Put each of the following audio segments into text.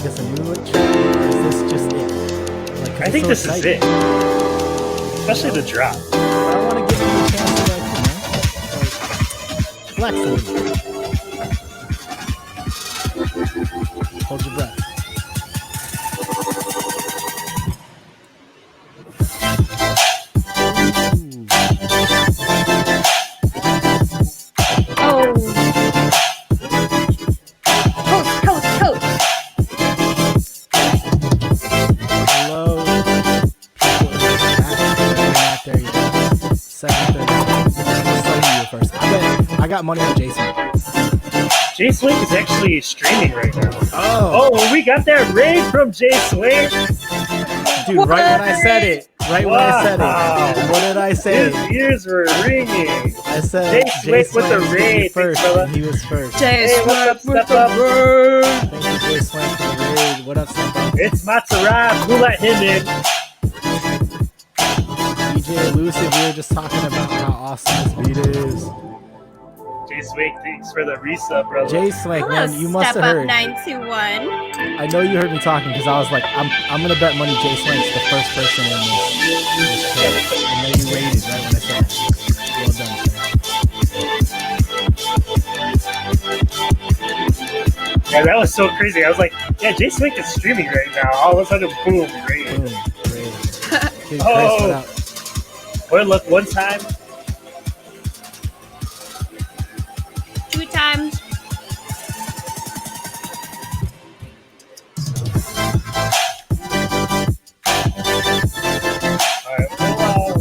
this a new trend? Or is this just it? Like, I think this is it. Especially the drop. I want to give you a chance to flex a little bit. Hold your breath. I got money on Jason. Jay Swink is actually streaming right now. Oh, we got that raid from Jay Swink. Dude, what? Right when I said it. When I said it. What did I say? His ears were ringing. I said Jay Swink with the raid first. And he was first. Jay Swink with the raid. Thank you, Jay Swink, for the raid. What up, Step Up? It's Matsurat. Who let him in? DJ Elusive, we were just talking about how awesome this beat is. Jay Swink, thanks for the resub, brother. Jay Swink, man, you must have heard. 921. I know you heard me talking because I was like, I'm gonna bet money Jay Swink's the first person in this kid. I know you rated right when I said it. Well done, sir. Yeah, that was so crazy. I was like, yeah, Jay Swink is streaming right now. All of a sudden, boom, rated. Boom, rated. Oh, boy, look, one time. 2 times. Alright,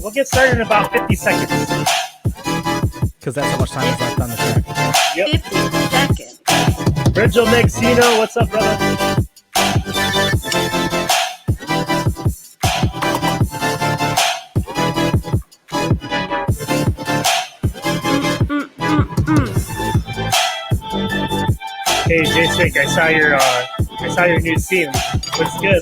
we'll get started in about 50 seconds. Because that's how much time is left on the track. Yep. 50 seconds. Virgil Maxino, what's up, brother? Hey, Jay Swink, I saw your new scene. Looks good.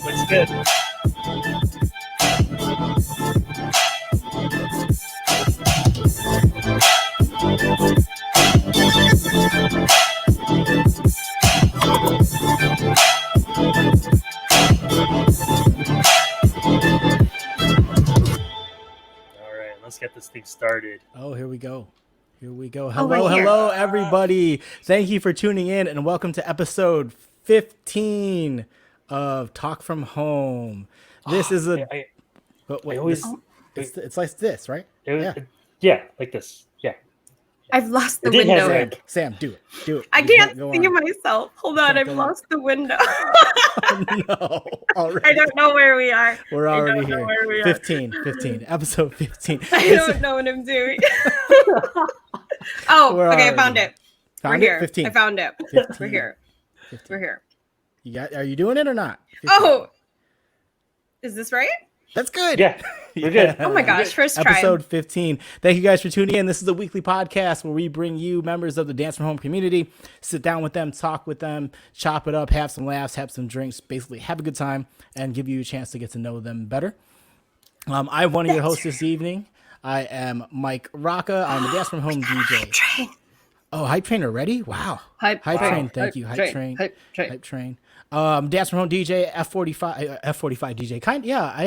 All right, let's get this thing started. Oh, here we go. Hello, everybody. Thank you for tuning in and welcome to episode 15 of Talk From Home. This is a... It's like this, right? Yeah, like this. Yeah. I've lost the window. Sam, do it. I can't see myself. Hold on, I've lost the window. Oh, no. Already. I don't know where we are. We're already here. 15, episode 15. I don't know what I'm doing. Okay, I found it. We're here. 15. I found it. 15. We're here. 15. We're here. Are you doing it or not? 15. Oh, is this right? That's good. Yeah, we're good. Oh my gosh, first try. Episode 15. Thank you guys for tuning in. This is a weekly podcast where we bring you members of the Dance From Home community, sit down with them, talk with them, chop it up, have some laughs, have some drinks, basically have a good time, and give you a chance to get to know them better. I'm one of your hosts this evening. I am Mike Rocca. I'm the Dance From Home DJ. Hype train. Oh, Hype Train already? Wow. Hype Train. Thank you. Hype Train. Dance From Home DJ, F45 DJ.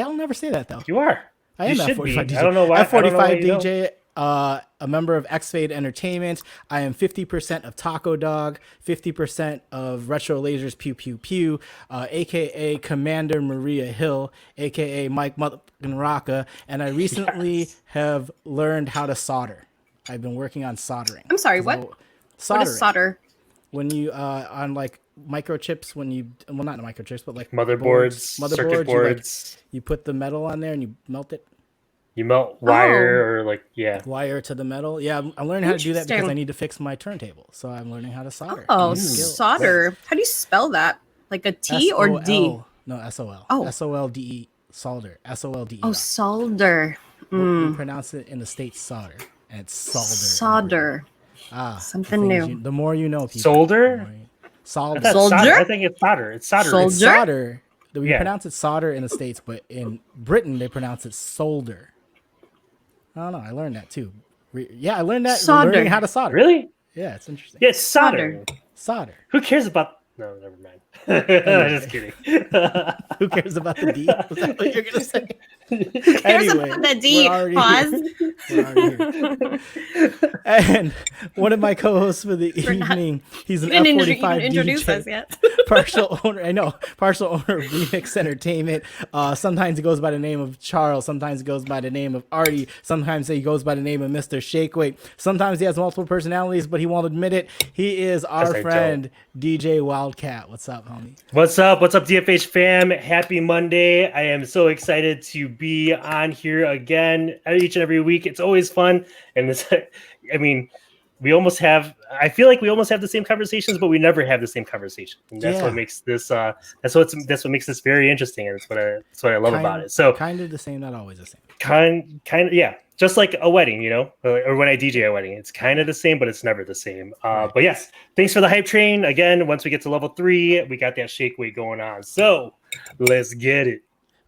I'll never say that though. You are. I am F45 DJ. I don't know why. F45 DJ, a member of X-Fade Entertainment. I am 50% of Taco Dog, 50% of Retro Lasers Pew Pew Pew, aka Commander Maria Hill, aka Mike Motherfucking Rocca, and I recently have learned how to solder. I've been working on soldering. I'm sorry, what? Soldering. What is solder? When you on like microchips, not microchips, but like motherboards, circuit boards, you put the metal on there and you melt it. You melt wire wire to the metal. Yeah, I'm learning how to do that because I need to fix my turntable. So I'm learning how to solder. Oh, solder. How do you spell that? Like a T or D? No, S-O-L. Oh. S-O-L-D-E. Solder. S-O-L-D-E. Oh, solder. We pronounce it in the States solder. And it's solder. Solder. Something new. The more you know, people. Solder? Solder. Soldier? I think it's solder. It's solder. Soldier? It's solder. We pronounce it solder in the States, but in Britain, they pronounce it solder. I don't know. I learned that too. I learned that learning how to solder. Really? Yeah, it's interesting. Yeah, solder. Solder. Who cares about No, never mind. Anyway. Just kidding. Who cares about the D? Was that what you're gonna say? Cares Anyway, about the D. we're already Pause. We're already here. And one of my co-hosts for the evening, he's an You didn't F45 even introduce DJ, us yet. partial owner of Remix Entertainment. Sometimes he goes by the name of Charles, sometimes he goes by the name of Artie, sometimes he goes by the name of Mr. Shakeweight, sometimes he has multiple personalities, but he won't admit it. He is our friend DJ Wildcat. What's up, homie? What's up, DFH fam? Happy Monday. I am so excited to be on here again each and every week. It's always fun. And this, I mean, I feel like we almost have the same conversations, but we never have the same conversation. And that's what makes this, that's what makes this very interesting. And that's what I love about it. So kind of the same, not always the same. Kind of, yeah. Just like a wedding, or when I DJ a wedding, it's kind of the same, but it's never the same. But yes, thanks for the hype train. Again, once we get to level 3, we got that shake weight going on. So let's get it.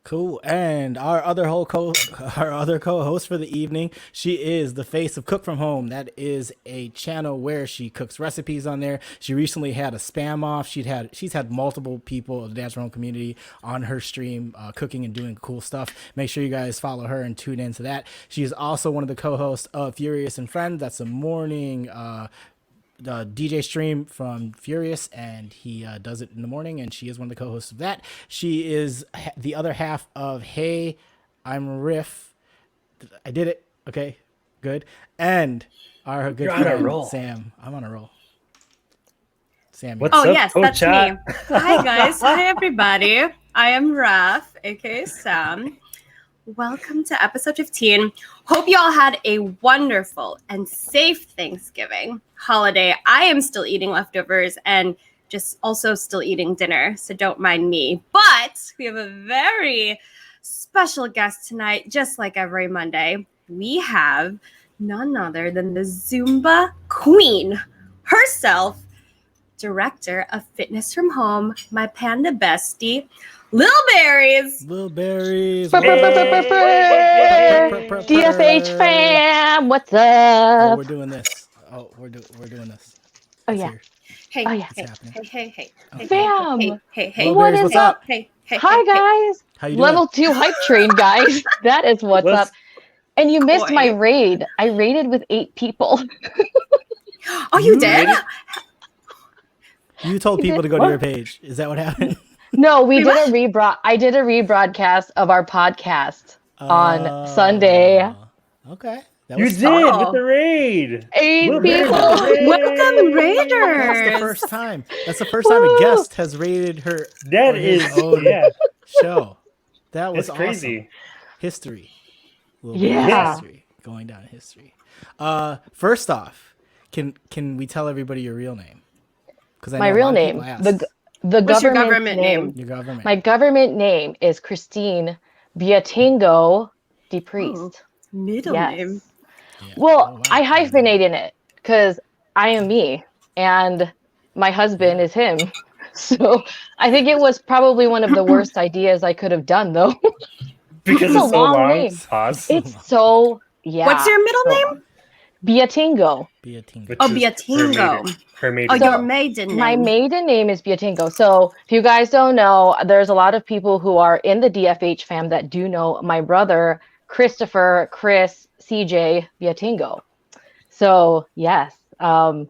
Cool. And our other co-host for the evening, she is the face of Cook From Home. That is a channel where she cooks recipes on there. She recently had a spam off. She's had multiple people of the Dance From Home community on her stream, cooking and doing cool stuff. Make sure you guys follow her and tune into that. She is also one of the co-hosts of Furious and Friends. That's a morning the DJ stream from Furious, and he does it in the morning, and she is one of the co-hosts of that. She is the other half of Hey, I'm Riff. I did it. Okay, good. And our good friend Sam. I'm on a roll. Sam. What's up, yes, that's chat? me. Hi guys. Hi everybody. I am Raf, aka Sam. Welcome to episode 15. Hope you all had a wonderful and safe Thanksgiving holiday. I am still eating leftovers and just also still eating dinner, so don't mind me. But we have a very special guest tonight, just like every Monday. We have none other than the Zumba queen herself, director of Fitness From Home, my panda bestie, Lilbearies. Lilbearies. DFH fam, what's up? Oh, we're doing this. We're doing this. Oh it's yeah. Here. Hey, oh, yeah. Hey. Fam. Hey. What is up? Hey. Hi guys. How you doing? Level 2 hype train, guys. That is what's up. And you missed my raid. I raided with 8 people. Oh, you did? You told people to go to your page. Is that what happened? No, I did a rebroadcast of our podcast on Sunday. Okay. You did with the raid. 8 people. Welcome, Raiders. That's the first time. That's the first time a guest has raided her. That is show. That was crazy. Awesome. History. History. Going down in history. First off, can we tell everybody your real name? Because my real name. What's your government name? Your government. My government name is Christine Biatingo DePriest. Middle name. Yeah. Well, I hyphenated it because I am me and my husband is him. So I think it was probably one of the worst ideas I could have done, though. Because it's so long. Name. It's so, yeah. What's your middle name? Biatingo. Biatingo. Her maiden name. Your maiden name. My maiden name is Biatingo. So if you guys don't know, there's a lot of people who are in the DFH fam that do know my brother, Chris CJ Biatingo. So yes, I'm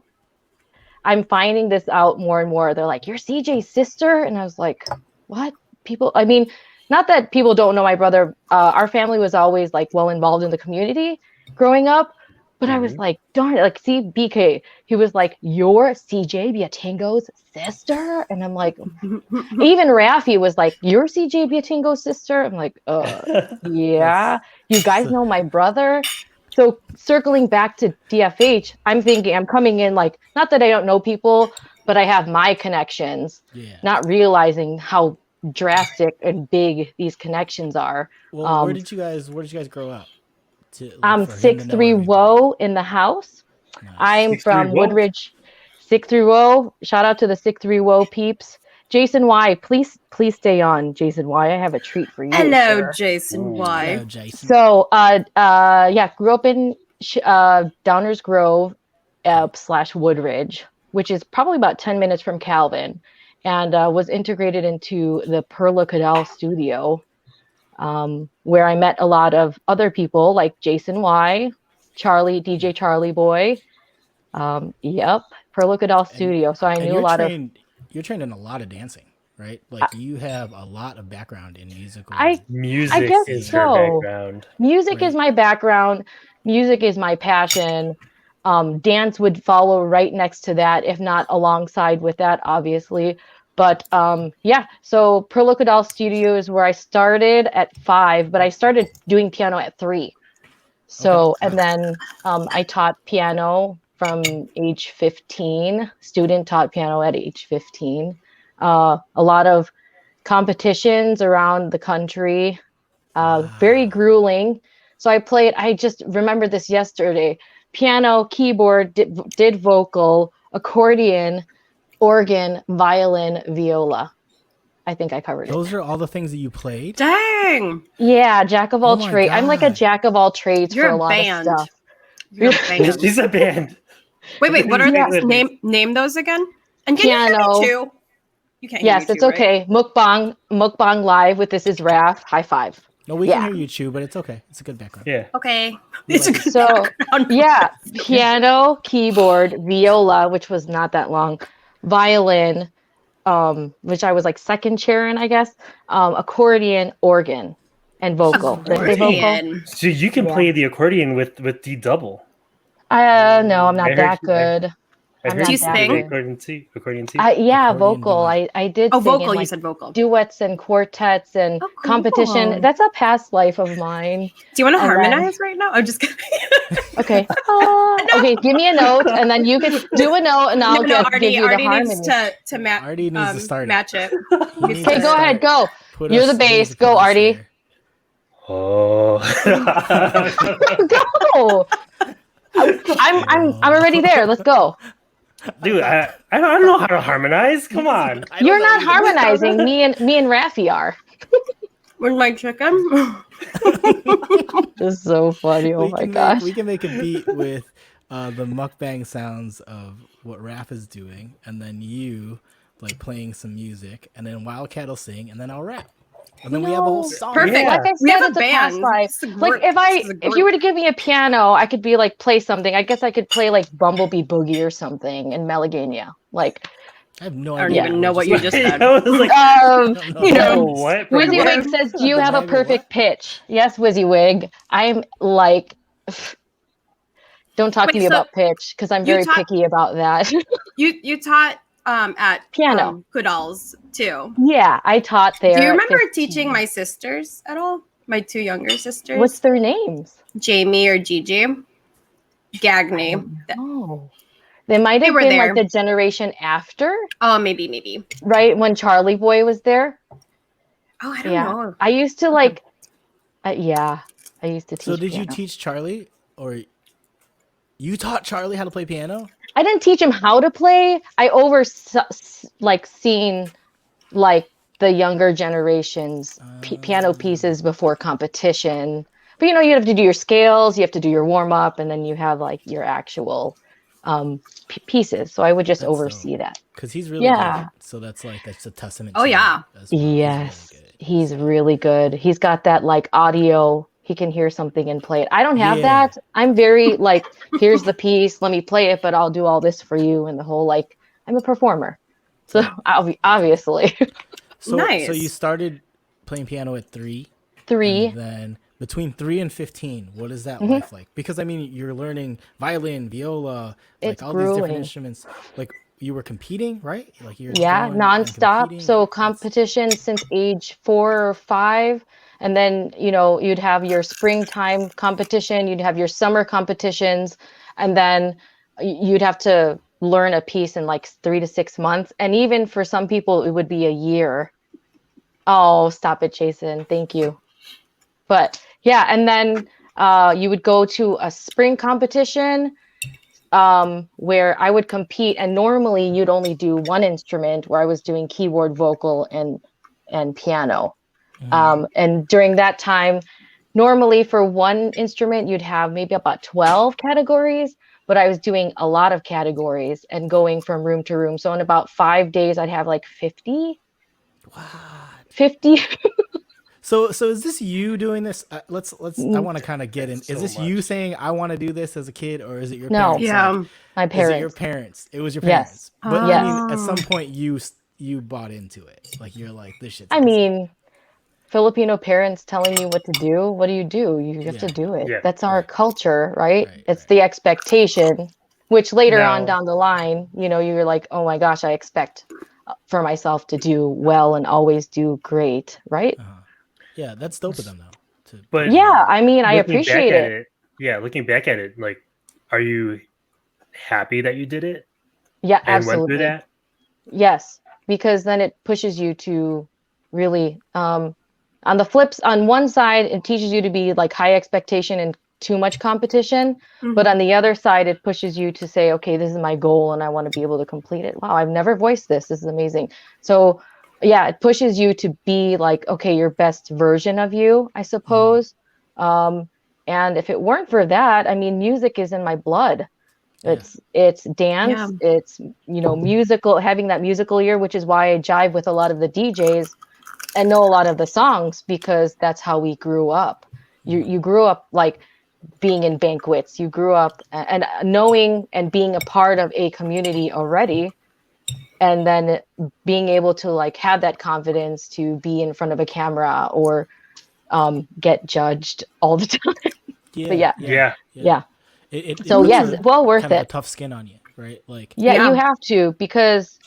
finding this out more and more. They're like, "You're CJ's sister," and I was like, "What?" People, I mean, not that people don't know my brother. Our family was always like well involved in the community growing up, but I was like, darn it, like BK, he was like, "You're CJ Biatingo's sister," and I'm like, even Rafi was like, "You're CJ Biatingo's sister." I'm like, yeah, you guys know my brother. So circling back to DFH, I'm thinking I'm coming in like, not that I don't know people, but I have my connections, not realizing how drastic and big these connections are. Well, where did you guys grow up? I'm 6'3" Woe in the house. Nice. I'm from Woodridge. 6'3" Woe. Shout out to the 6'3" Woe peeps. Jason Y, please stay on. Jason Y, I have a treat for you. Hello, sir. Jason Y. Hello, Jason. So, grew up in Downers Grove / Woodridge, which is probably about 10 minutes from Calvin. and was integrated into the Perla Cadal studio, where I met a lot of other people like Jason Y, DJ Charlie Boy. Yep, Perla Cadal studio. So I And knew a lot of. you're trained in a lot of dancing, right? Like you have a lot of background in musical. I Music guess is so. her background. Music is my background. Music is my passion. Dance would follow right next to that, if not alongside with that, obviously. But yeah, so Perla Cadal Studio is where I started at 5, but I started doing piano at 3. So, and then I taught piano from age 15. Student taught piano at age 15. A lot of competitions around the country. Very grueling. So I just remembered this yesterday. Piano, keyboard, did vocal, accordion, organ, violin, viola. I think I covered it. Those are all the things that you played? Dang. Yeah, jack of all my trades. I'm like a God. jack of all trades You're for a a lot band. of stuff. You're a band. She's a band. Wait, what are Yeah. those? Name those again? And can you hear Piano. me too? You can't hear Yes, me it's too, okay. Mukbang live with This Is Raf. High five. No, we Yeah. can hear you, Chew, but it's okay. It's a good background. Yeah. Right? Okay. We It's a like good So, background. yeah, piano, keyboard, viola, which was not that long, violin, which I was like second chair in, I guess, accordion, organ, and vocal. Did I say vocal? Accordion. So you can Yeah. play the accordion with the double. No, I'm not I heard that you- good. I I'm heard not Do you you that play the sing? good. accordion too. Yeah, Accordion vocal. duet. I did Oh, sing in vocal. You like said vocal. duets and quartets and Oh, cool. competition. That's a past life of mine. Do you want to And then- harmonize right now? I'm just kidding. Okay. Okay, give me a note, and then you can do a note, and I'll give you the Artie harmony. needs to match. Artie needs to start it. match it. He needs Okay, to go ahead, start. go. Put You're us- the he needs bass. to Go, put us Artie. there. Oh. Go. I'm already there. Let's go. Dude, I don't know how to harmonize. Come on. I don't You're know not either. harmonizing. Me and Rafi are. Where's my chicken? This is so funny. Oh We my can gosh. we can make a beat with the mukbang sounds of what Raph is doing, and then you like playing some music, and then Wildcat will sing, and then I'll rap, and then we have a whole song. Perfect. Yeah. Like I We have said, a it's a past band. life. It's a Like group. if This is a you group. were to give me a piano, I could be like play something. I guess I could play like Bumblebee Boogie or something in Meligania. Like I have no I don't idea. even know what you just said. I was like, you know, what? WYSIWYG says, "Do you have a perfect pitch?" Yes, WYSIWYG. I'm like, don't talk to Wait, me so about pitch because I'm you very taught- picky about that. You taught at Piano. Kudals too. Yeah, I taught there. Do you at remember 15. teaching my sisters at all? My 2 younger sisters. What's their names? Jamie or Gigi? Gagney. Oh, they might They have were been there. like the generation after, Oh, maybe. right? When Charlie Boy was there. Oh, I don't Yeah, know. I used to like. Yeah, I used to teach. So did you piano. teach Charlie, or you taught Charlie how to play piano? I didn't teach him how to play. I seen like the younger generations piano pieces before competition. But you know, you have to do your scales, you have to do your warm up, and then you have like your actual pieces. So I would just That's oversee that. Because he's really Yeah. good. So that's a testament. Oh, to yeah. him as well. Yes, He's really good. he's really good. He's got that like audio. He can hear something and play it. I don't have Yeah. that. I'm very like, here's the piece, let me play it, but I'll do all this for you and the whole like. I'm a performer, so obviously. So Nice. you started playing piano at 3. 3. And then between 3 and 15, what is that Mm-hmm. life like? Because I mean, you're learning violin, viola, like It's all these different grueling. instruments. Like you were competing, right? Like you're Yeah, going and nonstop. competing. So That's- competition since age 4 or 5, and then you'd have your springtime competition, you'd have your summer competitions, and then you'd have to learn a piece in like 3 to 6 months, and even for some people it would be a year. Oh, stop it, Jason. Thank you. But yeah, and then you would go to a spring competition where I would compete, and normally you'd only do one instrument, where I was doing keyboard, vocal, and piano. And during that time, normally for one instrument you'd have maybe about 12 categories, but I was doing a lot of categories and going from room to room. So in about 5 days, I'd have like 50. Wow. 50. So is this you doing this? Let's. I want to kind of get in. So Is this much. you saying I want to do this as a kid, or is it your No. parents? Yeah. Like, My is it your parents. parents? It was your Yes. parents. But I mean, Oh. at some point you bought into it. Like you're like, this shit's I awesome. mean, Filipino parents telling you what to do. What do? You have Yeah. to do it. Yeah. That's our Right. culture, right? Right, It's right. the expectation, which later on Now, down the line, you're like, oh my gosh, I expect for myself to do well and always do great, right? Yeah, that's dope of them though. To but Yeah, I mean, I looking back appreciate at it. looking back at it, like, are you happy that you did it Yeah, and went through absolutely. that? Yes, because then it pushes you to really on one side it teaches you to be like high expectation and too much competition, but on the other side it pushes you to say, okay, this is my goal and I want to be able to complete it. Wow, I've never voiced this. This is amazing. So, yeah, it pushes you to be like, okay, your best version of you, I suppose. And if it weren't for that, I mean, music is in my blood. Yeah. It's Yeah. dance, it's musical, having that musical ear, which is why I jive with a lot of the DJs and know a lot of the songs because that's how we grew up. You grew up like being in banquets. You grew up and knowing and being a part of a community already, and then being able to like have that confidence to be in front of a camera or get judged all the time. Yeah. But yeah, Yeah. yeah. It So puts yes, well worth kind of a it. tough skin on you, right? Like, Yeah, you Yeah. have to because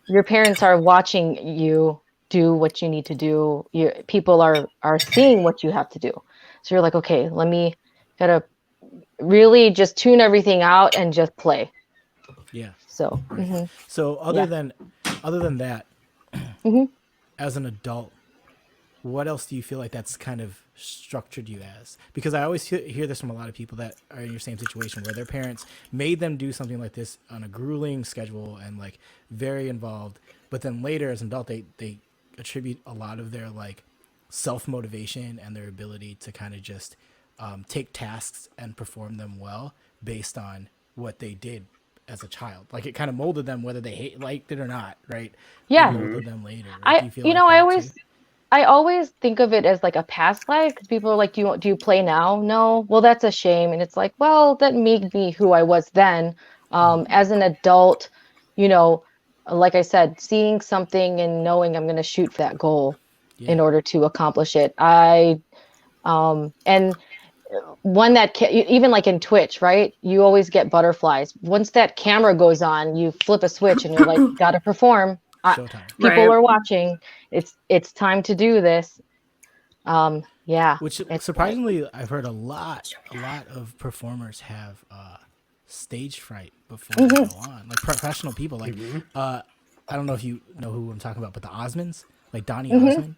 your parents are watching you do what you need to do. People are seeing what you have to do. So you're like, okay, let me gotta really just tune everything out and just play. yeah. So Right. So yeah. other than that, hmm as an adult, what else do you feel like that's kind of structured you as? Because I always hear this from a lot of people that are in your same situation where their parents made them do something like this on a grueling schedule and like very involved, but then later as an adult they attribute a lot of their like self-motivation and their ability to kind of just take tasks and perform them well based on what they did as a child. Like it kind of molded them whether they liked it or not, right? It Yeah. molded them later, right? Do you feel like I that too? always think of it as like a past life because people are like, do you play now? No. Well, that's a shame. And it's like, well, that made me who I was then. As an adult, you know, like I said, seeing something and knowing I'm going to shoot for that goal in Yeah. order to accomplish it. And one even like in Twitch, right? You always get butterflies. Once that camera goes on, you flip a switch and you're like, gotta perform. Showtime. People Right. are watching. It's time to do this. Yeah, Which it's like, surprisingly, I've heard a lot of performers have stage fright before they go on. Like professional people, like I don't know if you know who I'm talking about, but the Osmonds, like Donny Osmond,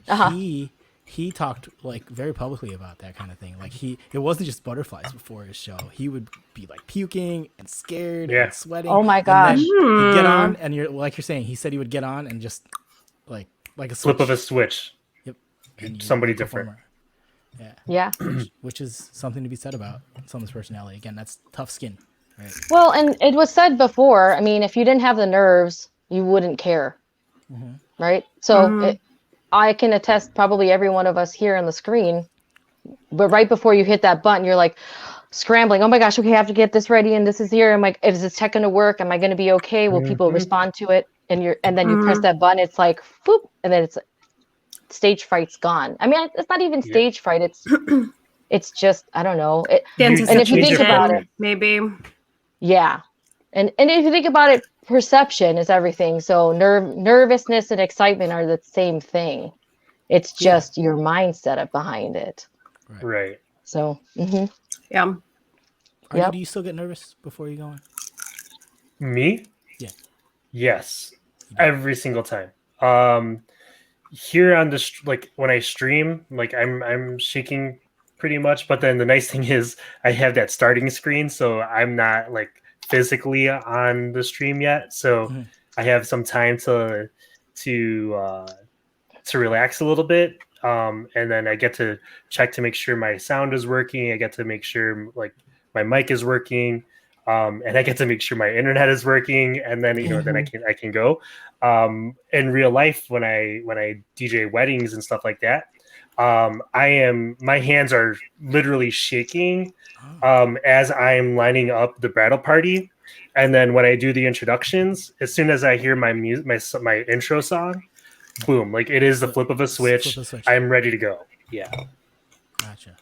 uh-huh. he talked like very publicly about that kind of thing. Like it wasn't just butterflies before his show. He would be like puking and scared Yeah. and sweating, Oh my and then gosh. he'd get Hmm. on, and you're saying, he said he would get on and just like a Flip of a switch. switch. Yep. And you're Somebody a different. performer. Yeah. Yeah. Which is something to be said about someone's personality. Again, that's tough skin, right? Well, and it was said before, I mean, if you didn't have the nerves, you wouldn't care. Right? So I can attest probably every one of us here on the screen, but right before you hit that button, you're like scrambling. Oh my gosh, okay, I have to get this ready and this is here. I'm like, is this tech going to work? Am I going to be okay? Will people respond to it? And then you press that button, it's like, whoop, and then it's stage fright's gone. I mean, it's not even Yeah. stage fright. It's just, I don't know. The You And if you change think your about it, focus. maybe. yeah. And if you think about it, perception is everything. So nervousness and excitement are the same thing. It's Yeah. just your mindset behind it. Right. So, Yeah. Artie, Yep. do you still get nervous before you go on? Me? Yeah. Yes. Every single time. Here on the like when I stream, like I'm shaking pretty much, but then the nice thing is I have that starting screen, so I'm not like physically on the stream yet. So I have some time to relax a little bit. And then I get to check to make sure my sound is working. I get to make sure like my mic is working. and I get to make sure my internet is working, and then then I can go. In real life, when I DJ weddings and stuff like that, my hands are literally shaking as I'm lining up the bridal party. And then when I do the introductions, as soon as I hear my intro song, boom, like it is the flip of a switch. I'm ready to go. Yeah. Gotcha.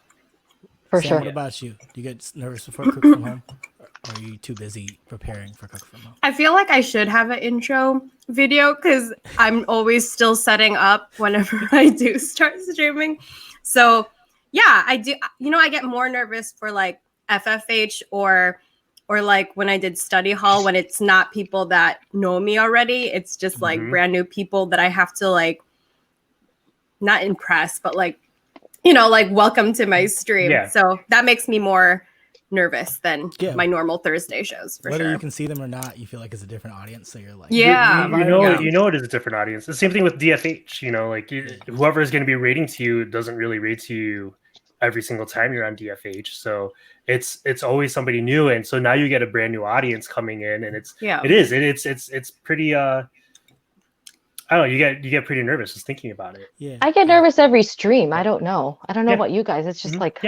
For Sam, sure. what about you? Do you get nervous before Cook from Home? Or are you too busy preparing for Cook from Home? I feel like I should have an intro video because I'm always still setting up whenever I do start streaming. So yeah, I do. I get more nervous for like FFH or like when I did study hall, when it's not people that know me already. It's just like brand new people that I have to like not impress, but like, like welcome to my stream. Yeah. So that makes me more nervous than my normal Thursday shows for Whether sure. you can see them or not, you feel like it's a different audience. So you're like, you know it is a different audience. The same thing with DFH. Like whoever is going to be rating to you doesn't really rate to you every single time you're on DFH. So it's always somebody new, and so now you get a brand new audience coming in, and it's pretty. I don't know. You get pretty nervous just thinking about it. Yeah, I get nervous every stream. I don't know about you guys. It's just like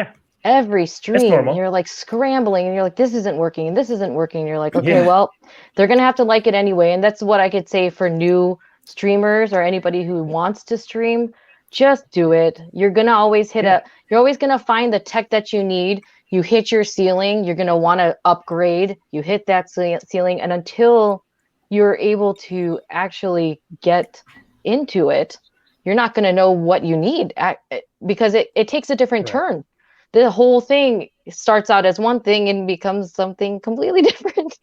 every stream you're like scrambling and you're like, this isn't working and this isn't working. And you're like, okay, well, they're going to have to like it anyway. And that's what I could say for new streamers or anybody who wants to stream. Just do it. You're going to always you're always going to find the tech that you need. You hit your ceiling, you're going to want to upgrade. You hit that ceiling. And until you're able to actually get into it, you're not going to know what you need because it takes a different turn. The whole thing starts out as one thing and becomes something completely different.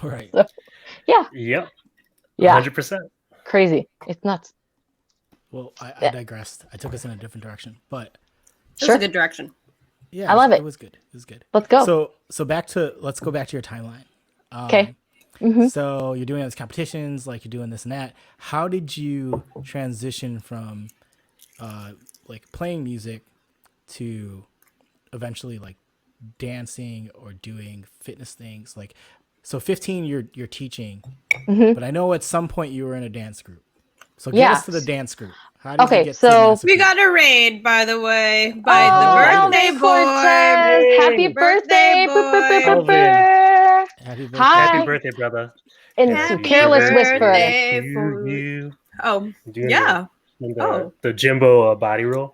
Right. So, yeah. Yep. Yeah. 100%. Crazy. It's nuts. Well, I digressed. I took us in a different direction, but It was a good direction. Yeah, I love it. It was good. It was good. Let's go. So let's go back to your timeline. Okay. So you're doing these competitions, like you're doing this and that. How did you transition from like playing music to eventually like dancing or doing fitness things? Like, so 15 you're teaching, but I know at some point you were in a dance group. So get us to the dance group. How did you get to the dance group? We got a raid, by the way, by the birthday boy. Happy birthday, boy. Happy birthday. Happy birthday, brother. And Careless Whisper. Oh, yeah. The Jimbo body roll.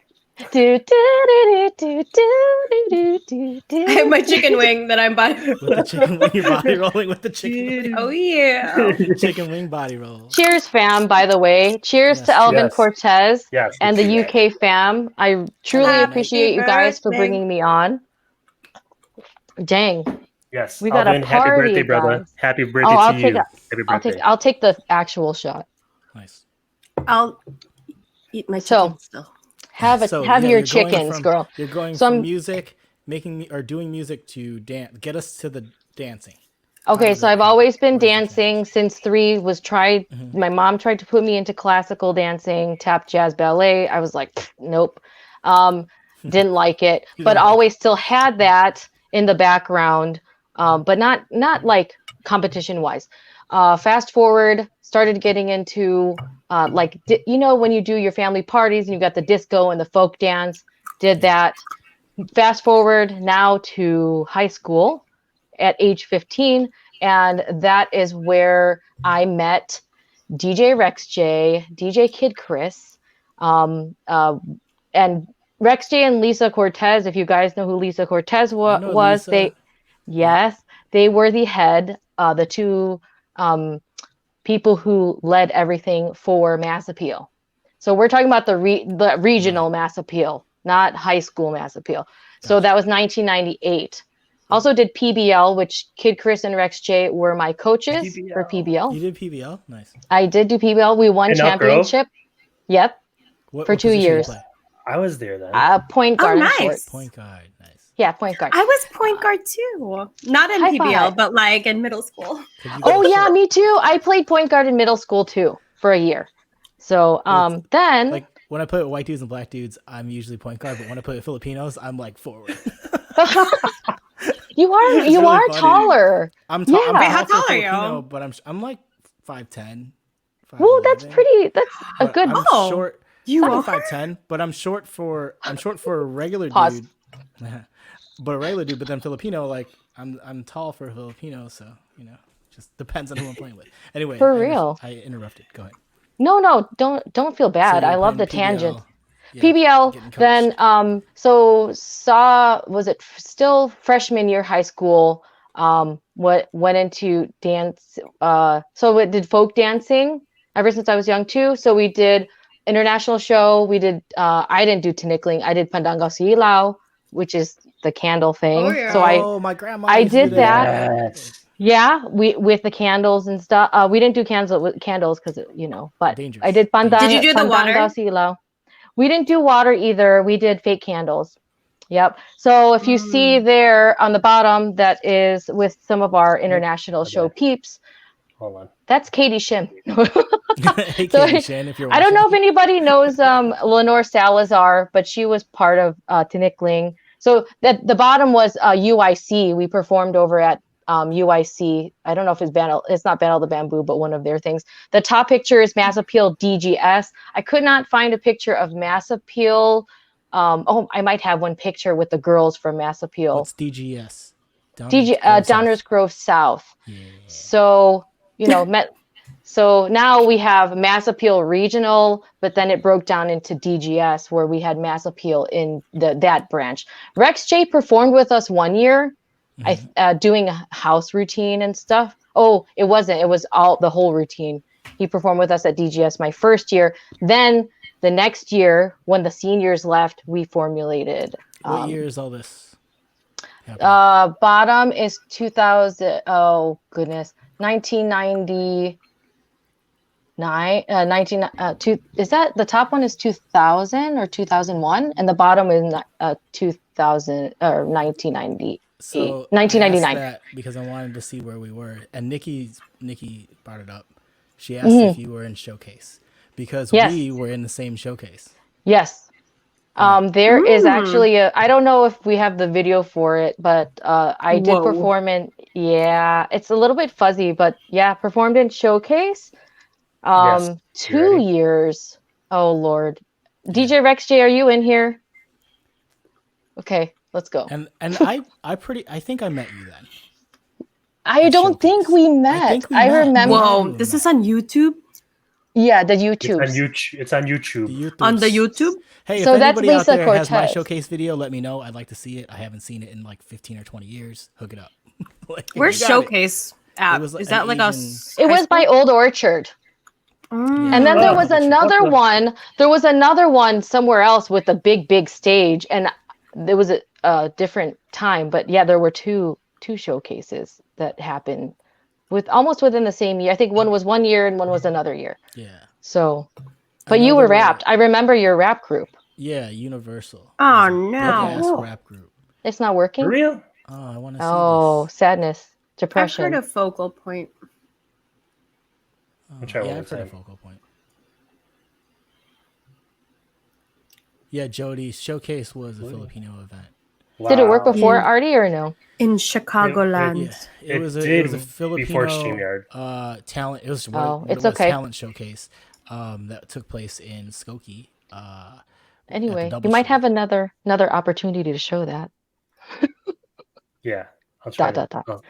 Do, do, do, do, do, do, do, do. I have my chicken wing that I'm body with the chicken wing, you're body rolling with the chicken wing. Oh yeah. Chicken wing body roll. Cheers, fam, by the way. Cheers to Alvin Cortez and the UK fam. I truly appreciate you guys for bringing me on. Dang. Yes. We got Alvin, a party, happy birthday, brother. guys. Happy birthday to you. Happy birthday. I'll take the actual shot. Nice. I'll eat my chicken still. Have your chickens, girl. You're going from music, doing music to dance. Get us to the dancing. Okay, so I've always been dancing since 3 was tried. My mom tried to put me into classical dancing, tap, jazz, ballet. I was like, nope. Didn't like it, but always still had that in the background, but not like competition wise. Fast forward, started getting into when you do your family parties and you got the disco and the folk dance, did that. Fast forward now to high school at age 15, and that is where I met DJ Rex J, DJ Kid Chris, and Rex J and Lisa Cortez. If you guys know who Lisa Cortez was, Lisa. They were the head, the two people who led everything for Mass Appeal. So we're talking about the regional Mass Appeal, not high school Mass Appeal. So that was 1998. Also did PBL, which Kid Chris and Rex J were my coaches for PBL. You did PBL? Nice. I did do PBL. We won championship. Yep. For 2 years. I was there then. Point guard. Oh, nice. Point guard. Nice. Yeah, point guard. I was point guard too. Not in PBL, but like in middle school. Oh yeah, me too. I played point guard in middle school too for a year. So then like when I play with white dudes and black dudes, I'm usually point guard, but when I play with Filipinos, I'm like forward. You are It's really funny. taller. I'm tall. Yeah. I'm Wait, how tall for tall are Filipino, you? but I'm like 5'10". Well, that's 5'11". a But good I'm Oh, short. you I'm are? 5'10", but I'm short for a regular Pause. dude. But a regular dude, but then Filipino, like I'm tall for a Filipino, so just depends on who I'm playing with. Anyway, For real. I interrupted. Go ahead. No, don't feel So bad. you I were love playing the PBL. tangent. Yeah, PBL, getting coached. then was it still freshman year high school? What went into dance, so we did folk dancing ever since I was young too. So we did international show. We did I didn't do tinikling. I did pandangal silaw, which is the candle thing. Oh, yeah. So My grandma I used to do did that. Yes. Yeah, we with the candles and stuff. We didn't do candles because but Dangerous. I did Did you do the water? pandangal silaw. We didn't do water either. We did fake candles. Yep. So if you see there on the bottom, that is with some of our international show peeps. Hold on. That's Katie Shim. Hey, So, Katie Shan, if you're I watching. don't know if anybody knows Lenore Salazar, but she was part of Tinikling. So that the bottom was UIC. We performed over at UIC. I don't know if it's not Battle of the Bamboo, but one of their things. The top picture is Mass Appeal DGS. I could not find a picture of Mass Appeal. I might have one picture with the girls from Mass Appeal. What's DGS? Downers Grove South. Yeah. So so now we have Mass Appeal Regional, but then it broke down into DGS, where we had Mass Appeal in that branch. Rex J performed with us one year, doing a house routine and stuff. Oh, it wasn't. It was the whole routine. He performed with us at DGS my first year. Then the next year, when the seniors left, we formulated. What year is all this happening? Bottom is 2000. Oh goodness, 1990. Is that the top one is 2000 or 2001, and the bottom is 2000 or 1998. So 1999. I asked that because I wanted to see where we were, and Nikki brought it up. She asked if you were in showcase because we were in the same showcase. Yes. There is actually I don't know if we have the video for it, but I did perform in. Yeah, it's a little bit fuzzy, but yeah, performed in showcase. Yes. 2 years. Oh Lord. DJ Rex J, are you in here? Okay, let's go. And I think I met you then. I don't think we met. I remember. Whoa, this is on YouTube? Yeah, the YouTube. It's on YouTube. On the YouTube? Hey, So if that's anybody out Lisa there has my Cortez. showcase video, let me know. I'd like to see it. I haven't seen it in like 15 or 20 years. Hook it up. Where's You got it. Showcase at? was Is an that like Asian- It was by Old Orchard. And then there was another one. There was another one somewhere else with a big stage, and there was a different time. But yeah, there were two showcases that happened almost within the same year. I think one was 1 year and one was another year. Yeah. So, but you were rapped. I remember your rap group. Yeah, Universal. Oh, It was a no. big-ass rap group. It's not working. For real? Oh, I want to see Oh, this. sadness, I've depression. heard of Focal Point. I'll try Yeah, one I've heard more of time. Focal Point. Yeah, Jody's showcase was a Filipino event. Did it work Wow. before Artie or no? In Chicagoland. Yeah, it was did a Filipino before StreamYard. talent. It was It's okay. talent showcase that took place in Skokie. Anyway, double you might show. have another opportunity to show that. Yeah. I'll try. Dot, dot, dot. Oh.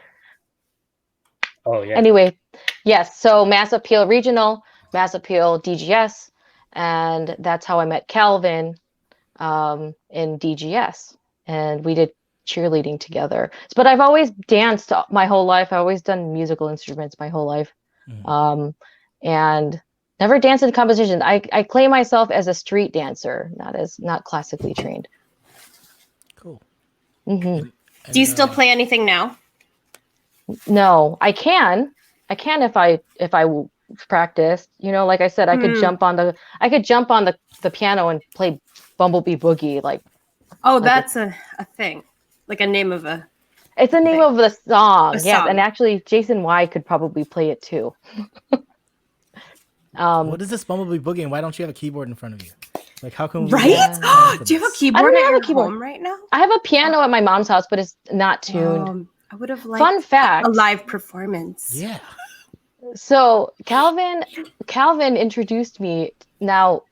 Oh yeah. Anyway, yes. So Mass Appeal Regional, Mass Appeal DGS, and that's how I met Calvin in DGS, and we did cheerleading together. But I've always danced my whole life. I've always done musical instruments my whole life, and never danced in competition. I claim myself as a street dancer, not classically trained. Cool. Mm-hmm. Do you still play anything now? No, I can if I practiced. Like I said, I could jump on the piano and play Bumblebee Boogie. Oh, that's a thing. Like a name of a... It's the name of the song. A Yeah, song. and actually Jason Y could probably play it too. What is this Bumblebee Boogie, and why don't you have a keyboard in front of you? Like, how can we Right? get time for Do you have a this? keyboard at have a your keyboard. home right now? I have a piano at my mom's house, but it's not tuned. I would have liked Fun fact. a live performance. Yeah. So Calvin introduced me. Now,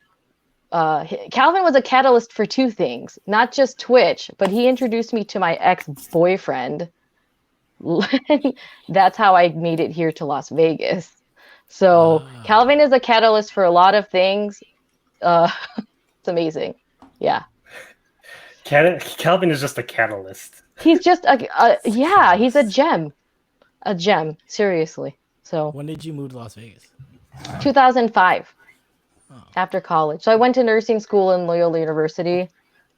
Calvin was a catalyst for two things, not just Twitch, but he introduced me to my ex-boyfriend. That's how I made it here to Las Vegas. So Calvin is a catalyst for a lot of things. It's amazing. Yeah. Calvin is just a catalyst. He's just he's a gem. A gem, seriously. So When did you move to Las Vegas? 2005, after college. So I went to nursing school in Loyola University,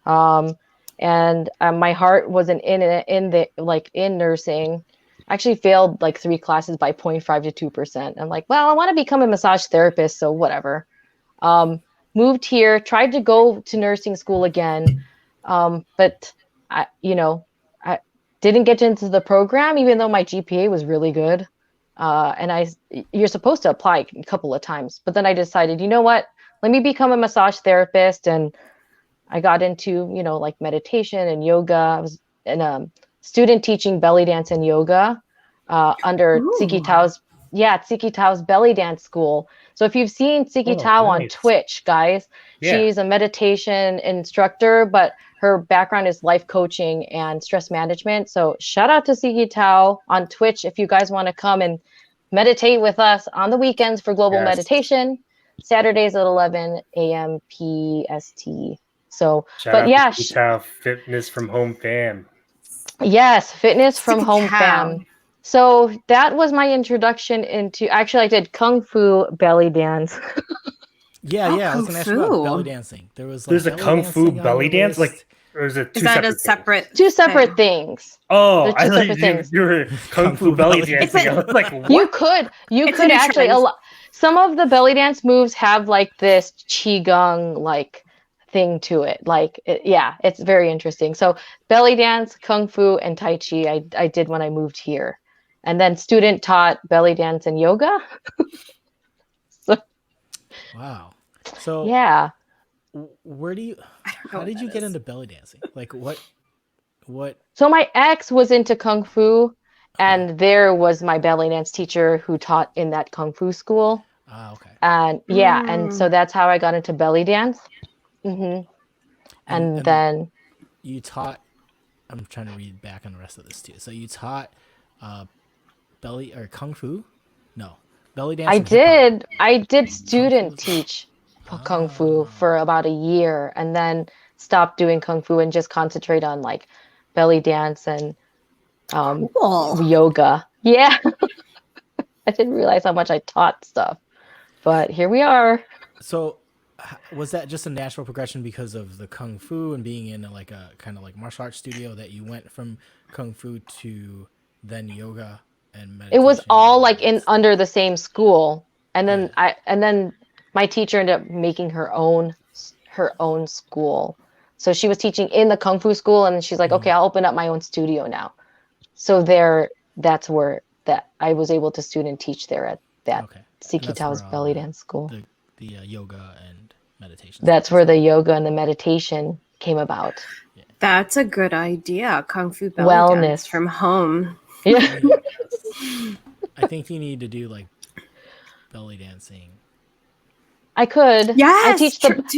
and my heart wasn't in nursing. I actually failed like 3 classes by 0.5 to 2%. I'm like, well, I want to become a massage therapist, so whatever. Moved here, tried to go to nursing school again, but I didn't get into the program, even though my GPA was really good. And you're supposed to apply a couple of times, but then I decided, you know what, let me become a massage therapist. And I got into, like meditation and yoga. I was in a student teaching belly dance and yoga, under Tsiki Tao's belly dance school. So if you've seen Tsiki Tao on Twitch, guys, she's a meditation instructor, but her background is life coaching and stress management. So shout out to Tsiki Tao on Twitch if you guys want to come and meditate with us on the weekends for global meditation, Saturdays at 11 a.m. PST. So, shout out to Tsiki Tao, Fitness from Home fam. Yes, Fitness from Home Tao. fam. So that was my introduction into, actually I did Kung Fu belly dance. Yeah, I was going to ask you about belly dancing. There's a Kung Fu belly dance? Or is it two separate Two separate things. Oh, I thought you were Kung Fu belly dancing. I was like, what? You could actually, some of the belly dance moves have like this Qigong like thing to it. Like, it's very interesting. So belly dance, Kung Fu, and Tai Chi, I did when I moved here. And then student taught belly dance and yoga. Wow. So yeah. How did you get into belly dancing? Like what? So my ex was into Kung Fu, and there was my belly dance teacher who taught in that Kung Fu school. Okay. And and so that's how I got into belly dance. Mm-hmm. And then you taught. I'm trying to read back on the rest of this too. So you taught belly or Kung Fu? No, belly dance. I did student teach Kung Fu for about a year, and then stopped doing Kung Fu and just concentrate on like belly dance and yoga. Yeah. I didn't realize how much I taught stuff, but here we are. So was that just a natural progression because of the Kung Fu and being in like a kind of like martial arts studio that you went from Kung Fu to then yoga and meditation? It was all like under the same school. And then my teacher ended up making her own school. So she was teaching in the Kung Fu school, and she's like, okay, I'll open up my own studio now. So that's where I was able to student teach there at that Tsiki Tao's belly dance school. The yoga and meditation. That's where the yoga and the meditation came about. Yeah. That's a good idea. Kung Fu belly dance from home. Yeah. I think you need to do like belly dancing. I could. Yes.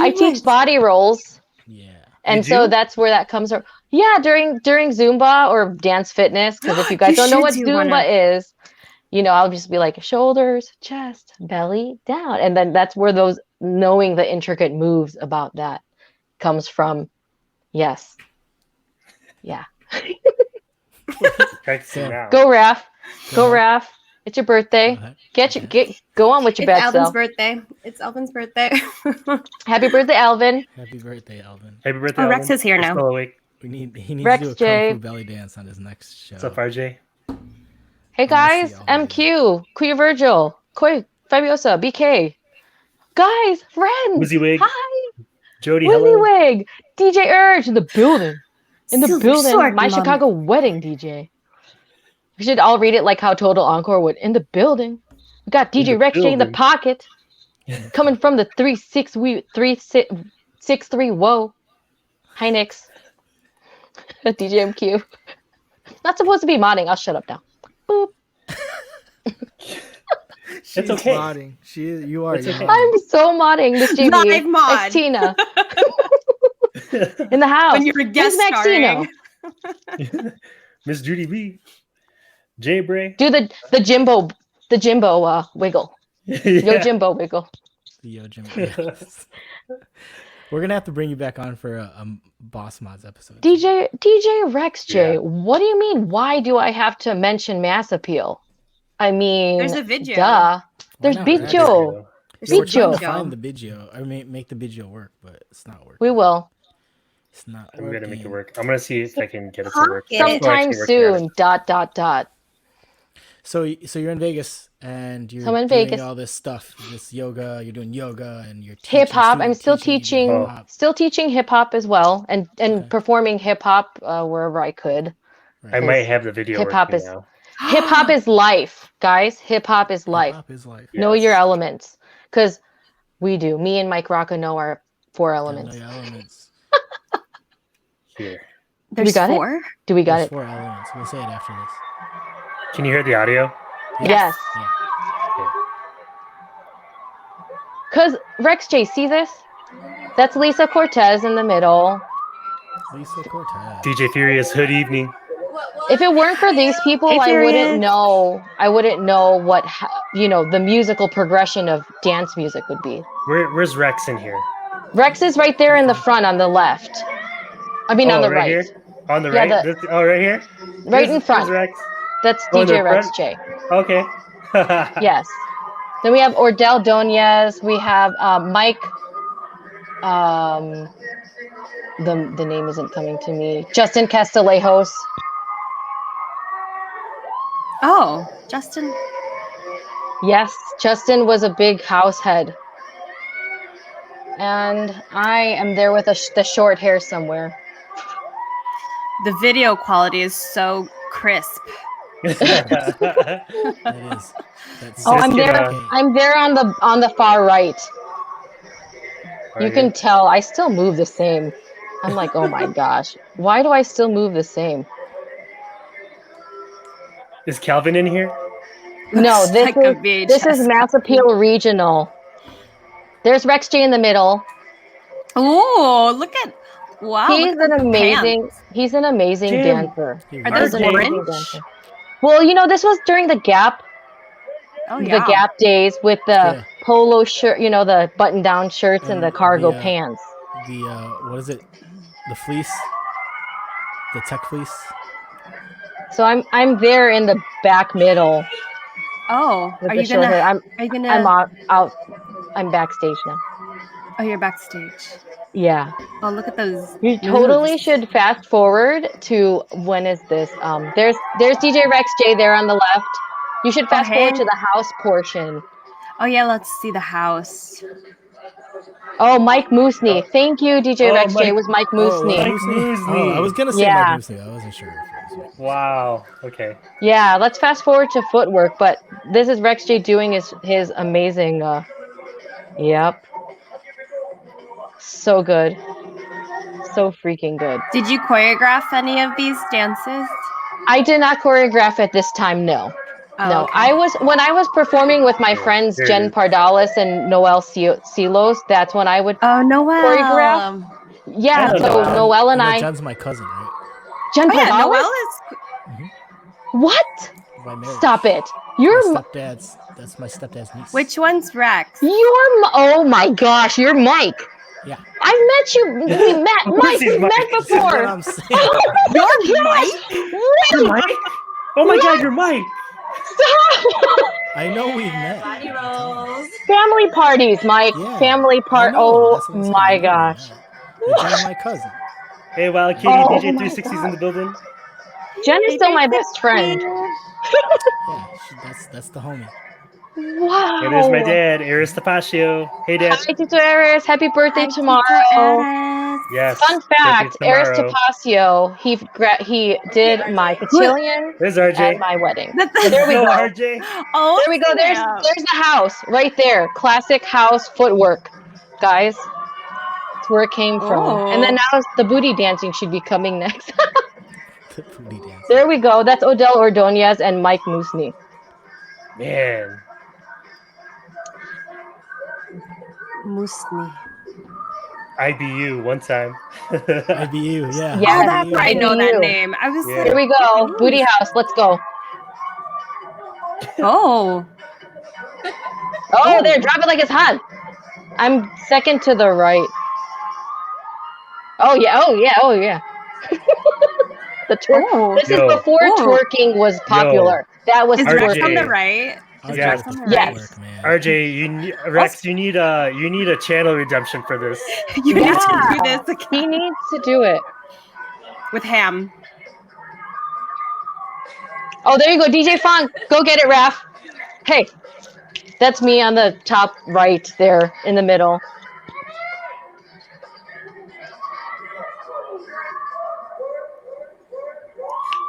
I teach body rolls. Yeah. And so that's where that comes from. Yeah, during Zumba or dance fitness, because if you guys don't know what Zumba is, I'll just be like shoulders, chest, belly, down. And then that's where those knowing the intricate moves about that comes from. Yes. Yeah. Go, Raph. Go, Raph. It's your birthday. Go on with your bad self. It's Alvin's birthday. Happy birthday, Alvin. Happy birthday, Alvin. Happy birthday, Alvin. Rex is here now. He needs Rex to do a J. Kung Fu belly dance on his next show. What's up, RJ? Hey guys, MQ, Queer Virgil, Koi, Fabiosa, BK. Guys, friends. Wizzy Wig. Hi. Jody, Wizzy hello. Wig. DJ Urge in the building. Sword, My Mom. Chicago wedding DJ. We should all read it like how Total Encore would. In the building. We got DJ Rex J in the pocket. Coming from the 360 6'3", whoa. Hi, Nix. DJ MQ. Not supposed to be modding. I'll shut up now. Boop. She's okay. modding. You are. It's You're okay. modding. I'm so modding, Miss JB. Live mod. Xtina. In the house. When you were guest Where's starring. Maxino? Miss Judy B. Jay Bray. Do the Jimbo wiggle. Yo Jimbo wiggle. The Yo Jim. Yes. We're gonna have to bring you back on for a Boss Mods episode. DJ Rex J, Yeah. what do you mean? Why do I have to mention mass appeal? I mean, There's a video. Duh. There's not, video. There's Yeah, we're Video. trying to find the video. I mean, make the video work, but it's not working. We will. It's not. I'm gonna make it working. work. I'm gonna see if I can get it to work. Get it. That's why I'm Sometime actually working on soon. ... So you're in Vegas and you're So I'm in doing Vegas. all this stuff, this yoga. You're doing yoga and you're Hip hop. I'm still you're doing teaching. hip-hop. Still teaching hip hop as well, and Okay. performing hip hop wherever I could. I might have the video Hip-hop working is- now. Hip hop is life, guys. Hip hop is life. Hip-hop is life. Yeah. Know Yes. your elements, because we do. Me and Mike Rocca know our 4 Gotta elements. know your elements. Here. There's got it? 4? Do we got There's it? 4 elements. We'll say it after this. Can you hear the audio? Yes. Yeah. Because Rex J, see this? That's Lisa Cortez in the middle. Lisa Cortez. DJ Furious Hood Evening. If it weren't for these people, Hey, I Furious. wouldn't know what the musical progression of dance music would be. Where's Rex in here? Rex is right there in the front on the left. I mean, on the right. Here? On the Yeah, right? Right here? Right in Here's front. Rex. That's Oh, in the DJ Rex front? J. Okay. Yes. Then we have Ordell Donez. We have Mike. The name isn't coming to me. Justin Castellejos. Oh, Justin. Yes, Justin was a big house head. And I am there with the short hair somewhere. The video quality is so crisp. That is. That's Oh, I'm Just there. gonna- okay. I'm there on the far right. You can tell I still move the same. I'm like, oh my gosh, why do I still move the same? Is Calvin in here? No, Looks this like a is this is VHS Mass Appeal Regional. There's Rex J in the middle. Oh, look at He's look an at the amazing. pants. He's an amazing Jim. dancer. Are those RJ. orange? Well, this was during the Gap, Oh the yeah. Gap days with the Yeah. polo shirt, the button-down shirts and the And cargo the, pants. The what is it? The fleece. The tech fleece. So I'm there in the back middle Oh, with are the you short gonna? hair. Are you gonna? I'm out. I'm backstage now. Oh, you're backstage. Yeah. Oh, look at those. You totally moves. should fast forward to when is this? There's DJ Rex J there on the left. You should fast forward hey. to the house portion. Oh yeah, let's see the house. Oh, Mike Moosney. Thank you, DJ Oh, Rex J. Mike- It was Mike Oh, Moosney. Mike Moosney? Moosney. Oh, I was gonna say Yeah. Mike Moosney. I wasn't sure if it was. Wow. Okay. Yeah, let's fast forward to footwork, but this is Rex J doing his amazing yep. So good. So freaking good. Did you choreograph any of these dances? I did not choreograph at this time, no. Oh, No, okay. when I was performing with my friends There it Jen is. Pardalis and Noel Silos, that's when I would Oh, Noel. choreograph? Yeah, I so don't know. Noel and I Jen's my cousin, right? Jen Oh yeah, Pardalis? Noel is. What? By marriage. Stop it. That's my stepdad's niece. Which one's Rex? Oh my gosh, you're Mike. Yeah. I've met you. We met. Mike, he's we've Mike. met That's what before. I'm saying. You're Mike. You're Mike? Oh my God, you're Mike. Stop. I know we've met. Family parties, Mike. Yeah. Family part. I know, Oh that's what I'm saying. my I know gosh. that. But Jen's my cousin. Hey, Wild Kitty, Oh DJ my 360's in the building. Jen is still my best friend. Yeah, that's the homie. Wow. And there's my dad, Aris Tapasio. Hey, Dad. Hi, Tito Eris. Happy birthday Hi, tomorrow. Tito Eris. Yes. Fun fact, birthday Eris tomorrow. Tapasio, he did my cotillion There's at RJ. my wedding. That's- There we Go, go. RJ. Oh, There we go. There's snap. the house right there. Classic house footwork, guys. That's where it came from. And then now the booty dancing should be coming next. The booty dance. There we go. That's Odell Ordonez and Mike Moosney. Man. Musni. IBU one time. IBU, yeah. Yeah, Oh, that's IBU. I know that IBU. name. I was Yeah. like, Here we go. Booty house. Let's go. oh. Oh, there. Drop it like it's hot. I'm second to the right. Oh, yeah. Oh, yeah. Oh, yeah. The twerk. Oh. This is Yo. before twerking was popular. That was Is RJ. Rex on twerking. the right? RJ Yeah. with the Yes. footwork, man. RJ, Rex, you need a channel redemption for this. You need to Yeah. do this He again needs to do it. with ham. Oh, there you go. DJ Funk. Go get it, Raph. Hey, that's me on the top right there in the middle.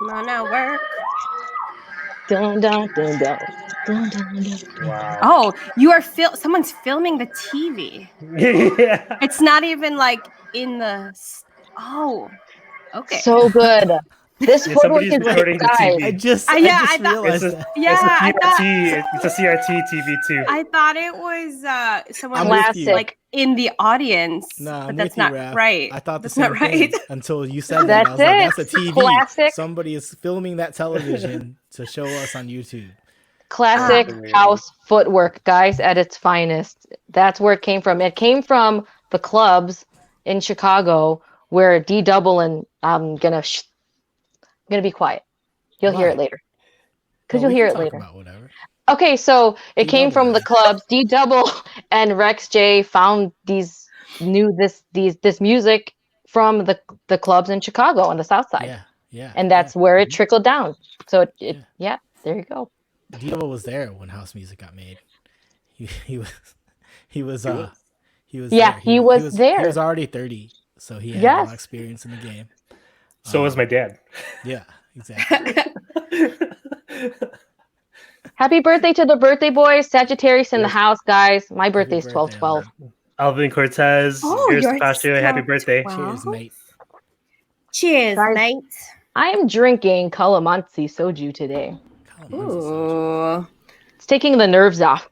Come on now, work. Dun, dun, dun, dun. Dun, dun, dun. Wow. Oh, you are someone's filming the TV. Yeah. It's not even like in the. Oh, okay. So good. This Yeah, footwork somebody's is recording the guys. TV. I just Yeah, I thought- realized It's a, that. Yeah, I it's a CRT TV too. I thought it was someone I'm was with you. like in the audience, Nah, I'm but with that's you, not Raph. right. I thought the that's same not thing right. until you said that. I was That's like, it. that's a TV. Classic. Somebody is filming that television to show us on YouTube. Classic house footwork, guys, at its finest. That's where it came from. It came from the clubs in Chicago where D Double and I'm gonna be quiet. You'll hear Why? it later. Because Well, you'll we hear can it talk later. about whatever. Okay, so it came D-Double. from the clubs. D Double and Rex J found this music from the clubs in Chicago on the South Side, Yeah, yeah. and that's where it trickled down. So Yeah. there you go. D-Double was there when house music got made. He was Yeah, there. he was there. He was already 30, so he had a lot Yes. of experience in the game. So was my dad. Yeah, exactly. Happy birthday to the birthday boys, Sagittarius in the Yes. house, guys. My birthday's birthday, 12/12. Alvin Cortez, Oh, here's yours Pastor. is Happy birthday. 12. Cheers, mate. Cheers, Guys. mate. I am drinking calamansi soju today. Calamansi soju. Ooh. It's taking the nerves off.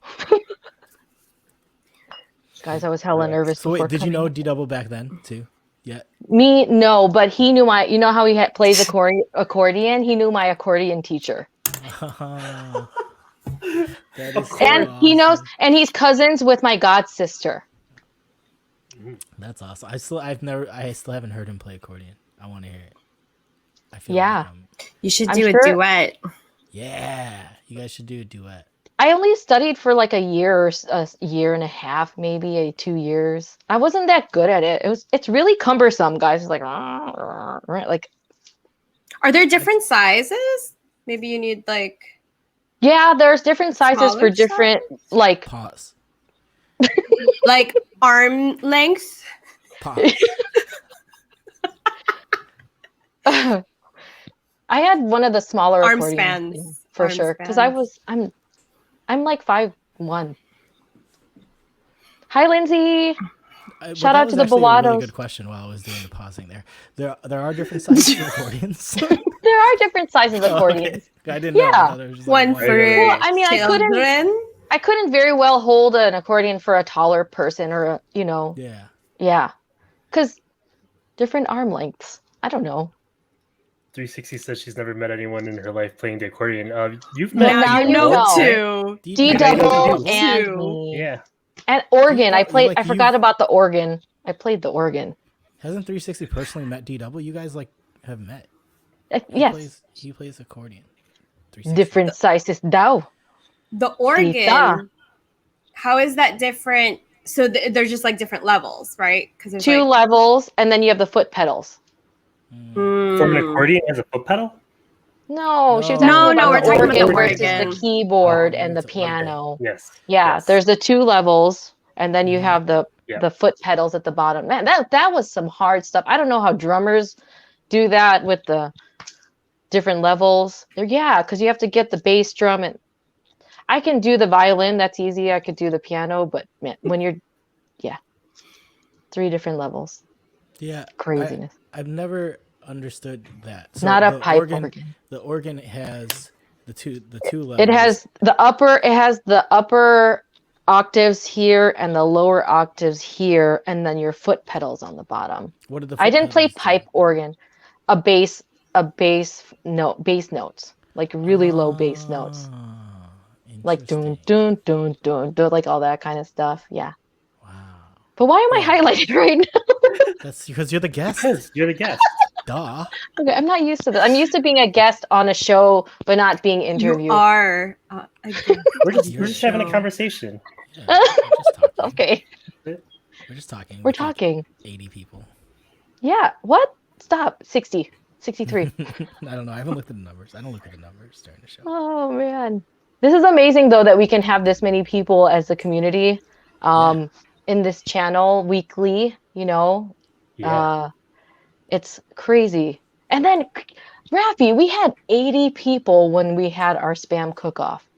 Guys, I was hella nervous. So wait, before did you coming know in. D-Double back then too? Yeah. Me, no, but he knew you know how he plays accordion? He knew my accordion teacher. That is so And he knows, awesome. and he's cousins with my god sister. That's awesome. I still haven't heard him play accordion. I want to hear it. I feel Yeah. like You should I'm do sure- a duet. yeah, you guys should do a duet. I only studied for like a year or a year and a half, maybe 2 years. I wasn't that good at it. It's really cumbersome, guys. It's like, like, Are there different sizes? Maybe you need like yeah, there's different sizes Smaller for different, like, Pause. arm length. Pause. I had one of the smaller Arm accordions, spans. for Arm sure, because spans. I'm like 5'1". Hi, Lindsay. Well, Shout that out was to the actually a really Bellatos. good question while I was doing the pausing there. There are different sizes of accordions. There are different sizes of Oh, accordions. okay. I didn't know. I Yeah. thought there was just like One one. for Well, I mean, children. I couldn't very well hold an accordion for a taller person or Yeah. because different arm lengths. I don't know. 360 says she's never met anyone in her life playing the accordion. You've Well, met now people. you know. two. D double double and and me. Yeah. And organ. I You- played. like I forgot about the organ. I played the organ. Hasn't 360 personally met D-Double? You guys have met. Yes, He plays accordion. 360. different sizes. Thou. The organ. Tita. How is that different? So they're just like different levels, right? Because Two levels, and then you have the foot pedals. For an accordion has a foot pedal? No, she was No, asking no, about we're the talking organ about the versus organ. the keyboard Oh, and the it's a organ. piano. Yes. Yeah, Yes. there's the two levels, and then you Mhm. have the foot pedals at the bottom. Man, that was some hard stuff. I don't know how drummers do that with the different levels. Yeah, because you have to get the bass drum, and I can do the violin. That's easy. I could do the piano, but man, when you're, 3 different levels. Yeah, Craziness. I've never understood that. It's So not a the pipe organ. The organ has the two levels. It has the upper octaves here and the lower octaves here, and then your foot pedals on the bottom. What did the I foot didn't play pedals do? pipe organ. A bass notes, like really low bass notes. Ah, Like dun interesting. dun dun dun dun, like all that kind of stuff. Yeah. Wow. But why am I Yeah. highlighting right now? That's because you're the guest. Because you're the guest. Duh. Okay, I'm not used to this. I'm used to being a guest on a show, but not being interviewed. You are a guest We're on just the having a show. conversation. Yeah, we're just talking. Okay, We're just talking. we're with like talking. 80 people. Yeah. What? Stop. 60. 63. I don't know. I haven't looked at the numbers. I don't look at the numbers during the show. Oh man. This is amazing though that we can have this many people as a community in this channel weekly, you know. Yeah. It's crazy. And then Rafi, we had 80 people when we had our spam cook-off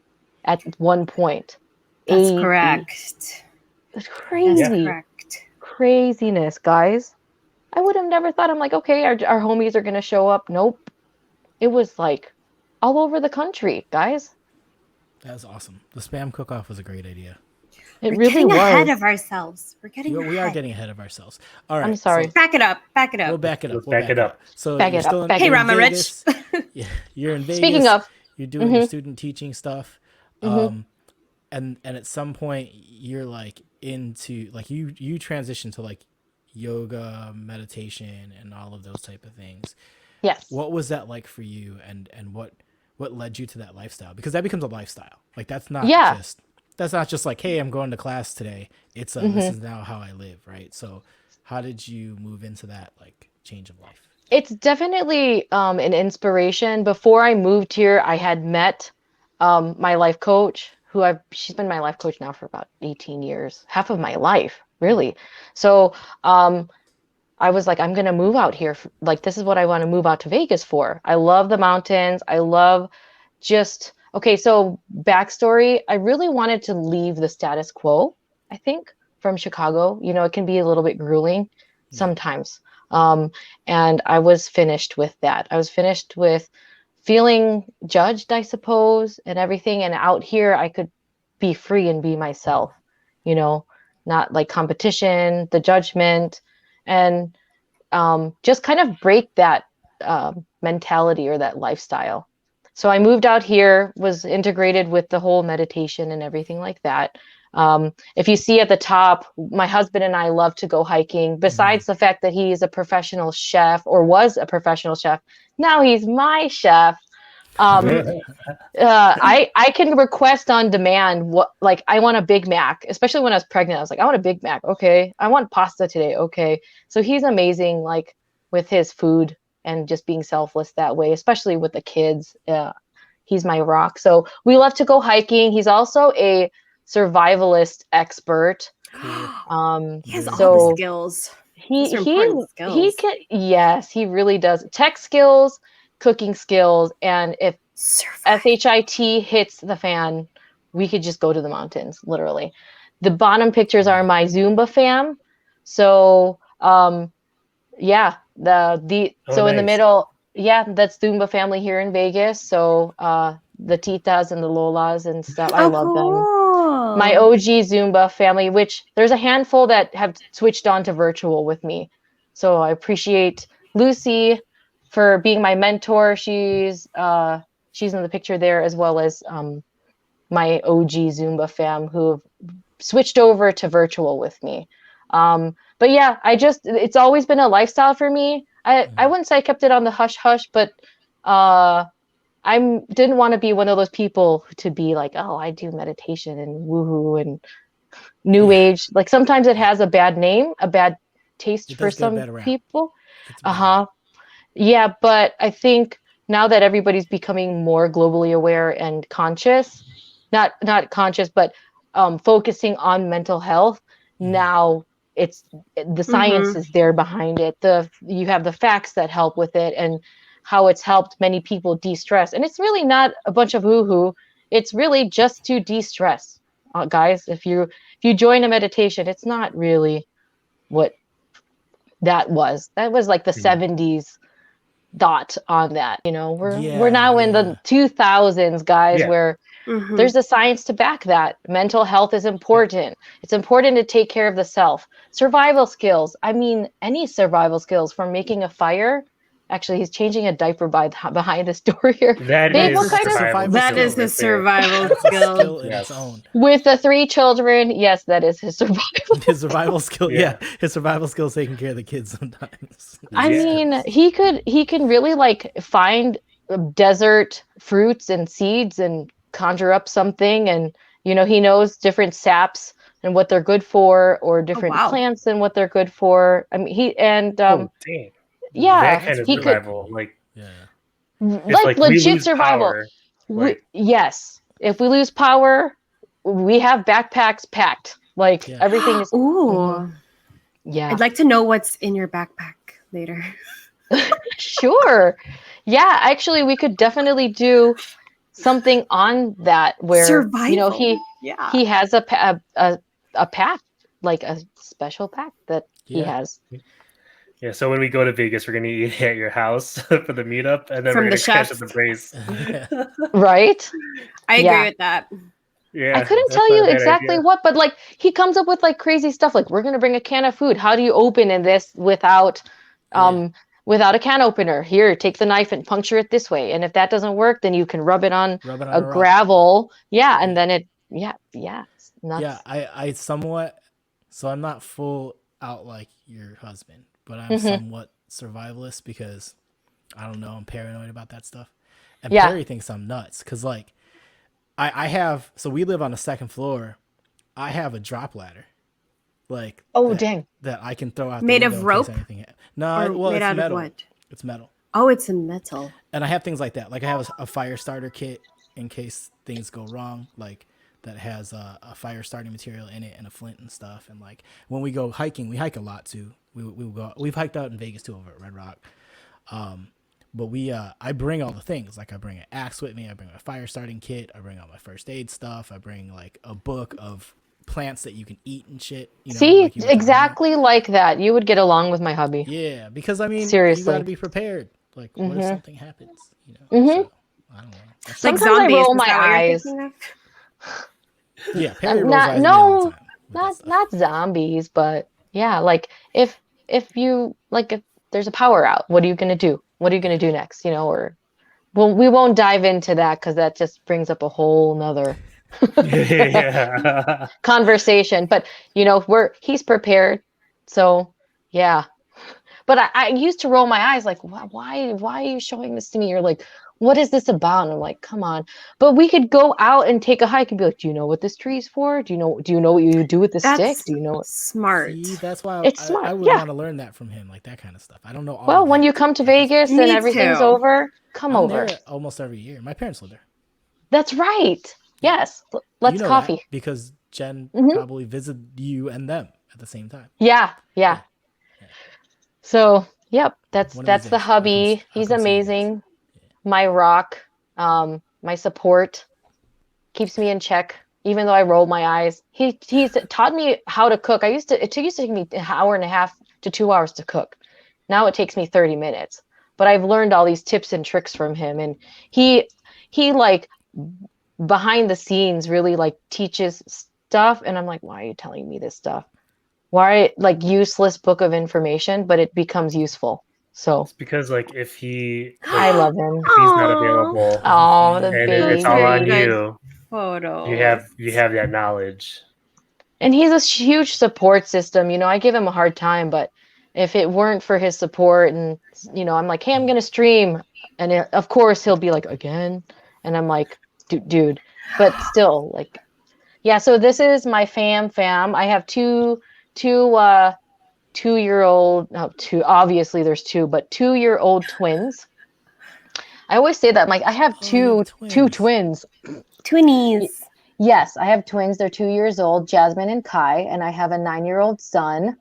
at one point. That's 80. correct. That's crazy. That's correct. Craziness, guys. I would have never thought. I'm like, okay, our homies are gonna show up. Nope. It was like all over the country, guys. That was awesome. The spam cook-off was a great idea. It We're really getting was. ahead of ourselves. We're getting We are ahead. getting ahead of ourselves. All right. I'm sorry. So Back it up. Back it up. we'll back it up. Let's We'll back it up. So Back you're it up, still in, back you're it in up. Hey, Vegas. Yeah, you're in Vegas. Speaking of, you're doing your student teaching stuff. Mhm. And at some point you're like into like you transition to like yoga, meditation, and all of those type of things. yes. What was that like for you, and what led you to that lifestyle? Because that becomes a lifestyle. Like that's not just like, hey, I'm going to class today. It's this is now how I live, right? So how did you move into that like change of life? It's definitely an inspiration. Before I moved here, I had met my life coach, she's been my life coach now for about 18 years, half of my life, really. So I was like, I'm gonna move out here. Like, this is what I want to move out to Vegas for. I love the mountains. I love okay, so backstory, I really wanted to leave the status quo, I think, from Chicago. You know, it can be a little bit grueling sometimes. And I was finished with that. I was finished with feeling judged, I suppose, and everything. And out here, I could be free and be myself, you know, not like competition, the judgment, and just kind of break that mentality or that lifestyle. So I moved out here, was integrated with the whole meditation and everything like that. If you see at the top, my husband and I love to go hiking. Besides the fact that he is a professional chef, or was a professional chef, now he's my chef. I can request on demand what, like, I want a Big Mac, especially when I was pregnant. I was like, I want a Big Mac. Okay. I want pasta today. Okay. So he's amazing, like with his food and just being selfless that way, especially with the kids. He's my rock. So we love to go hiking. He's also a survivalist expert. He has all So the skills. he Those are important skills. can, yes, he really does. Tech skills, cooking skills, and if SHIT hits the fan, we could just go to the mountains, literally. The bottom pictures are my Zumba fam. So yeah, so in the nice. middle, yeah, that's Zumba family here in Vegas. So the Titas and the Lolas and stuff, I love them. My OG Zumba family, which there's a handful that have switched on to virtual with me. So I appreciate Lucy for being my mentor. She's in the picture there, as well as my OG Zumba fam who have switched over to virtual with me. But yeah, it's always been a lifestyle for me. I wouldn't say I kept it on the hush hush, but I didn't want to be one of those people to be like, oh, I do meditation and woohoo and new age. Like sometimes it has a bad name, a bad taste for some people. Yeah, but I think now that everybody's becoming more globally aware and conscious, not conscious, but focusing on mental health, now it's the science is there behind it. You have the facts that help with it and how it's helped many people de-stress. And it's really not a bunch of woo-hoo. It's really just to de-stress. Guys, if you join a meditation, it's not really what that was like the 70s thought on that. You know, we're now in the 2000s, guys, where there's the science to back that. Mental health is important. It's important to take care of the self. Survival skills. I mean, any survival skills, from making a fire. Actually, he's changing a diaper behind this door here. Babe, what kind of that is his survival skill in its own. With the 3 children, yes, that is his survival. His survival skill, his survival skill is taking care of the kids sometimes. I mean, he can really like find desert fruits and seeds and conjure up something, and you know, he knows different saps and what they're good for, or different plants and what they're good for. I mean, that kind of survival, like legit survival. Power, yes, if we lose power, we have backpacks packed. Like everything is. Ooh, yeah. I'd like to know what's in your backpack later. Sure. Yeah, actually, we could definitely do something on that where survival. You know, he has a pack, like a special pack that he has. Yeah, so when we go to Vegas, we're gonna eat at your house for the meetup, and then we're gonna catch at the Brace. Right? I agree with that. Yeah, I couldn't tell you exactly what, but like he comes up with like crazy stuff. Like, we're gonna bring a can of food. How do you open in this without a can opener? Here, take the knife and puncture it this way. And if that doesn't work, then you can rub it on a gravel. Yeah, and then it. It's nuts. Yeah, I somewhat. So I'm not full out like your husband, but I'm somewhat survivalist because I don't know, I'm paranoid about that stuff. And Perry thinks I'm nuts because like I have, so we live on the 2nd floor. I have a drop ladder. Like that I can throw out made of rope? No, well, made it's out metal. Of what? It's metal. Oh, it's a metal. And I have things like that. Like I have a fire starter kit in case things go wrong. Like that has a fire starting material in it and a flint and stuff. And like when we go hiking, we hike a lot too. We've hiked out in Vegas too over at Red Rock. But I bring all the things. Like I bring an axe with me. I bring my fire starting kit. I bring all my first aid stuff. I bring like a book of plants that you can eat and shit. You know, see, like exactly like that. You would get along with my hubby. Yeah, because I mean, seriously, you got to be prepared. Like, what if something happens? You know, so, I don't know. Like zombies. I roll my eyes. Yeah, Perry rolls eyes all the time. Not zombies, but yeah, like if you like if there's a power out, what are you gonna do? What are you gonna do next? You know, or we won't dive into that because that just brings up a whole nother conversation. But you know, he's prepared, so yeah. But I used to roll my eyes like, why are you showing this to me? You're like, what is this about? And I'm like, come on. But we could go out and take a hike and be like, do you know what this tree is for? Do you know what you do with the stick? Do you know? Smart. See, that's why it's smart. I would want to learn that from him, like that kind of stuff. I don't know. Well, when you come to Vegas and everything's over, come over. There almost every year. My parents live there. That's right. Yes. Let's coffee. Because Jen probably visited you and them at the same time. Yeah. So, yep, that's the hubby. He's amazing. My rock, my support, keeps me in check, even though I roll my eyes. He's taught me how to cook. It used to take me an hour and a half to 2 hours to cook. Now it takes me 30 minutes. But I've learned all these tips and tricks from him, and he like behind the scenes really like teaches stuff, and I'm like, why are you telling me this stuff? Why, like, useless book of information, but it becomes useful. So it's because like if I love him. If he's not available, the baby. It's all on you. Photo. You have that knowledge. And he's a huge support system. You know, I give him a hard time, but if it weren't for his support, and you know, I'm like, hey, I'm gonna stream, and of course he'll be like, again, and I'm like, dude, but still, like, yeah. So this is my fam. I have two 2-year-old, obviously there's 2, but 2-year-old twins. I always say that, I'm like, I have two twins. Twinnies. Yes, I have twins. They're 2 years old, Jasmine and Kai, and I have a 9-year-old son.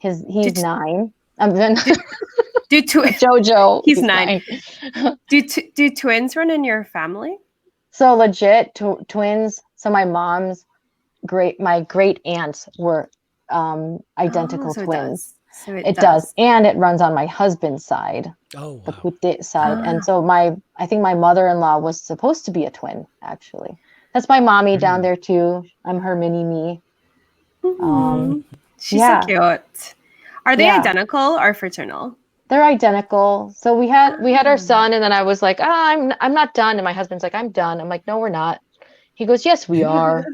He's 9. Jojo. He's 9. Do twins run in your family? So legit twins. So my great aunts were identical twins. So It does. And it runs on my husband's side, Oh, the wow. Pute side. Ah. And so I think my mother-in-law was supposed to be a twin, actually. That's my mommy down there too. I'm her mini me. She's Yeah. so cute. Are they Yeah. identical or fraternal? They're identical. So we had our son, and then I was like, I'm not done. And my husband's like, I'm done. I'm like, no, we're not. He goes, yes, we are.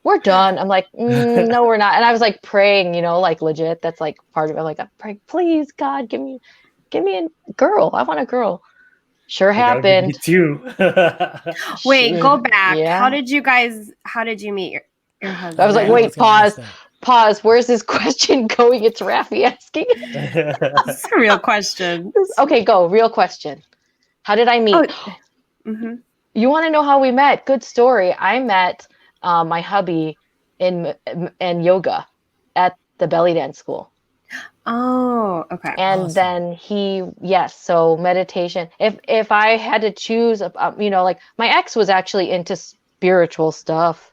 We're done. I'm like, no, we're not. And I was like praying, like legit. That's like part of it. Like, I'm praying, please, God, give me a girl. I want a girl. Sure That would be me happened. too. Wait, go back. Yeah. How did you meet your husband? I was like, Yeah, I wait, was gonna ask pause. Where's this question going? It's Raffi asking. That's a real question. Okay, go. Real question. How did I meet? Oh, mm-hmm. You want to know how we met? Good story. I met my hubby in yoga at the belly dance school. Oh, okay. And Awesome. then so meditation. If I had to choose, like my ex was actually into spiritual stuff,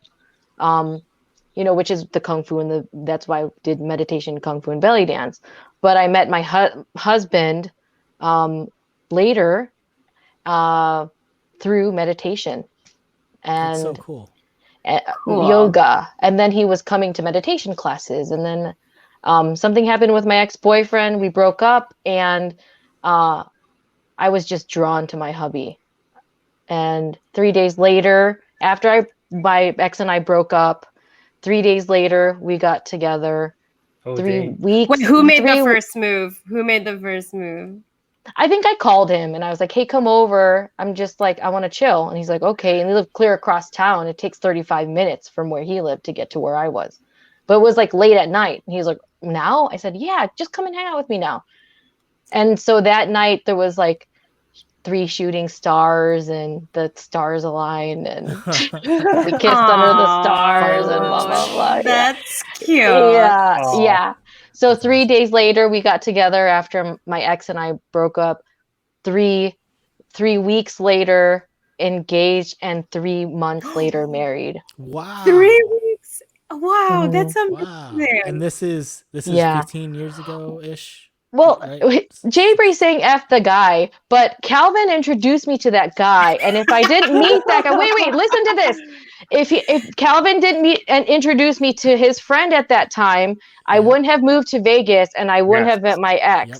which is the kung fu and that's why I did meditation, kung fu, and belly dance. But I met my husband later through meditation That's so and cool. Cool. yoga, and then he was coming to meditation classes, and then something happened with my ex-boyfriend. We broke up, and I was just drawn to my hubby. And 3 days later, after my ex and I broke up, 3 days later we got together. Oh, 3 dang. weeks. Wait, who made the first move? Who made the first move? I think I called him and I was like, hey, come over. I'm just like, I want to chill. And he's like, okay. And he lived clear across town. It takes 35 minutes from where he lived to get to where I was. But it was like late at night. And he's like, now? I said, yeah, just come and hang out with me now. And so that night there was like 3 shooting stars and the stars aligned and we kissed under the stars and blah, blah, blah. Yeah. That's cute. Yeah. Aw. Yeah. So That's 3 awesome. days later, we got together after my ex and I broke up. 3 weeks later, engaged, and 3 months later, married. Wow. 3 weeks. Wow, Mhm. that's Wow. amazing. And this is Yeah. 15 years ago ish. Well, Right? Jay Bray's saying F the guy, but Calvin introduced me to that guy. And if I didn't meet that guy, wait, listen to this. If Calvin didn't meet and introduce me to his friend at that time, I Yep. wouldn't have moved to Vegas and I wouldn't Yes. have met my ex. Yep.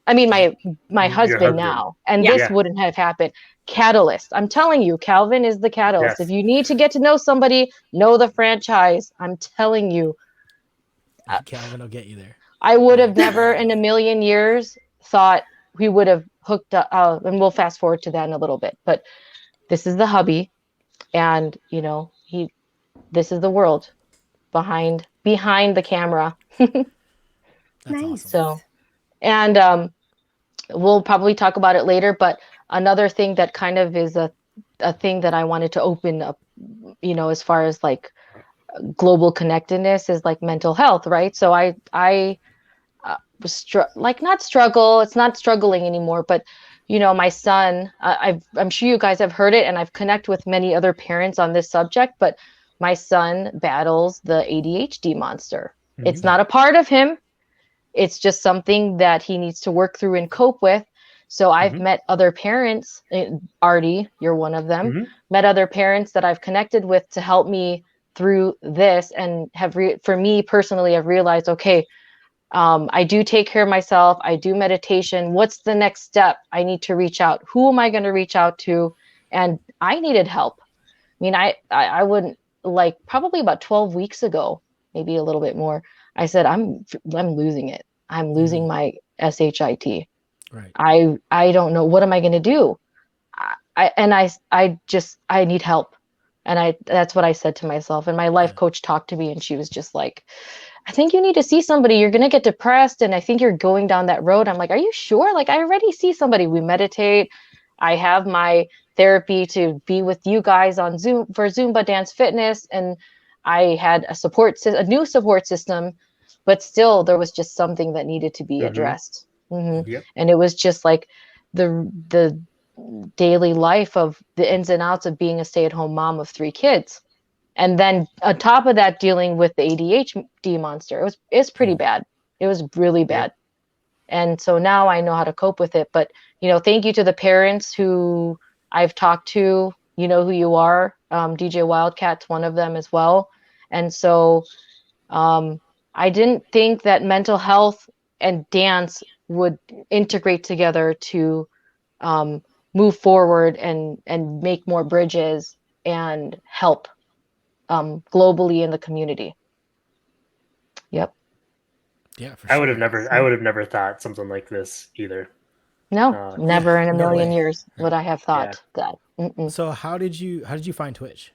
I mean, my Your husband husband. now. And Yeah. this Yeah. wouldn't have happened. Catalyst. I'm telling you, Calvin is the catalyst. Yes. If you need to get to know somebody, know the franchise. I'm telling you. Calvin will get you there. I would have never in a million years thought we would have hooked up, and we'll fast forward to that in a little bit. But this is the hubby, and this is the world behind the camera. That's Nice. awesome. So, and we'll probably talk about it later. But another thing that kind of is a thing that I wanted to open up, as far as like global connectedness is like mental health, right? So I was not struggle. It's not struggling anymore, but my son. I'm sure you guys have heard it, and I've connected with many other parents on this subject. But my son battles the ADHD monster. Mhm. It's not a part of him. It's just something that he needs to work through and cope with. So I've met other parents. Artie, you're one of them. Mhm. Met other parents that I've connected with to help me through this, and for me personally, I've realized, okay, I do take care of myself. I do meditation. What's the next step? I need to reach out. Who am I going to reach out to? And I needed help. I mean, I wouldn't, like, probably about 12 weeks ago, maybe a little bit more, I said, I'm losing it. I'm losing my SHIT. Right. I don't know. What am I going to do? I need help. And that's what I said to myself. And my life coach talked to me, and she was just like, I think you need to see somebody. You're going to get depressed. And I think you're going down that road. I'm like, are you sure? Like, I already see somebody. We meditate. I have my therapy to be with you guys on Zoom for Zumba Dance Fitness. And I had a new support system, but still there was just something that needed to be addressed. Yep. And it was just like the daily life of the ins and outs of being a stay-at-home mom of 3 kids. And then on top of that, dealing with the ADHD monster. It's pretty bad. It was really bad. And so now I know how to cope with it. But, thank you to the parents who I've talked to, you know who you are. DJ Wildcat's one of them as well. And so I didn't think that mental health and dance would integrate together to move forward and make more bridges and help globally in the community. Yep. Yeah, for I sure. would have never thought something like this either. No, never in a no million way. years would I have thought that. So how did you find Twitch?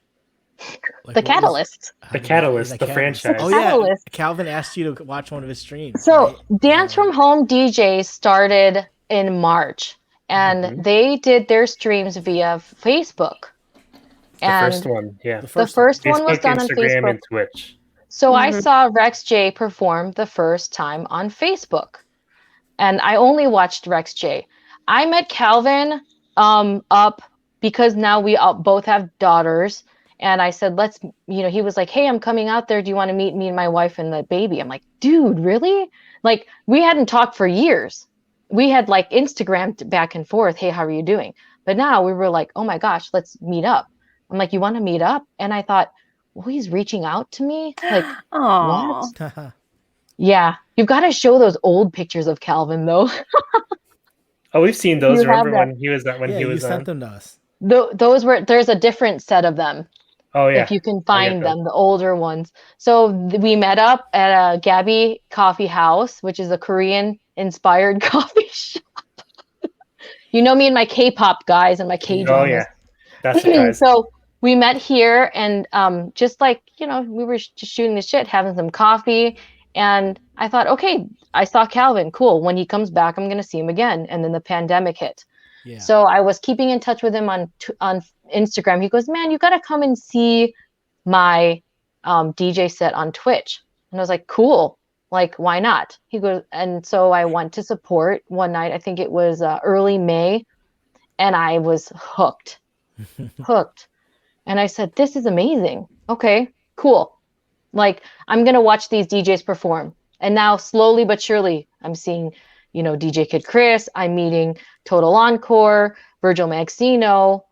Like, The catalyst. The catalyst, the franchise. Oh Catalyst. yeah, Calvin asked you to watch one of his streams. So right? Dance from Home DJs started in March, and they did their streams via Facebook. The first one, yeah. The The first one Facebook, was done on Instagram, Facebook. and Twitch. So I saw Rex J perform the first time on Facebook, and I only watched Rex J. I met Calvin up because now we both have daughters, and I said, let's, he was like, hey, I'm coming out there. Do you want to meet me and my wife and the baby? I'm like, dude, really? Like, we hadn't talked for years. We had like Instagrammed back and forth. Hey, how are you doing? But now we were like, oh my gosh, let's meet up. I'm like, you want to meet up? And I thought, well, he's reaching out to me. Like, what? Yeah, you've got to show those old pictures of Calvin, though. Oh, we've seen those. You have Remember that. when he was when he you was sent on? them to us. There's a different set of them. Oh yeah, if you can find them, the older ones. So we met up at a Gabby Coffee House, which is a Korean-inspired coffee shop. You know me and my K-pop guys and my K-dramas. Oh yeah, that's surprising. So we met here, and just like, we were just shooting the shit, having some coffee, and I thought, okay, I saw Calvin, cool. When he comes back, I'm gonna see him again. And then the pandemic hit. Yeah. So I was keeping in touch with him on Instagram. He goes, man, you got to come and see my DJ set on Twitch. And I was like, cool. Like, why not? He goes, and so I went to support one night. I think it was early May. And I was hooked. And I said, this is amazing. Okay, cool. Like, I'm going to watch these DJs perform. And now slowly but surely, I'm seeing, DJ Kid Chris. I'm meeting Total Encore, Virgil Maxino,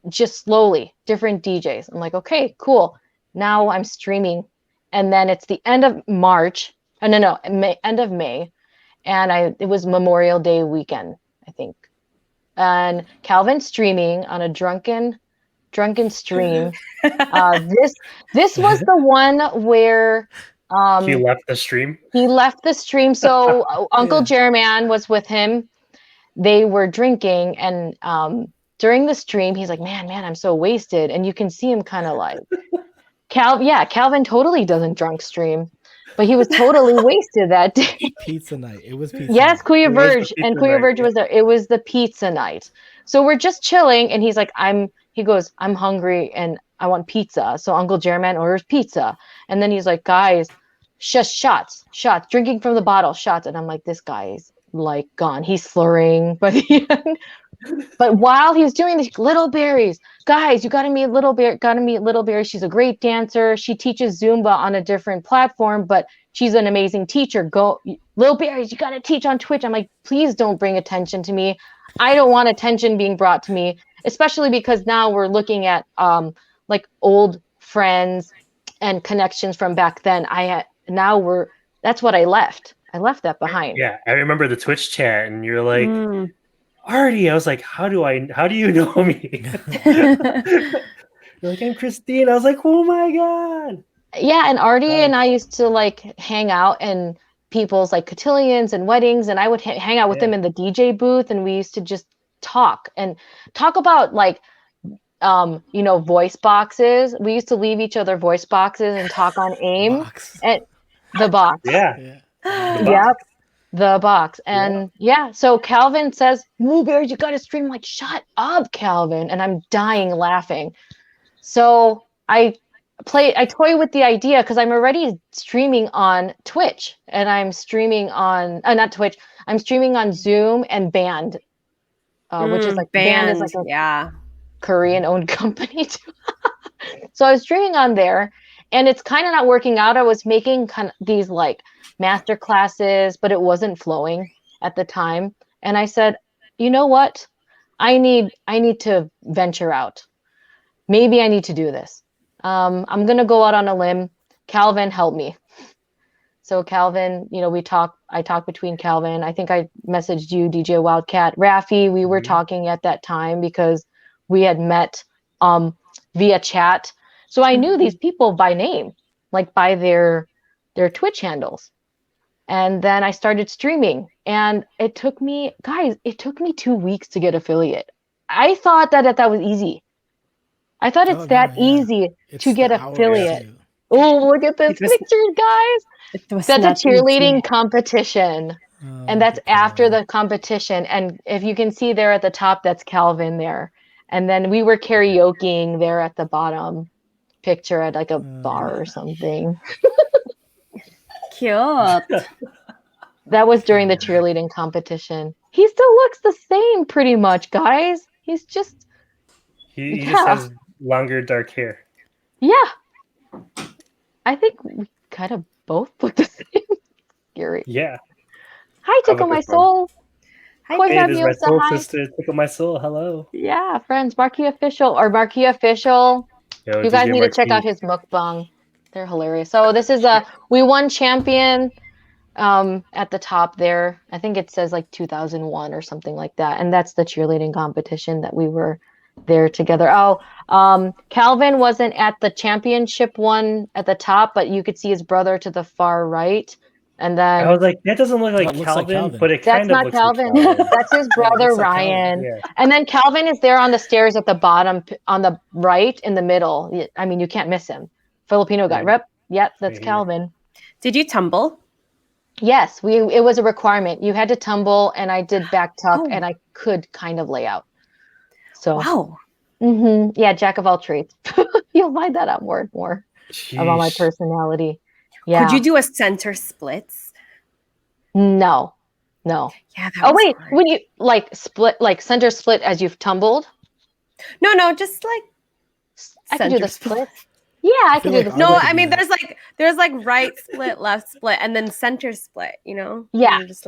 just slowly, different DJs. I'm like, okay, cool. Now I'm streaming. And then it's the end of March. Oh, no, end of May. And it was Memorial Day weekend, I think. And Calvin streaming on a drunken stream. This was the one where he left the stream. So Uncle Jerryman was with him. They were drinking, and during the stream, he's like, man, I'm so wasted. And you can see him kind of like, Calvin totally doesn't drunk stream, but he was totally wasted that day. Pizza night. It was pizza Yes, night. Kuya Verge, and Kuya Verge was there. It was the pizza night. So we're just chilling, and he's like, he goes, I'm hungry, and I want pizza. So Uncle Jerryman orders pizza. And then he's like, guys, shots, drinking from the bottle, shots. And I'm like, this guy's like gone. He's slurring, but while he's doing this, Lilbearies, guys, you got to meet Lilbearies. She's a great dancer. She teaches Zumba on a different platform, but she's an amazing teacher. Go, Lilbearies, you got to teach on Twitch. I'm like, please don't bring attention to me. I don't want attention being brought to me, especially because now we're looking at like old friends and connections from back then. That's what I left. I left that behind. Yeah, I remember the Twitch chat, and you're like, Artie. I was like, how do you know me? You're like, I'm Christine. I was like, oh my god. Yeah, and Artie and I used to like hang out in people's like cotillions and weddings, and I would hang out with them in the DJ booth, and we used to just talk about like voice boxes. We used to leave each other voice boxes and talk on AIM and the box. Yeah. Yep. The box. And so Calvin says, Lilbearies, you gotta stream. I'm like, shut up, Calvin. And I'm dying laughing. So I toy with the idea because I'm already streaming on Twitch, and I'm streaming on not Twitch, I'm streaming on Zoom and Band, which is like Band is like a Korean owned company too. So I was streaming on there, and it's kind of not working out. I was making kind of these like master classes, but it wasn't flowing. at the time. And I said, you know what? I need to venture out. Maybe I need to do this. I'm going to go out on a limb. Calvin, help me. So Calvin, I talked between Calvin. I think I messaged you, DJ Wildcat. Rafi, we were talking at that time because we had met via chat. So I knew these people by name, like by their Twitch handles. And then I started streaming, and it took me 2 weeks to get affiliate. I thought that was easy. I thought it's easy to get affiliate. Oh, look at this picture, guys. That's a cheerleading competition. And that's after the competition. And if you can see there at the top, that's Calvin there. And then we were karaokeing there at the bottom picture at like a bar or something. Cute. That was during the cheerleading competition. He still looks the same pretty much, guys. He's just... He just has longer, dark hair. Yeah. I think we kind of both look the same. Scary. Yeah. Hi, Tickle My Soul. Hi, hey, this is my soul sister, Tickle My Soul. Hello. Yeah, friends. Marquee Official. Yo, you guys DJ need to check out his mukbang. They're hilarious. So this is we won champion at the top there. I think it says like 2001 or something like that. And that's the cheerleading competition that we were there together. Calvin wasn't at the championship one at the top, but you could see his brother to the far right. And then I was like, that doesn't look like Calvin, but it kind of looks like Calvin. That's his brother Ryan. Yeah. And then Calvin is there on the stairs at the bottom, on the right, in the middle. I mean, you can't miss him. Filipino guy. Rep. Yep, that's Calvin. Did you tumble? Yes, it was a requirement. You had to tumble, and I did back tuck, and I could kind of lay out. So wow. Yeah, jack of all trades. You'll find that out more and more about my personality. Yeah. Could you do a center splits? No. Yeah. Wait, hard. When you split, center split as you've tumbled? No, just like I can do the split. Yeah, I can do the split. No, I mean there's right split, left split, and then center split. Yeah. Just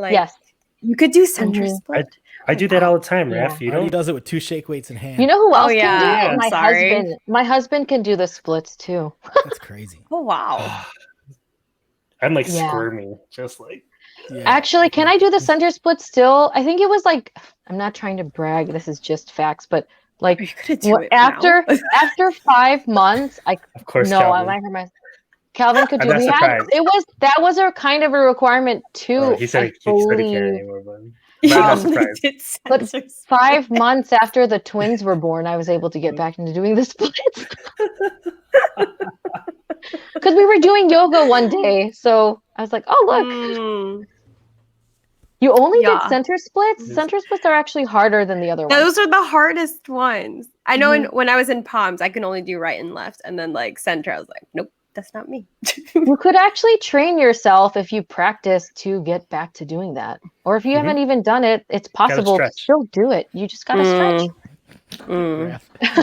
you could do center split. I do that all the time, Raf. You know, he does it with 2 shake weights in hand. You know who else can do it? My husband can do the splits too. That's crazy. Oh wow. I'm like squirming, just like. Yeah. Actually, can I do the center split still? I think it was I'm not trying to brag. This is just facts, but after 5 months, of course, no, Calvin. I heard my Calvin could do it. That was a kind of a requirement too. He said he can't anymore, but I'm not surprised. But 5 months after the twins were born, I was able to get back into doing the splits. Because we were doing yoga one day, so I was like, "Oh look, you only did center splits. Center splits are actually harder than the other ones. Those are the hardest ones. I know. When I was in Palms, I can only do right and left, and then center. I was like, nope, that's not me. You could actually train yourself if you practice to get back to doing that, or if you haven't even done it, it's possible to still do it. You just gotta stretch.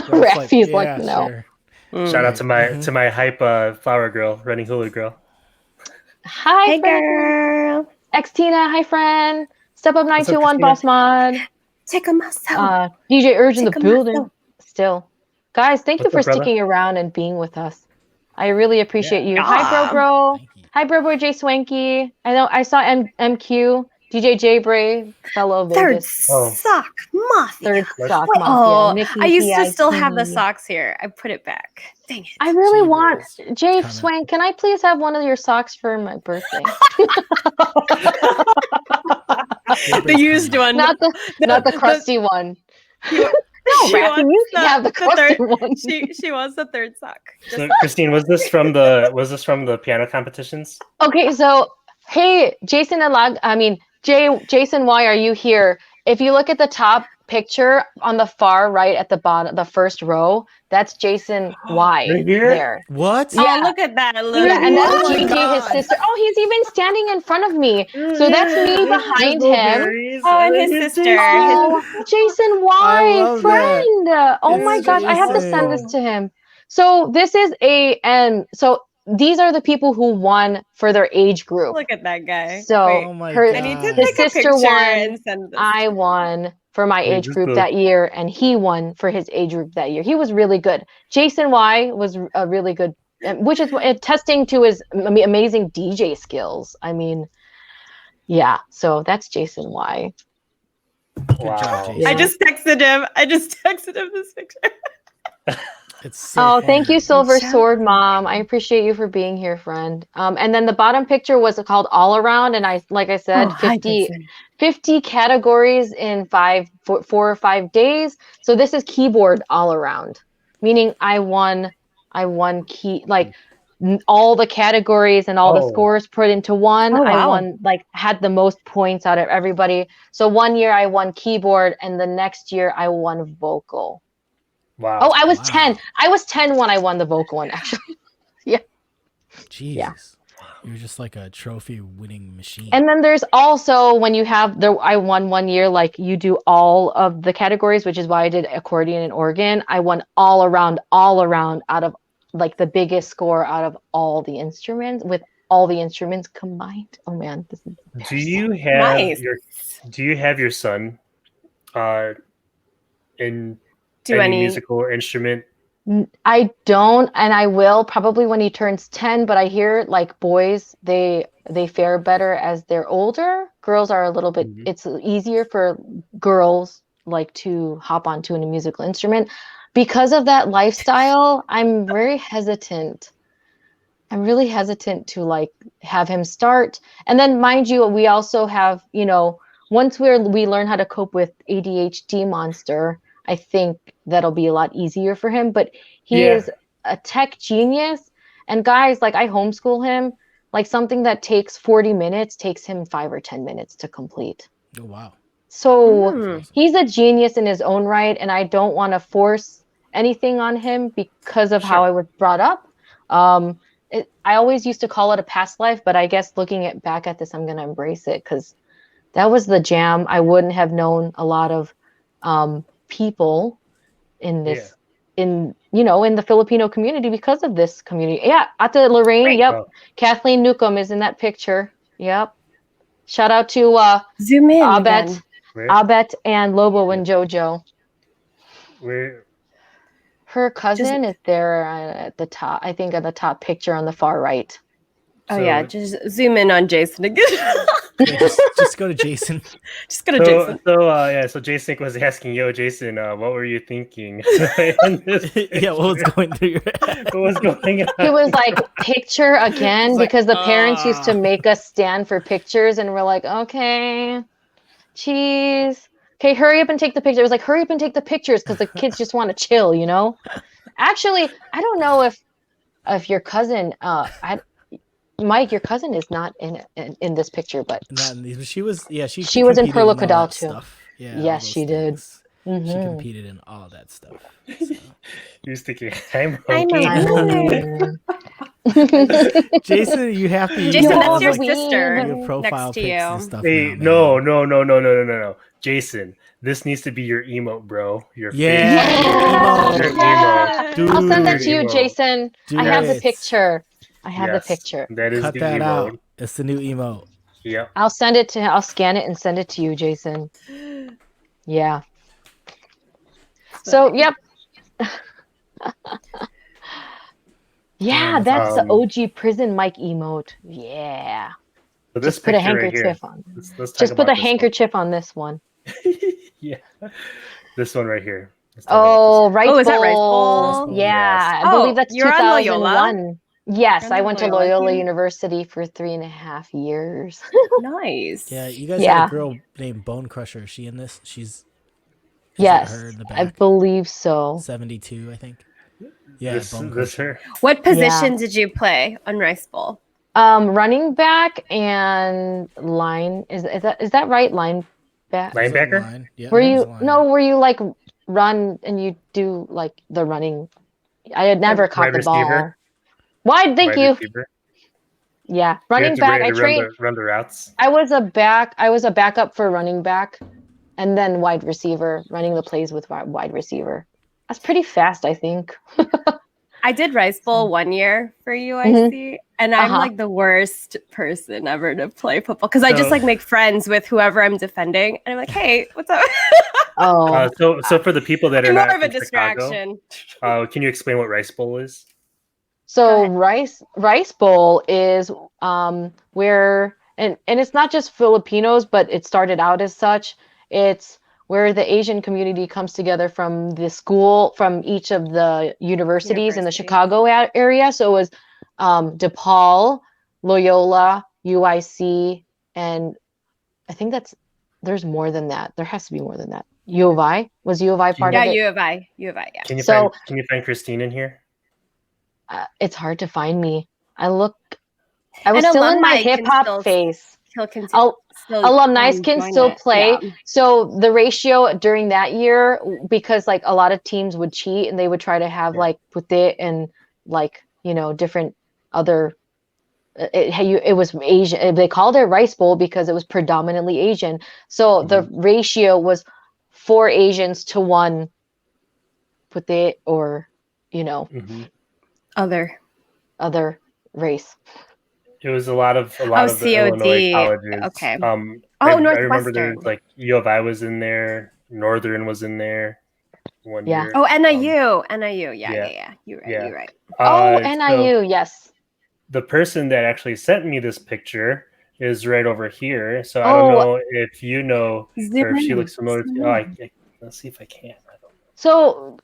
Rafi's no. Sure. Shout out to my hype flower girl, running hula girl. Hi, girl. Xtina, hi friend. Step up 921 boss mod. Check them out. DJ Urge in the building. Still, guys, thank you for sticking around and being with us. I really appreciate you. Hi, bro. Hi, bro, J Swanky. I know I saw MQ. DJ J Brave, fellow Third Vegas. sock mafia. Third sock mafia. Nikki I used to still have the socks here. I put it back. Dang it. I really want Jay Swank. Can I please have one of your socks for my birthday? The used one, not the crusty one. No, Rafi, you can have the crusty one. She wants the third sock. So, Christine, was this from the piano competitions? Okay, so hey, Jason Jason, why are you here? If you look at the top picture on the far right at the bottom, the first row, that's Jason Y there. What? Yeah, look at that. And that's Gigi, his sister. Oh, he's even standing in front of me. So that's me behind him. Oh, and his sister. Oh, Jason Y, friend. Oh my gosh, I have to send this to him. So this is so these are the people who won for their age group. Look at that guy. So Wait, Oh my her, God. I need to His take a sister picture won, and send this. I won for my age just group look. that year, and he won for his age group that year. He was really good. Jason Y was a really good, which is attesting to his amazing DJ skills. I mean, yeah. So that's Jason Y. Good Wow. job, Jason. Yeah. I just texted him this picture. It's so Thank funny. you, Silver Chat. Sword Mom. I appreciate you for being here, friend. And then the bottom picture was called All Around, and like I said, Oh, hi, 50 categories in 4 or 5 days. So this is keyboard all around, meaning I won key, like all the categories and all the Oh. scores put into one. Oh, I wow. won, like, had the most points out of everybody. So one year I won keyboard, and the next year I won vocal. Wow. Oh, I was Wow. 10. I was 10 when I won the vocal one, actually. Jesus. You're just like a trophy winning machine. And then there's also when you have I won one year, like you do all of the categories, which is why I did accordion and organ. I won all around out of like the biggest score out of all the instruments with all the instruments combined. Oh man, this is Do you have Nice. your son in Do any musical instrument? I don't, and I will probably when he turns 10, but I hear like boys, they fare better as they're older. Girls are a little bit, it's easier for girls like to hop onto a musical instrument. Because of that lifestyle, I'm very hesitant. I'm really hesitant to like have him start. And then mind you, we also have, once we learn how to cope with ADHD monster, I think that'll be a lot easier for him. But he is a tech genius. And guys, like I homeschool him, like something that takes 40 minutes takes him 5 or 10 minutes to complete. Oh, wow. So he's a genius in his own right. And I don't want to force anything on him because of how I was brought up. I always used to call it a past life, but I guess looking back at this, I'm going to embrace it because that was the jam. I wouldn't have known a lot of people in this, in the Filipino community because of this community. Yeah, Ate Lorraine, Great. yep. Kathleen Newcomb is in that picture. Yep. Shout out to zoom in Abet, again. Abet and Lobo and Jojo. Where? Her cousin is there at the top, I think, at the top picture on the far right. Oh, yeah. Just zoom in on Jason again. Yeah, just go to Jason. Just go to Jason. So Jason was asking, Jason, what were you thinking? Yeah, what was going through your head? What was going on? He was like, picture again, It's like, because the parents used to make us stand for pictures, and we're like, okay, cheese. Okay, hurry up and take the picture. It was like, hurry up and take the pictures because the kids just want to chill, Actually, I don't know if your cousin, Mike, your cousin is not in this picture, but She was in Perla all that Cadal too. stuff. Yeah, Yes, she did. She competed in all that stuff. So. He was thinking, I'm I'm Jason, you have to use Jason, all that's your like, sister your profile next to pics you. and stuff. Hey, now, man. no. Jason, this needs to be your emote, bro. Your face. Yeah. Your Yeah. emote. Dude, I'll send that to you, Emote. Jason. Do I have the it. picture. I have the Yes, picture. That is Cut the that emote. out. It's the new emote. Yep. I'll scan it and send it to you, Jason. Yeah. So, yep. Yeah, that's the OG prison mic emote. Yeah. So this Just put a picture right here. handkerchief on. Let's talk Just put about a this handkerchief on this one. one. Yeah. This one right here. Let's talk Oh, about Rice Oh, Bowl. is that Rice Bowl? Yeah, Yes. I believe that's you're on 2001. Loyola? Yes, You're I on went to Loyola Loyola team? University for 3.5 years. Nice. Yeah, you guys Yeah. have a girl named Bone Crusher. Is she in this? Is Yes, that her in the I back? believe so. 72, I think. Yeah, this. Bone This Crusher. her. What position did you play on Rice Bowl? Running back and line is that right? Line back. Linebacker? Line. Yeah, Were there's you a line. were you like run and you do like the running? I had never caught wide the receiver? ball. Wide, thank Wide you. receiver? Yeah, You running have to back. ready I to trained. run the routes. I was a backup for running back, and then wide receiver, running the plays with wide receiver. That's pretty fast, I think. I did Rice Bowl 1 year for UIC, and I'm Uh-huh. like the worst person ever to play football because I just So- like make friends with whoever I'm defending, and I'm like, hey, what's up? Oh, So for the people that are I'm not more of a from Chicago, distraction. can you explain what Rice Bowl is? so Go Rice Bowl is where and it's not just Filipinos, but it started out as such. It's where the Asian community comes together from the school, from each of the universities in the University. Chicago area. So it was DePaul, Loyola, UIC, and I think there's more than that. There has to be more than that. U of I? Was U of I part Yeah, of it? U of I, yeah. Can you So- find Christine in here? It's hard to find me. I was And still in my alumni can hip hop still- phase. He'll continue. Oh, Still alumni can join still it. play. Yeah. So the ratio during that year, because like a lot of teams would cheat and they would try to have Yeah. like pute and like, different other. It was Asian. They called it Rice Bowl because it was predominantly Asian. So the ratio was 4 Asians to 1 pute or, Mhm. Other. other race. It was a lot of the COD. Illinois colleges. Okay. I remember Northwestern. there was like U of I was in there, Northern was in there one Yeah. year. Oh, NIU. NIU. yeah. Yeah. You're right. Yeah. You're right. Oh, So NIU, yes. the person that actually sent me this picture is right over here. So I don't Oh. know if you know or if she looks familiar. Zoom Oh, in. let's see if I can. I don't know. So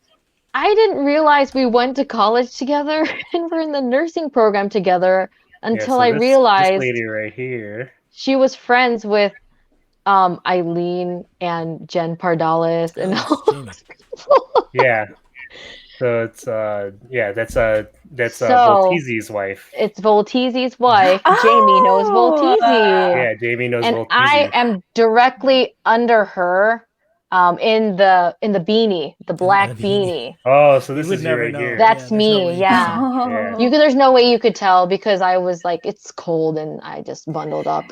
I didn't realize we went to college together and we're in the nursing program together until so I this realized lady right here. she was friends with Eileen and Jen Pardalis and Oh, all it's Jamie. those people. Yeah. So it's that's So- Voltizi's wife. It's Voltizi's wife. Jamie knows Oh. Voltizi. Yeah, Jamie knows And Voltizi. I am directly under her in the beanie, the black the beanie. beanie. Oh, so this You would is you never right know. here. That's there's no me, way you can yeah. tell. Yeah. There's no way you could tell because I was like, it's cold and I just bundled up.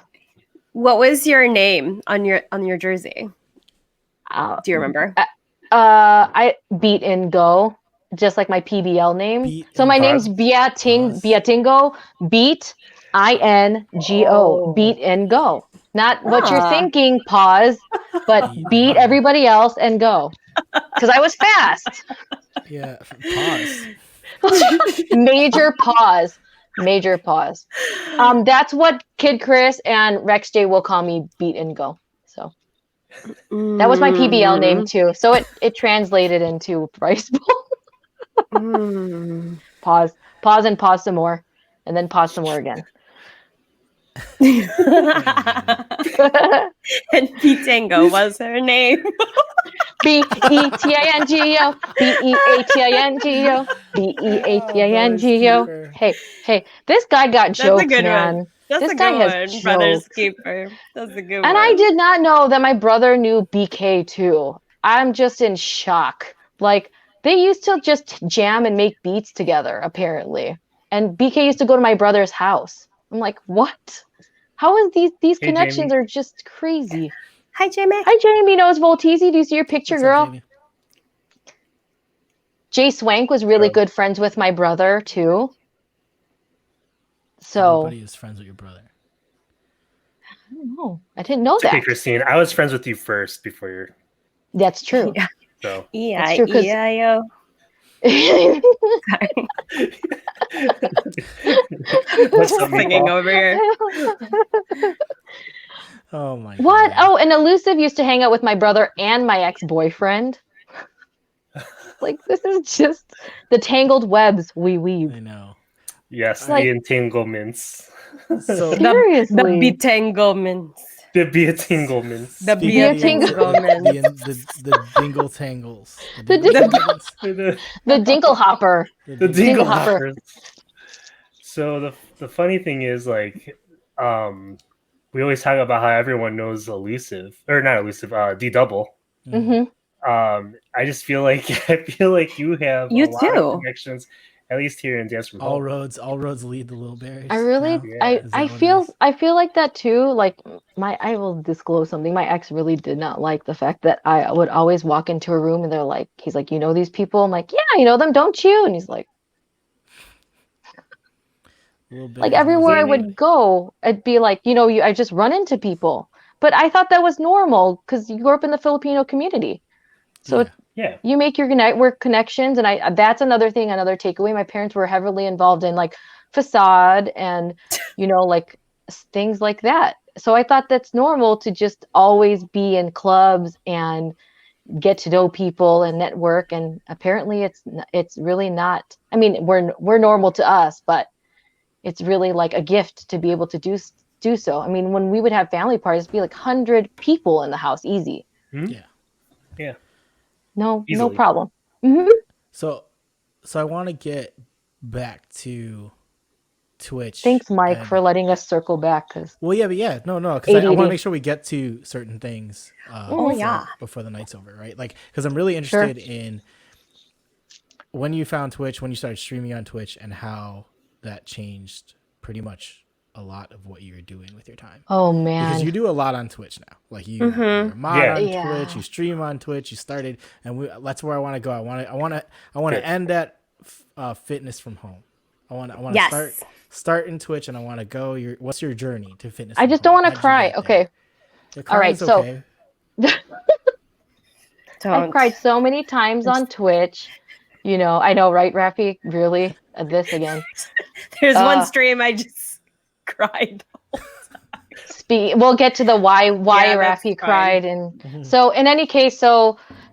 What was your name on your jersey? Do you remember? I beat and go, just like my PBL name. Beat So and my pause. name's Pause. Beatingo, beat INGO, Oh. beat and go. Not what you're Ah. thinking, pause, but Beat beat and- everybody else and go. Because I was fast. Yeah. Pause. Major pause. Major pause. That's what Kid Chris and Rex J will call me, beat and go. So that was my PBL name too. So it translated into Rice Bowl. Mm. Pause and pause some more, and then pause some more again. And Pitango was her name. BETINGO, BEATINGO, BEATINGO. Hey, this guy got That's a jokes, good man. one. That's This a guy good has one, Brothers jokes. Keeper. That's a good one. And I did not know that my brother knew BK too. I'm just in shock. Like, they used to just jam and make beats together, apparently. And BK used to go to my brother's house. I'm like, what? How is these Hey, connections Jamie. are just crazy. Hi, Jamie. Hi, Jamie knows Voltizi. Do you see your picture, What's girl? up, Jamie? Jay Swank was really Oh. good friends with my brother too. So Everybody is friends with your brother. I don't know. I didn't know It's okay, that. Christine. I was friends with you first before you're That's true. Yeah. so. That's true, 'cause- E-I-E-I-O. What's up, Singing Meatball? over here. Oh my. What? God. Oh, and Elusive used to hang out with my brother and my ex-boyfriend. Like, this is just the tangled webs we weave. I know. Yes, Like- the entanglements. So Seriously. The Bitanglements. The entanglements. The speaking of Bitanglements. the dingle tangles. The The Dinkle Hopper. The Dingle dingle hopper. hoppers. So the funny thing is, like, we always talk about how everyone knows elusive or not elusive, D double. Hmm. I just feel like you have You a lot do. of connections, at least here in Dance from all Home. roads lead to Lilbearies. I really, now? Yeah. Is that I what it feel, is? I feel like that too. Like I will disclose something. My ex really did not like the fact that I would always walk into a room and he's like, you know these people? I'm like, yeah, I know them, don't you? And he's like, Like Lilbearies everywhere I wasn't Maybe. would really. go, it'd be like, I just run into people. But I thought that was normal because you grew up in the Filipino community. So Yeah. Yeah. you make your network connections. And that's another thing, another takeaway. My parents were heavily involved in like facade and, like things like that. So I thought that's normal to just always be in clubs and get to know people and network. And apparently it's really not. I mean, we're normal to us, but it's really like a gift to be able to do so. I mean, when we would have family parties, it'd be like 100 people in the house, easy. Hmm? Yeah. Yeah. No Easily. problem. Hmm. So so I want to get back to Twitch Thanks, Mike, for and letting us circle back because well, yeah, but yeah, no, because I want to ADD. make sure we get to certain things Oh yeah. before the night's over, right? Like, because I'm really Sure. interested in when you found Twitch, when you started streaming on Twitch, and how that changed pretty much a lot of what you're doing with your time. Oh Because you man. do a lot on Twitch now. Like you're Mm-hmm. a mod Yeah. on Twitch, Yeah. you stream on Twitch, you started, and that's where I want to go. I want Good. to end at fitness from home. I want to Yes. start in Twitch, and I want to go. What's your journey to fitness I from just home? don't want to How'd you cry. get there? Okay. Yeah, All right. crying's So okay. I've Don't. cried so many times on Twitch. I know, right, Rafi? Really? This again. There's one Uh, stream I just cried. We'll get to the why Yeah, that's Rafi fine. cried. And Mhm. so in any case,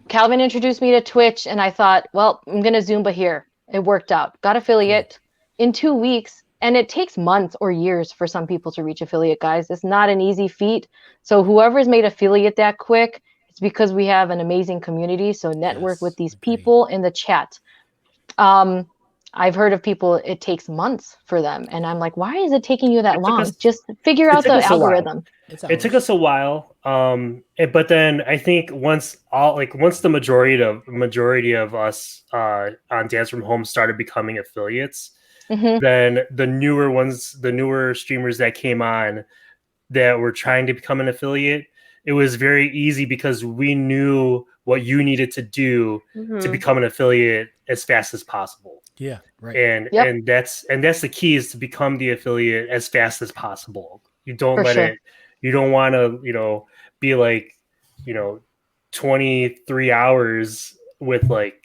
Calvin introduced me to Twitch and I thought, well, I'm going to Zumba here. It worked out. Got affiliate in 2 weeks. And it takes months or years for some people to reach affiliate, guys. It's not an easy feat. So whoever's made affiliate that quick, it's because we have an amazing community. So network with Yes, these agreed. people in the chat. I've heard of people, it takes months for them. And I'm like, why is it taking you that It took long? us. Just figure It out took the us a while. algorithm. It's It took hours. us a while. But then I think once the majority of us on Dance from Home started becoming affiliates, Hmm. then the newer streamers that came on that were trying to become an affiliate, it was very easy because we knew what you needed to do to Mhm. become an affiliate as fast as possible. Yeah, right. And Yep. and that's the key, is to become the affiliate as fast as possible. You don't For let sure. it. You don't want to be like 23 hours with like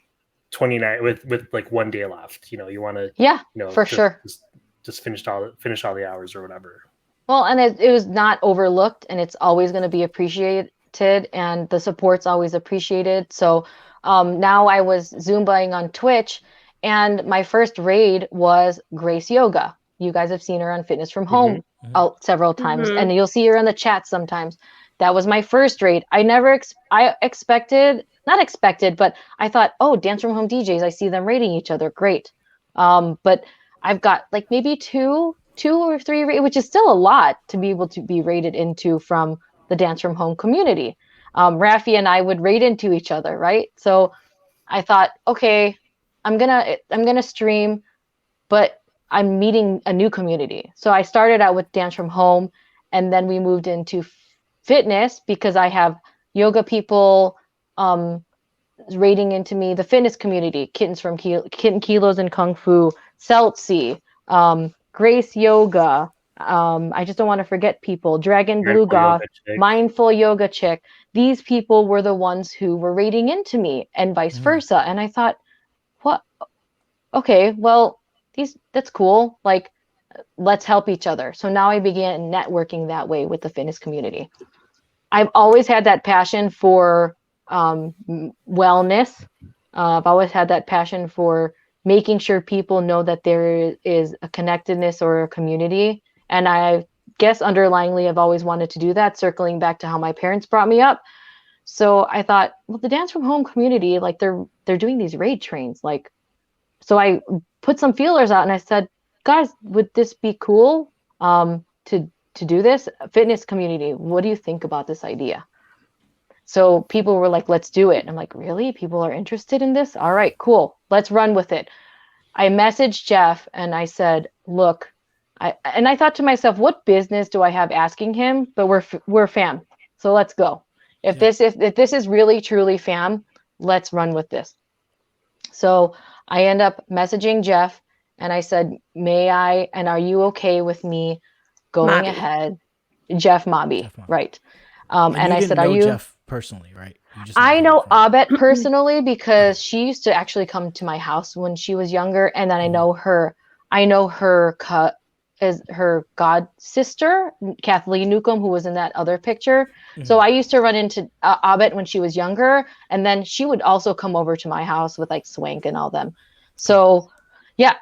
29 with like 1 day left. You want to Yeah, for just, sure. just finish all the hours or whatever. Well, and it was not overlooked and it's always going to be appreciated and the support's always appreciated. So now I was Zumbaing on Twitch and my first raid was Grace Yoga. You guys have seen her on Fitness from Home several times and you'll see her in the chat sometimes. That was my first raid. I expected, not expected, but I thought, oh, Dance from Home DJs, I see them raiding each other. Great. But I've got like maybe two or three, which is still a lot to be able to be rated into from the Dance from Home community. Rafi and I would rate into each other, right? So I thought, okay, I'm gonna stream, but I'm meeting a new community. So I started out with Dance from Home, and then we moved into fitness because I have yoga people rating into me, the fitness community, Kitten Kilos and Kung Fu, Celtsy, Grace Yoga. I just don't want to forget people. Dragon Blue Mindful Goth, yoga chick. Mindful Yoga Chick. These people were the ones who were rating into me and vice versa. And I thought, what? Okay, well, that's cool. Like, let's help each other. So now I began networking that way with the fitness community. I've always had that passion for wellness. I've always had that passion for making sure people know that there is a connectedness or a community. And I guess underlyingly, I've always wanted to do that, circling back to how my parents brought me up. So I thought, well, the Dance from Home community, like they're doing these raid trains. Like, so I put some feelers out and I said, guys, would this be cool to do this? Fitness community, what do you think about this idea? So people were like, let's do it. I'm like, really? People are interested in this? All right, cool. Let's run with it. I messaged Jeff and I said, look, I thought to myself, what business do I have asking him? But we're fam. So let's go. If this is really truly fam, let's run with this. So I end up messaging Jeff And I said, may I, and are you okay with me going Mobby. ahead? Jeff Mobby, Jeff Mobby. right. And And you I didn't said, are know you? Jeff personally, right? You just I him know from- Abet personally because Okay. she used to actually come to my house when she was younger, and then I Mhm. know her. I know her as her god sister, Kathleen Newcomb, who was in that other picture. So Mhm. I used to run into Abet when she was younger, and then she would also come over to my house with like Swank and all them. So yeah,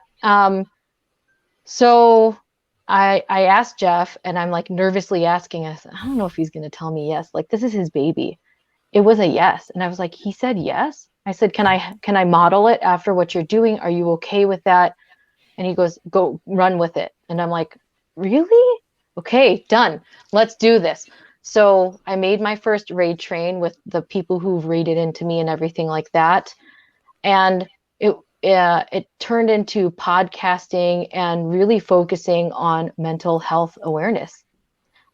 so I asked Jeff, and I'm like nervously asking us. I don't know if he's gonna tell me yes. Like this is his baby. It was a yes, and I was like, he said yes. I said, can I model it after what you're doing? Are you okay with that? And he goes, go run with it. And I'm like, really? Okay, done. Let's do this. So I made my first raid train with the people who've raided into me and everything like that. And it turned into podcasting and really focusing on mental health awareness.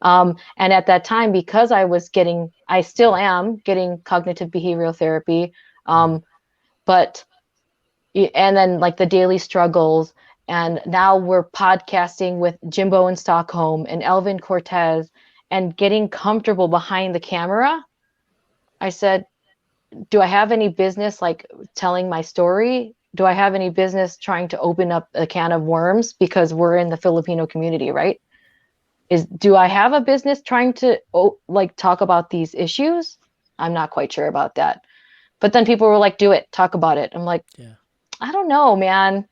And at that time, because I still am getting cognitive behavioral therapy, um, but and then like the daily struggles, and now we're podcasting with Jimbo in Stockholm and Elvin Cortez, and getting comfortable behind the camera. I said, do I have any business like telling my story? Do I have any business trying to open up a can of worms because we're in the Filipino community, right? Do I have a business trying to like talk about these issues? I'm not quite sure about that. But then people were like, do it, talk about it. I'm like, Yeah. I don't know, man.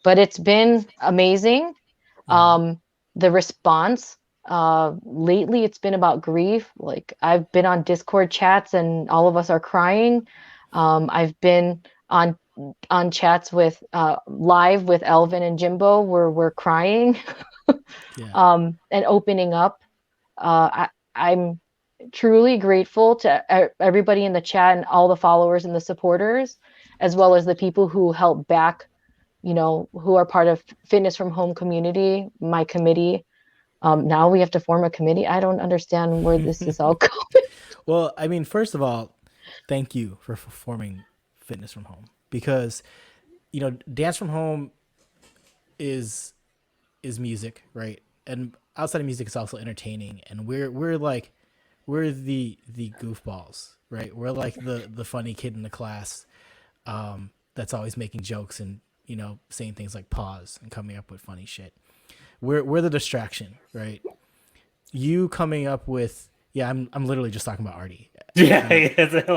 But it's been amazing. Mhm. The response lately, it's been about grief. Like I've been on Discord chats and all of us are crying. I've been on chats with live with Elvin and Jimbo where we're crying Yeah. and opening up. I'm truly grateful to everybody in the chat and all the followers and the supporters, as well as the people who help back, who are part of Fitness from Home community, my committee. Now we have to form a committee. I don't understand where this is all going. Well, I mean, first of all, thank you for forming Fitness from Home, because Dance from Home is music, right? And outside of music, it's also entertaining, and we're the goofballs, right? We're like the funny kid in the class, that's always making jokes and saying things like pause and coming up with funny shit. We're the distraction, right? You coming up with I'm literally just talking about Artie. Yeah, it's like,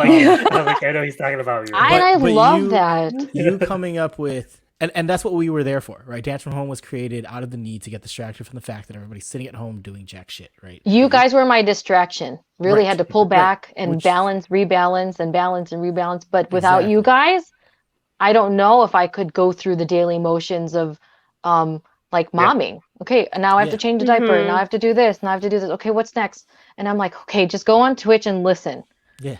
I'm like, I know he's talking about you. And Right? I But love that. you coming up with and that's what we were there for, right? Dance from Home was created out of the need to get distracted from the fact that everybody's sitting at home doing jack shit, right? You guys were my distraction. Really Right. had to pull Right. back and Which balance, rebalance, and balance and rebalance. But without you exactly. guys, I don't know if I could go through the daily motions of like Yeah. momming. Okay, and now I have to Yeah. change the diaper. Now I have to do this. Now I have to do this. Okay, what's next? And I'm like, okay, just go on Twitch and listen. Yeah.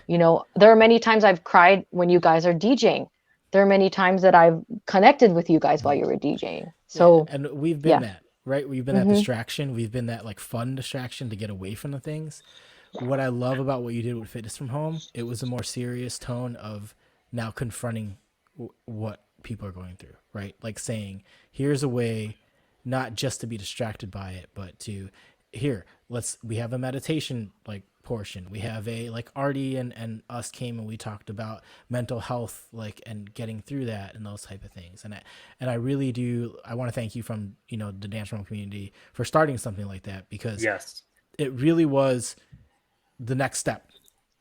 There are many times I've cried when you guys are DJing. There are many times that I've connected with you guys while you were DJing. Yeah. So And we've been yeah. that, right? We've been that distraction. We've been that like fun distraction to get away from the things. What I love about what you did with Fitness from Home, it was a more serious tone of now confronting what people are going through, right? Like saying, here's a way not just to be distracted by it, but to we have a meditation like portion. We have a like Artie and us came and we talked about mental health, like, and getting through that and those type of things. And I really do, I want to thank you from, the Dance Room community for starting something like that, because Yes. it really was the next step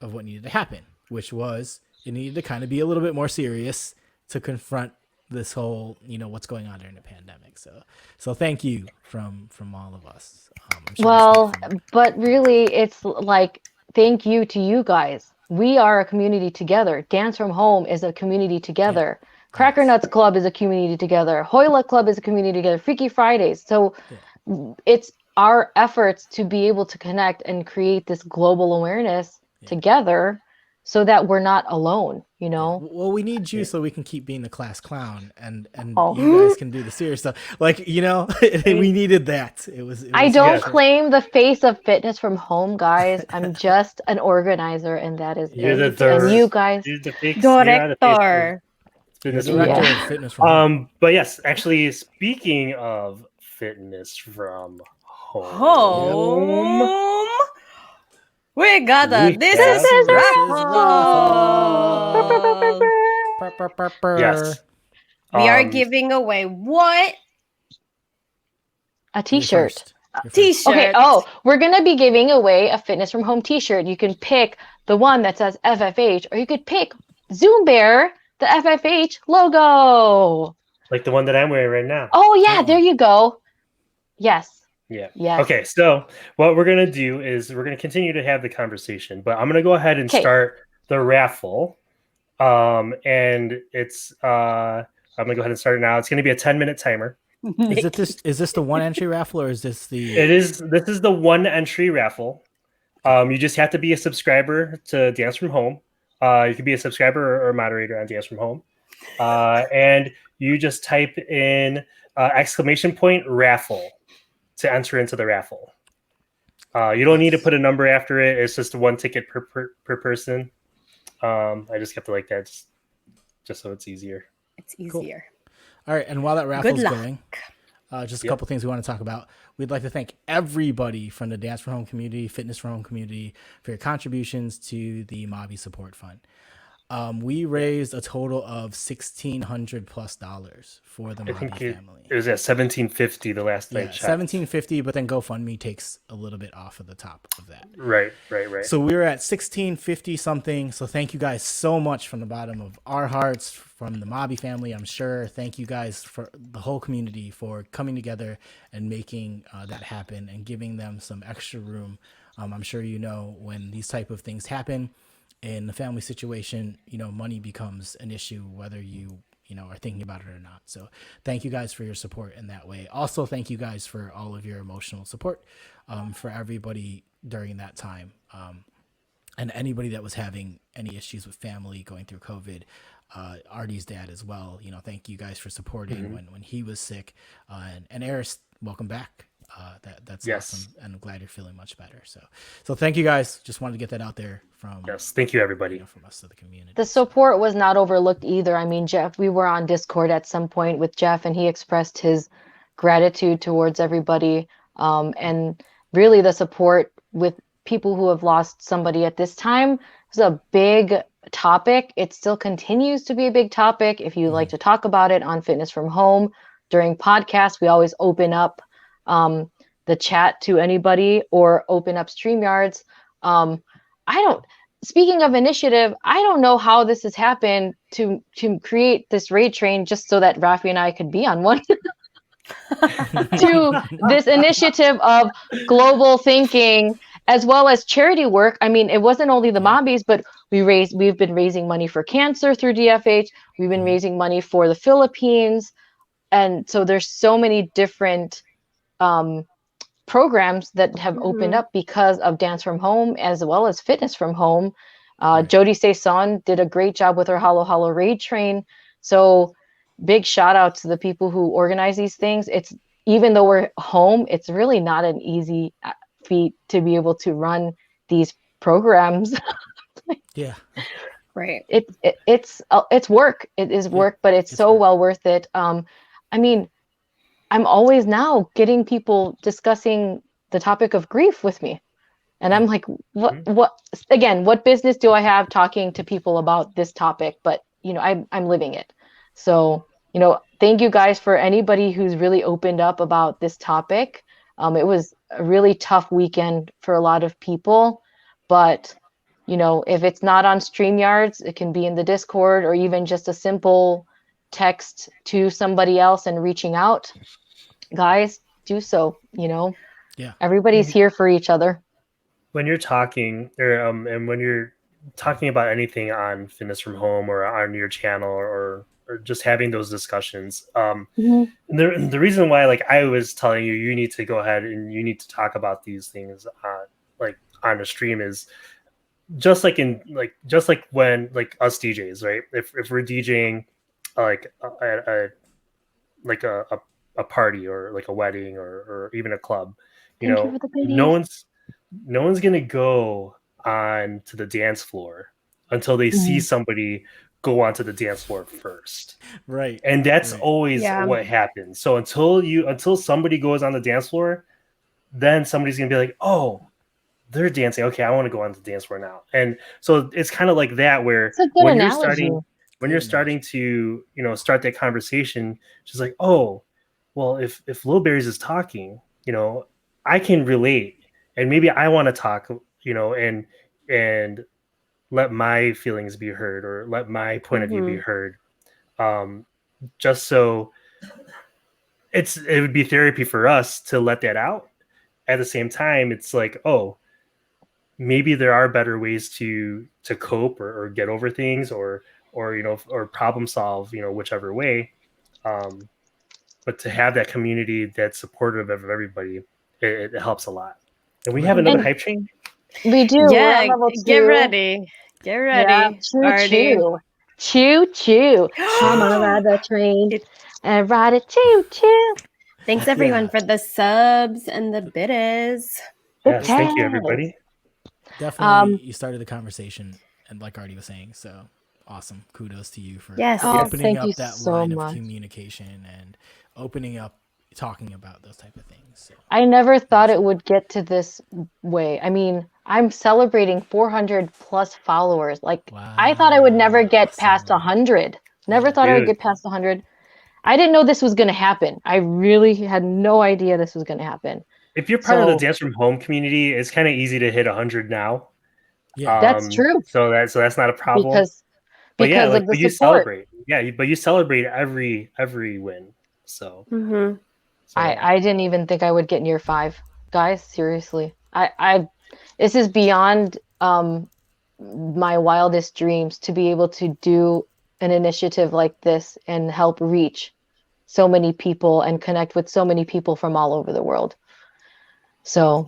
of what needed to happen, which was it needed to kind of be a little bit more serious to confront this whole, what's going on during the pandemic. So thank you from all of us. I'm sure Well, but really, it's like, thank you to you guys. We are a community together. Dance from Home is a community together. Cracker Yes. Nuts Club is a community together. Hoyla Club is a community together. Freaky Fridays. So it's our efforts to be able to connect and create this global awareness together so that we're not alone, Well, we need you so we can keep being the class clown, and Oh. you guys can do the serious stuff. Like, we needed that. It was I don't Yes. claim the face of Fitness from Home, guys. I'm just an organizer, and that is You're it. the And you guys, You're the fix. You're on the Facebook. Director. You're Fitness the from director home. of Fitness from Home. But yes, actually, speaking of fitness from home, Home. We got a We this have- is This is raffle. Purr, purr, purr, purr. yes, We are Um, giving away what? A You're t-shirt. first. You're first. T-shirt. Okay. Oh, we're gonna be giving away a Fitness from Home t-shirt. You can pick the one that says FFH, or you could pick Zoom Bear, the FFH logo. like the one that I'm wearing right now. Oh yeah, Oh. there you go. Yes. Yeah. Yes. Okay, so what we're gonna do is we're gonna continue to have the conversation, but I'm gonna go ahead and Okay. start the raffle. And it's I'm gonna go ahead and start it now. It's gonna be a 10-minute timer. Is this the one entry raffle or is this the? This is the one entry raffle. You just have to be a subscriber to Dance from Home. You could be a subscriber or a moderator on Dance from Home. And you just type in !raffle to enter into the raffle. You don't need to put a number after it. It's just one ticket per person. I just kept it like that just so it's easier. It's easier. All right, and while that raffle's luck. going, just a couple things we want to talk about. We'd like to thank everybody from the Dance for Home community, Fitness for Home community for your contributions to the Mobby Support Fund. We raised a total of $1,600+ for the I think Mobby family. it was at $1,750 the last night. Yeah, $1,750, but then GoFundMe takes a little bit off of the top of that. Right. So we were at $1,650 something. So thank you guys so much from the bottom of our hearts, from the Mobby family, I'm sure. Thank you guys for the whole community for coming together and making that happen and giving them some extra room. I'm sure you know when these type of things happen in the family situation, money becomes an issue, whether you are thinking about it or not. So thank you guys for your support in that way. Also, thank you guys for all of your emotional support for everybody during that time. And anybody that was having any issues with family going through COVID, Artie's dad as well. Thank you guys for supporting when he was sick. And Eris, welcome back. That's awesome, and I'm glad you're feeling much better. So thank you guys. Just wanted to get that out there from Thank you everybody from us to the community. The support was not overlooked either. I mean, Jeff, we were on Discord at some point with Jeff, and he expressed his gratitude towards everybody. And really the support with people who have lost somebody at this time is a big topic. It still continues to be a big topic. If you like to talk about it on Fitness from Home during podcasts, we always open up the chat to anybody or open up StreamYards. Speaking of initiative, I don't know how this has happened to create this raid train just so that Rafi and I could be on one. To this initiative of global thinking as well as charity work. I mean, it wasn't only the Mobbies, but we've been raising money for cancer through DFH. We've been raising money for the Philippines. And so there's so many different programs that have opened up because of Dance from Home as well as Fitness from Home. Jody Saison did a great job with her Hollow Raid Train. So big shout out to the people who organize these things. It's even though we're home, it's really not an easy feat to be able to run these programs. Yeah. Right. It's work. It is work, but it's so well worth it. I mean, I'm always now getting people discussing the topic of grief with me. And I'm like, what business do I have talking to people about this topic? But, I'm living it. So, thank you guys for anybody who's really opened up about this topic. It was a really tough weekend for a lot of people, but, if it's not on StreamYards, it can be in the Discord or even just a simple text to somebody else and reaching out. Guys, do so. Everybody's here for each other. when you're talking and when you're talking about anything on Fitness from Home or on your channel or just having those discussions, the reason why I was telling you need to go ahead and you need to talk about these things on the stream is just like when us DJs, right? If we're DJing a party or a wedding or even a club, no one's gonna go on to the dance floor until they see somebody go onto the dance floor first. Right. And that's Right. always what happens. So until somebody goes on the dance floor, then somebody's gonna be like, oh, they're dancing. Okay, I want to go on the dance floor now. And so it's kind of like that, where It's a good when analogy. you're starting to start that conversation, she's like, oh, well, if Lilbearies is talking, I can relate, and maybe I want to talk, and let my feelings be heard, or let my point of view be heard. Just so it would be therapy for us to let that out. At the same time, it's like, oh, maybe there are better ways to cope or get over things, or problem solve, whichever way. But to have that community that's supportive of everybody, it helps a lot. And we have another hype train. We do. We're Yeah, on level 2. get ready. Get ready. Yeah, Artie. choo choo. Come on, ride the train and ride it choo choo. Thanks everyone for the subs and the biddies. Yes, thank you everybody. Definitely, you started the conversation, and like Artie was saying, so awesome. Kudos to you for opening up that line of communication and opening up, talking about those type of things. So. I never thought it would get to this way. I mean, I'm celebrating 400 plus followers. Like, I thought I would never get past 100. Never thought I would get past 100. I didn't know this was going to happen. I really had no idea this was going to happen. If you're part of the Dance from Home community, it's kind of easy to hit 100 now. Yeah, that's true. So that's not a problem. Because of the you support. Celebrate. Yeah, but you celebrate every win. So, so I didn't even think I would get near 5, guys. Seriously, I this is beyond my wildest dreams to be able to do an initiative like this and help reach so many people and connect with so many people from all over the world. So,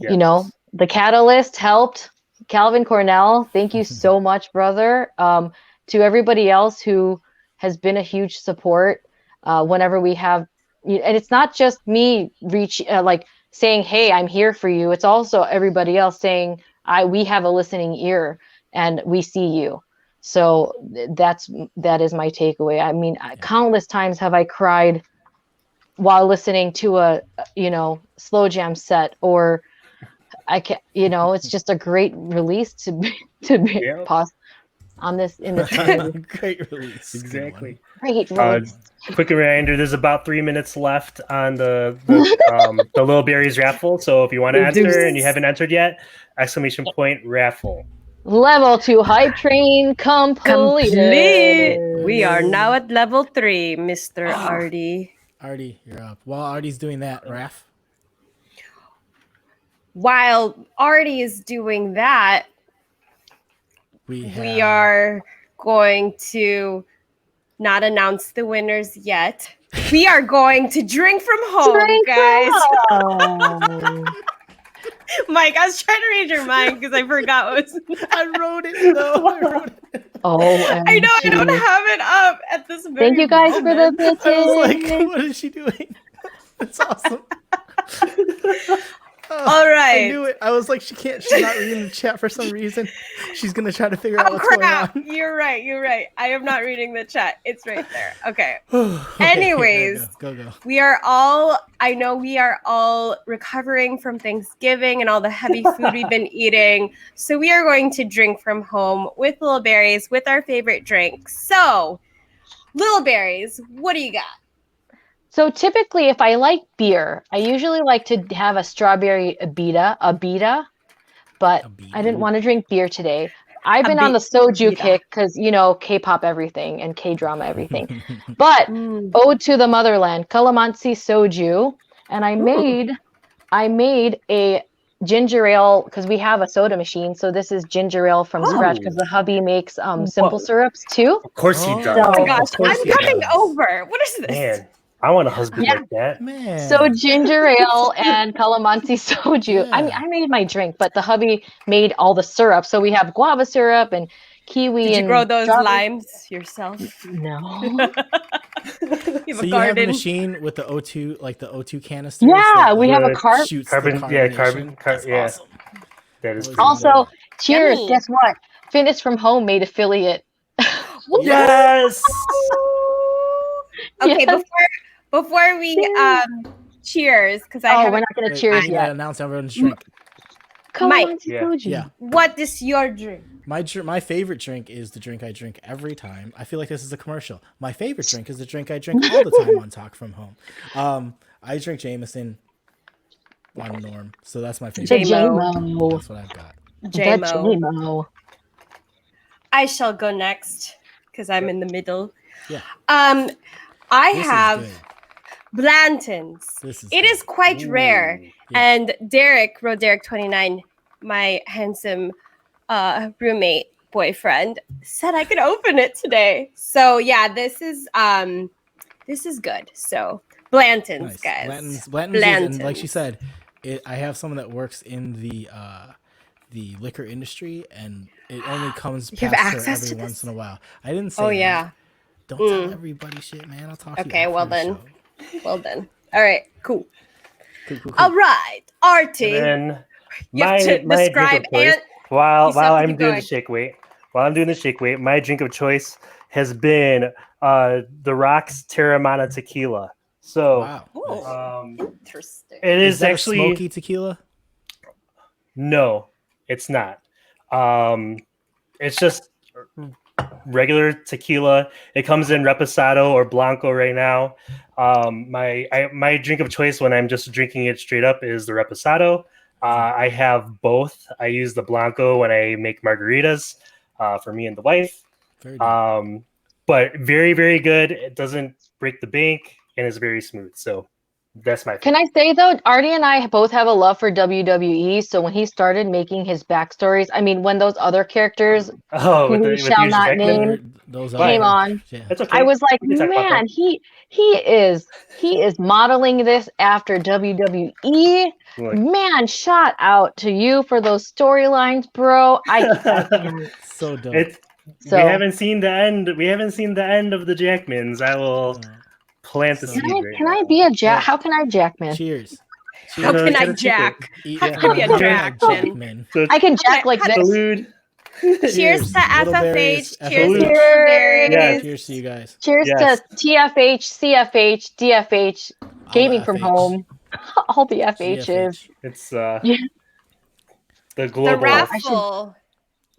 the catalyst helped. Calvin Cornell, thank you so much, brother. To everybody else who has been a huge support whenever we have, and it's not just me saying, hey, I'm here for you. It's also everybody else saying, we have a listening ear and we see you. So that is my takeaway. I mean, countless times have I cried while listening to a, slow jam set, or I can, it's just a great release to be on this in this community. Great release. Exactly. Great release. Quick reminder: there's about 3 minutes left on the Lilbearies raffle. So if you want to enter and you haven't entered yet, ! Raffle. Level 2 hype train complete. We are now at level 3, Mr. Artie. Artie, you're up. While Artie's doing that, Raph. While Artie is doing that, we are going to not announce the winners yet. We are going to drink from home, guys. Mike, I was trying to read your mind because I forgot what was. I wrote it though. I know I don't have it up at this moment. Thank you guys for the bitches. I was like, what is she doing? That's awesome. All right. I knew it. I was like, she's not reading the chat for some reason. She's going to try to figure out what's going on. You're right. I am not reading the chat. It's right there. Okay. Anyways, go. I know we are all recovering from Thanksgiving and all the heavy food we've been eating. So we are going to drink from home with Lilbearies with our favorite drink. So, Lilbearies, what do you got? So typically, if I like beer, I usually like to have a strawberry abita, but I didn't want to drink beer today. I've been on the soju kick because, K-pop everything and K-drama everything. But Ode to the Motherland, calamansi soju, and I made a ginger ale because we have a soda machine. So this is ginger ale from scratch because the hubby makes simple syrups too. Of course he does. Oh my gosh, I'm coming over. What is this? Man. I want a husband like that. Man. So ginger ale and calamansi soju. Yeah. I made my drink, but the hubby made all the syrup. So we have guava syrup and kiwi. Did you grow those limes yourself? No. You have a machine with the O2, like the O2 canisters. Yeah, we have a carbon. That's awesome. That is also, cheers. Yummy. Guess what? Fitness from Home made affiliate. Yes. Okay, Yes. before we cheers, because I Oh, haven't. we're not gonna Wait, cheers I'm gonna yet. announce everyone's drink. Come Mike. on, Yeah. Koji. Yeah. What is your drink? My favorite drink is the drink I drink every time. I feel like this is a commercial. My favorite drink is the drink I drink all the time on Talk From Home. I drink Jameson on Norm, so that's my The favorite. JMO. That's what I've got. The JMO. JMO. I shall go next because I'm in the middle. Yeah. I This have is good. Blanton's. This is It good. is quite rare. Ooh. Yeah. And Derek29, my handsome roommate boyfriend, said I could open it today. So yeah, this is good. So Blanton's, Nice. guys. Blanton's is, and like she said, I have someone that works in the liquor industry, and it only comes You have past her access every to this? once in a while. I didn't say. Oh that. yeah. Don't tell everybody shit, man. I'll talk to you. Okay, after well the then. show. Well then. All right. Cool. Cool. All right, Artie. And then You have to my describe drink of choice, and while you still have to I'm keep doing going. the shake weight, my drink of choice has been the Rock's Terramana tequila. So Wow. Ooh, um, interesting. it Is is that actually a smoky tequila? no, it's not. It's just regular tequila. It comes in reposado or blanco right now. My drink of choice when I'm just drinking it straight up is the reposado. I have both. I use the blanco when I make margaritas for me and the wife. Very good. But very, very good. It doesn't break the bank and is very smooth. So that's my Can I say though, Artie and I both have a love for WWE. So when he started making his backstories, I mean, when those other characters with who we the shall Hugh not Jackman? name Those came are on, yeah. That's okay. I was like, We can talk about man, he is modeling this after WWE. Look. Man, shout out to you for those storylines, bro. I can't. So dope. So we haven't seen the end. We haven't seen the end of the Jackmans. I will plant the So- seed. can I be a Jack? How can I Jackman? Cheers. How No, can it's I gotta jack? Eat How can you from jack, a man? Jackman. So I can jack like this. salute. Cheers to Lilbearies, FFH. Cheers to FFH. Lilbearies. Yes. Cheers to you guys. Cheers Yes. to TFH, CFH, DFH, Gaming from FH. Home, all the FHs. GFH. It's Yeah. the The global. raffle.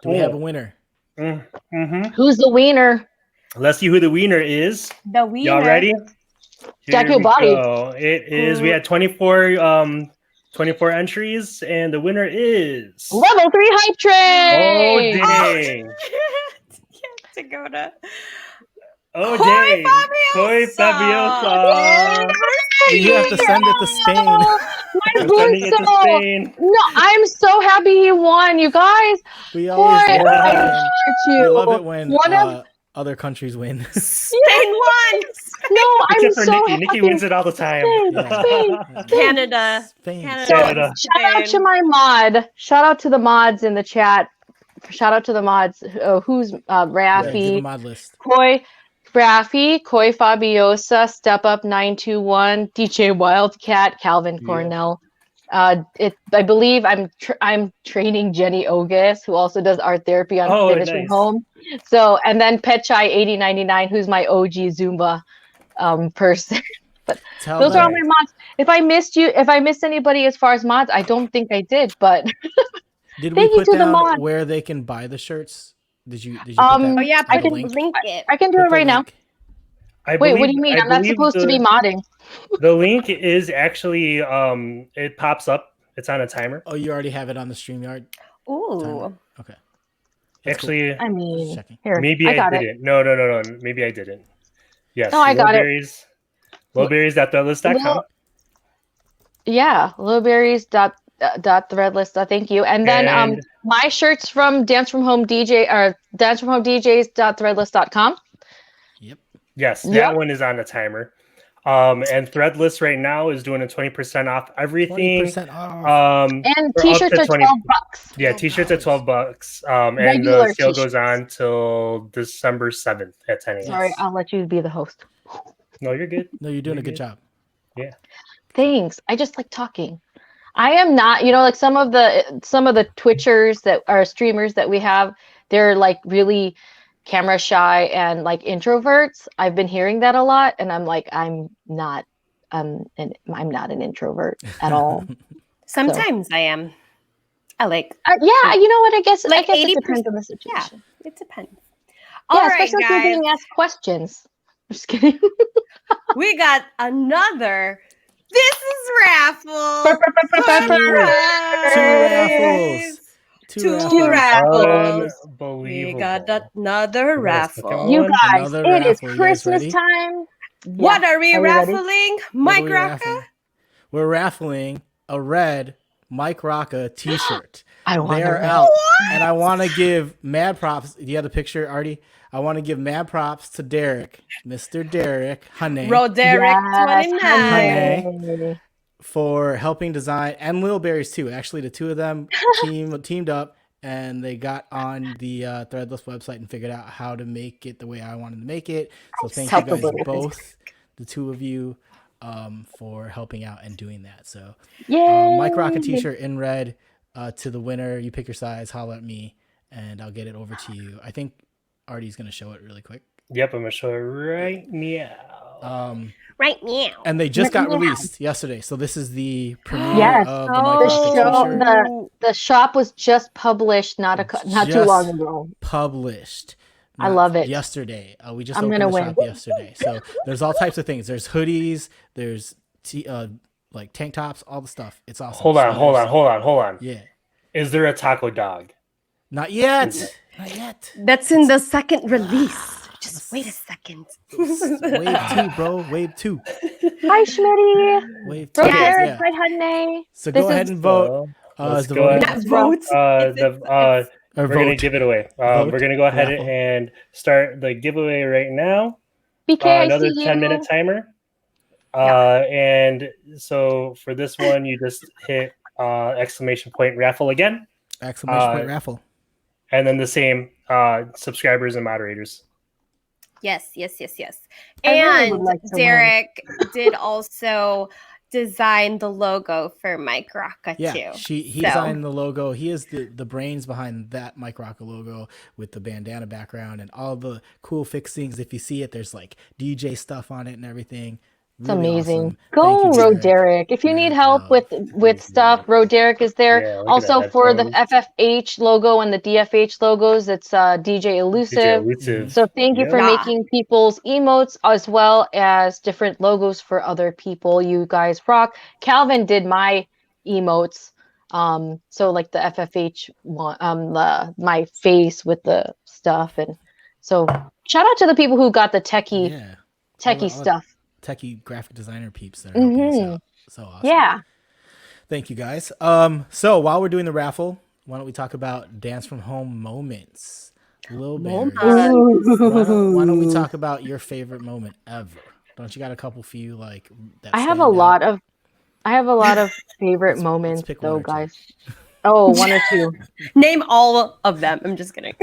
Do we have a winner? Mm-hmm. Who's the wiener? Let's see who the wiener is. The wiener. Y'all ready? Jack Here your we body. go. It is. We had 24 entries, and the winner is. Level 3 hype Oh train. dang! You have to go to Oh Koi dang! Koi Fabiosa. Fabiosa. You have to send it to Spain. My We're sending it to Gusto. Spain. No, I'm so happy he won, you guys. We always Koi, love I it when, heart we you. love it when One of other countries win. Spain won. no, I'm Except for so Nikki. happy. Nikki wins it all the time. Spain, Spain. Canada. Spain. Canada. Shout out to my mod. Shout out to the mods in the chat. Shout out to the mods. Who's Yeah, give a Rafi, mod list. Koi, Fabiosa, Step Up 921, DJ Wildcat, Calvin Yeah. Cornell. I believe I'm training Jenny Ogus, who also does art therapy on Oh, Fitness from nice. Home. So, and then Petchai 8099, who's my OG Zumba person. Tell Those are all them. my mods. If I missed anybody as far as mods, I don't think I did. But Did we thank you put to the down mod. where they can buy the shirts? Did you put Oh, that? yeah, I I can link? link it. I can do Put it the right now. link. Wait, what do you mean? I'm not supposed to be modding. The link is actually it pops up. It's on a timer. Oh, you already have it on the StreamYard? Ooh. Okay. That's cool. Actually, I mean, Checking. here, maybe I I, got it. didn't. No. Maybe I didn't. Yes. No, I got it. Lilbearies.threadless.com. Yeah, Lilbearies.threadless. Thank you. And then And- my shirts from Dance From Home DJ or Dance From Home DJs.threadless.com. Yep. Yes, that Yep. one is on the timer. And Threadless right now is doing a 20% off everything. 20% off. And For up t-shirts to are 20 $12. Yeah, t-shirts at $12. And Regular the sale t-shirts. goes on till December 7th at 10 a.m. Sorry, I'll let you be the host. No, you're good. No, you're doing a good job. Yeah. Thanks. I just like talking. I am not, like some of the Twitchers that are streamers that we have, they're like really camera shy and like introverts. I've been hearing that a lot, and I'm like, I'm not an introvert at all. Sometimes I am. I like yeah, you know what? I guess like it 80%. depends on the Yeah, situation. it depends. Yeah, All right, especially if you're guys. being asked questions. I'm just kidding. We got another. This is raffle. Two Two raffles. raffles. We got another We got a raffle. second one? You guys, Another it is raffle. You guys Christmas ready? time. What are we you ready? raffling, What Mike are we Rocca? raffling? We're raffling a red Mike Rocca t-shirt. I want They're a red. out. And I want to give mad props. Do you have the picture, Artie? I want to give mad props to Derek, Mr. Derek Honey, Roderick Yes, 29. honey. for helping design, and Lilbearies too. Actually, the two of them teamed up, and they got on the Threadless website and figured out how to make it the way I wanted to make it. So thank you guys both, the two of you, for helping out and doing that. So Mike Rocket t-shirt in red to the winner. You pick your size, holla at me, and I'll get it over to you. I think Artie's going to show it really quick. Yep, I'm going to show it right now. Right now. And they just got released yesterday. So this is the premiere Yes. of the Mike Rocket t-shirt. The shop was just published not too long ago. Published. I love it. Yesterday. We just I'm opened gonna the win. shop yesterday. So there's all types of things. There's hoodies. There's like tank tops. All the stuff. It's awesome. Hold on. Yeah. Is there a taco dog? Not yet. Not yet. That's in the second release. Just wait a second. Wave 2, bro. Wave 2. Hi, Schmitty. Wave 2. Hi, honey. So go ahead and vote. Let's the go voting ahead. Vote. We're going to give it away. We're going to go ahead Raffle. and start the giveaway right now. BK, Another I see 10-minute timer. And so for this one, you just hit exclamation point raffle again. Exclamation point raffle. And then the same subscribers and moderators. Yes. I really would And like to Derek did also design the logo for Mike Rocca Yeah, too. he designed the logo. He is the brains behind that Mike Rocca logo with the bandana background and all the cool fixings. If you see it, there's like DJ stuff on it and everything. It's Really amazing. awesome. Go, Thank you, Road Derek. If you need help with stuff, Road Derek is there. Yeah, look at Also that for the headphones. FFH logo and the DFH logos, it's DJ Elusive. So thank you for making people's emotes as well as different logos for other people. You guys rock. Calvin did my emotes. So like the FFH one, my face with the stuff, and so shout out to the people who got the techie stuff. Techie graphic designer peeps that are helping us out. So awesome. Yeah. Thank you guys. So while we're doing the raffle, why don't we talk about dance from home moments? Lilbearies. Why don't we talk about your favorite moment ever? Don't you got a couple for you like that? I have a lot of favorite moments pick though, one or two. guys. Oh, one or two. Name all of them. I'm just kidding.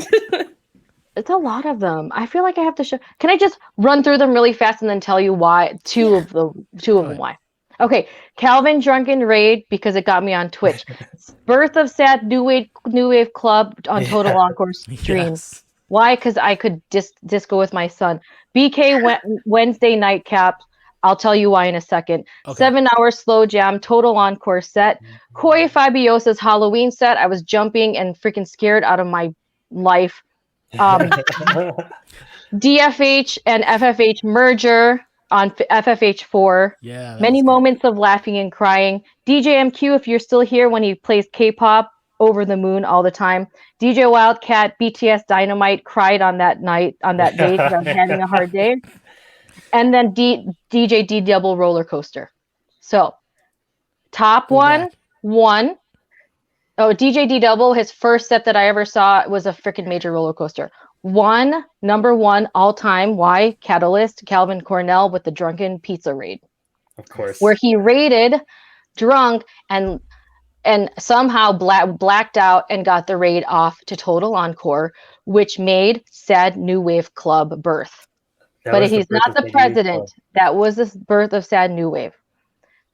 It's a lot of them. I feel like I have to show. Can I just run through them really fast and then tell you why? Two of them why. Okay, Calvin Drunken Raid because it got me on Twitch. Birth of Sad New Wave Club on Total Encore stream. Yes. Why? Because I could disco with my son. BK Wednesday nightcap. I'll tell you why in a second. Okay. 7-hour slow jam, Total Encore set. Koi Fabiosa's Halloween set. I was jumping and freaking scared out of my life. DFH and FFH merger on FFH4. Yeah. Many moments of laughing and crying. DJ MQ, if you're still here when he plays K-pop, over the moon all the time. DJ Wildcat, BTS Dynamite, cried on that day because I was having a hard day. And then DJ D Double Roller Coaster. So, top one. Oh, DJ D Double, his first set that I ever saw was a freaking major roller coaster. Number one all time. Why? Catalyst, Calvin Cornell with the Drunken Pizza Raid. Of course. Where he raided drunk and somehow blacked out and got the raid off to Total Encore, which made Sad New Wave Club birth. But he's not the president. That was the birth of Sad New Wave.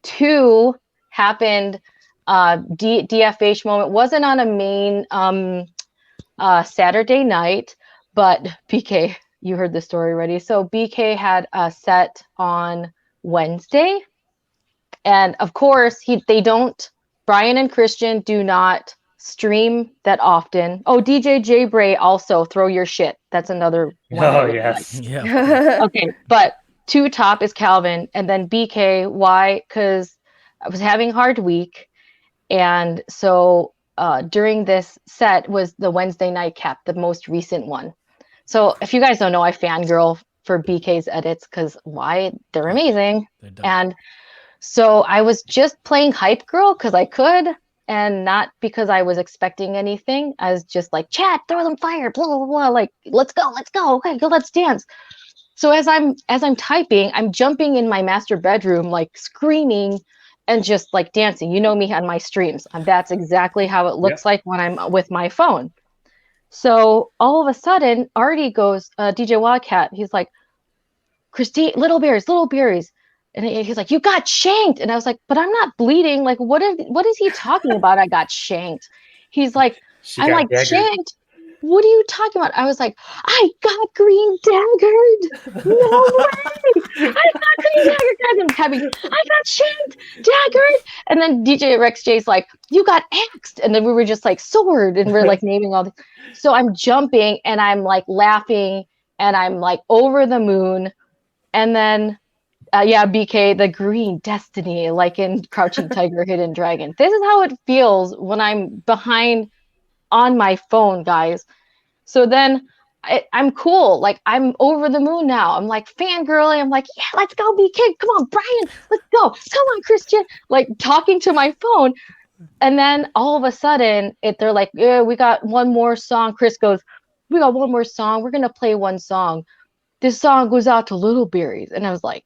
2 happened. DFH moment wasn't on a main Saturday night, But BK, you heard the story already. So BK had a set on Wednesday. And of course, Brian and Christian do not stream that often. Oh, DJ J Bray also, throw your shit. That's another one. Oh yes. Yeah. Okay, but two top is Calvin, and then BK. Why? Because I was having a hard week, and so during this set was the Wednesday night cap, the most recent one. So if you guys don't know, I fangirl for BK's edits because why? They're amazing. They're dope. And so I was just playing hype girl because I could, and not because I was expecting anything. I was just like, chat, throw them fire, blah blah blah. Like, let's go, okay, go, let's dance. So as I'm typing, I'm jumping in my master bedroom, like screaming and just like dancing. You know me on my streams. That's exactly how it looks like when I'm with my phone. So all of a sudden, Artie goes, DJ Wildcat, he's like, Christine, Lilbearies. And he's like, you got shanked. And I was like, but I'm not bleeding. Like, what is he talking about? I got shanked. He's like, I'm like, shanked? What are you talking about? I was like, I got green daggered. No way. I got green daggered. I got shanked, daggered. And then DJ Rex J's like, you got axed. And then we were just like, sword. And we're like naming all the. So I'm jumping and I'm like laughing and I'm like over the moon. And then BK, the green destiny, like in Crouching Tiger, Hidden Dragon. This is how it feels when I'm behind on my phone, guys. So then I'm cool. Like, I'm over the moon now. I'm like fangirling. I'm like, yeah, let's go, BK. Come on, Brian. Let's go. Come on, Christian. Like, talking to my phone. And then all of a sudden, they're like, yeah, we got one more song. Chris goes, we got one more song. We're going to play one song. This song goes out to Lilbearies. And I was like,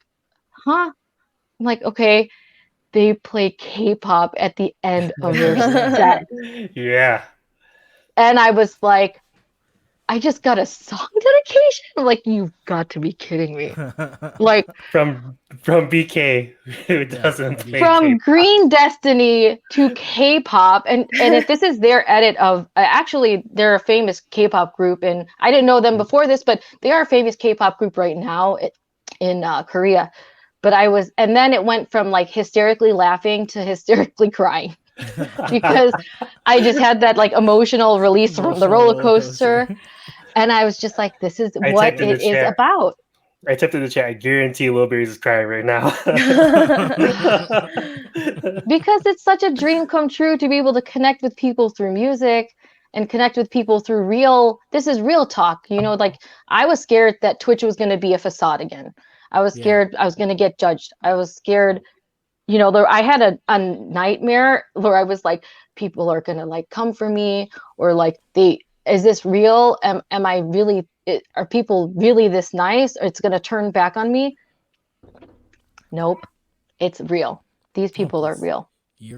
huh? I'm like, okay. They play K-pop at the end of their set. Yeah. And I was like, I just got a song dedication? I'm like, you've got to be kidding me. Like, from BK, who doesn't play from K-pop. Green Destiny to K-pop. And if this is their edit of, actually, they're a famous K-pop group. And I didn't know them before this, but they are a famous K-pop group right now in Korea. But and then it went from like hysterically laughing to hysterically crying because I just had that like emotional release from the roller coaster. And I was just like, this is what it is about. I typed in the chat, I guarantee Lilbearies is crying right now. Because it's such a dream come true to be able to connect with people through music and connect with people through this is real talk. You know, like I was scared that Twitch was going to be a facade again. I was scared I was going to get judged. I was scared, you know, I had a nightmare where I was like, people are going to like come for me, or like, is this real? Am I really, are people really this nice? Or it's going to turn back on me? Nope. It's real. These people are real.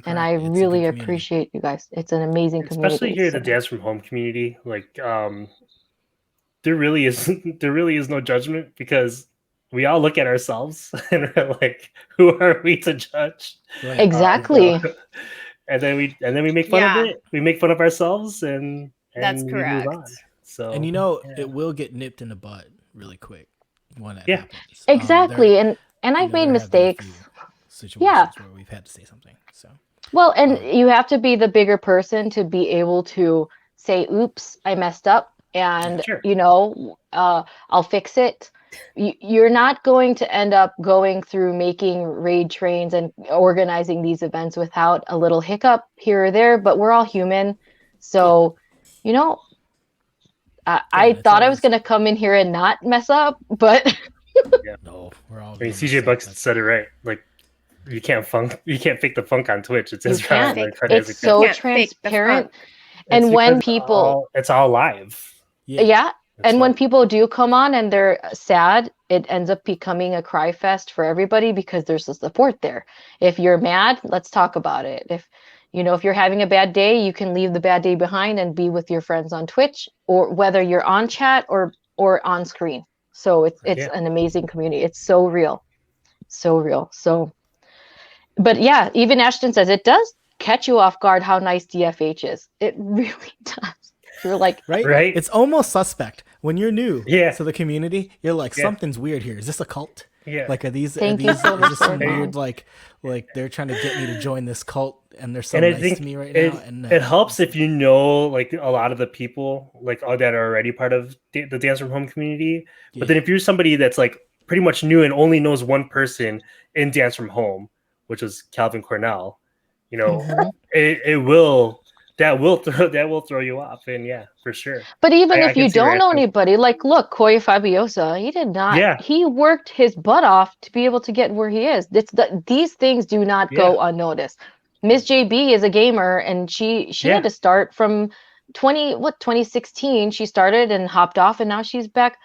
And I really appreciate you guys. It's an amazing community. Especially here in the Dance from Home community. Like, there really is no judgment, because we all look at ourselves and we're like, who are we to judge? Right. Exactly. And then we make fun of it. We make fun of ourselves, and that's correct. We move on. So, and you know, it will get nipped in the butt really quick when that happens. Exactly. And I've made mistakes. Situations where we've had to say something. So well, and you have to be the bigger person to be able to say, oops, I messed up, and you know, I'll fix it. You're not going to end up going through making raid trains and organizing these events without a little hiccup here or there, but we're all human. So, you know, I thought I was going to come in here and not mess up, but no, we're all. I mean, CJ Bucks said it right. Like, you can't fake the funk on Twitch. It says it's so transparent. And when people, it's all live. Yeah. And when people do come on and they're sad, it ends up becoming a cry fest for everybody because there's a support there. If you're mad, let's talk about it. If you're having a bad day, you can leave the bad day behind and be with your friends on Twitch, or whether you're on chat or on screen. So it's an amazing community. It's so real. So real. So, but yeah, even Ashton says it does catch you off guard how nice DFH is. It really does. You're like, right? It's almost suspect when you're new Yeah. to the community, you're like, Yeah. something's weird here. Is this a cult? Yeah. Like, are these Thank you, is this some Silver weird like they're trying to get me to join this cult and they're so And I nice think to me right it, now? And it helps if you know like a lot of the people like all that are already part of the Dance from Home community. But then if you're somebody that's like pretty much new and only knows one person in Dance from Home, which is Calvin Cornell, you know, Mhm. it will that will throw you off. And yeah, for sure. But even I if can you see where don't it know comes- anybody, like look, Corey Fabiosa, he did not. Yeah. He worked his butt off to be able to get where he is. These things do not go unnoticed. Miss JB is a gamer, and she had to start from 2016. She started and hopped off, and now she's back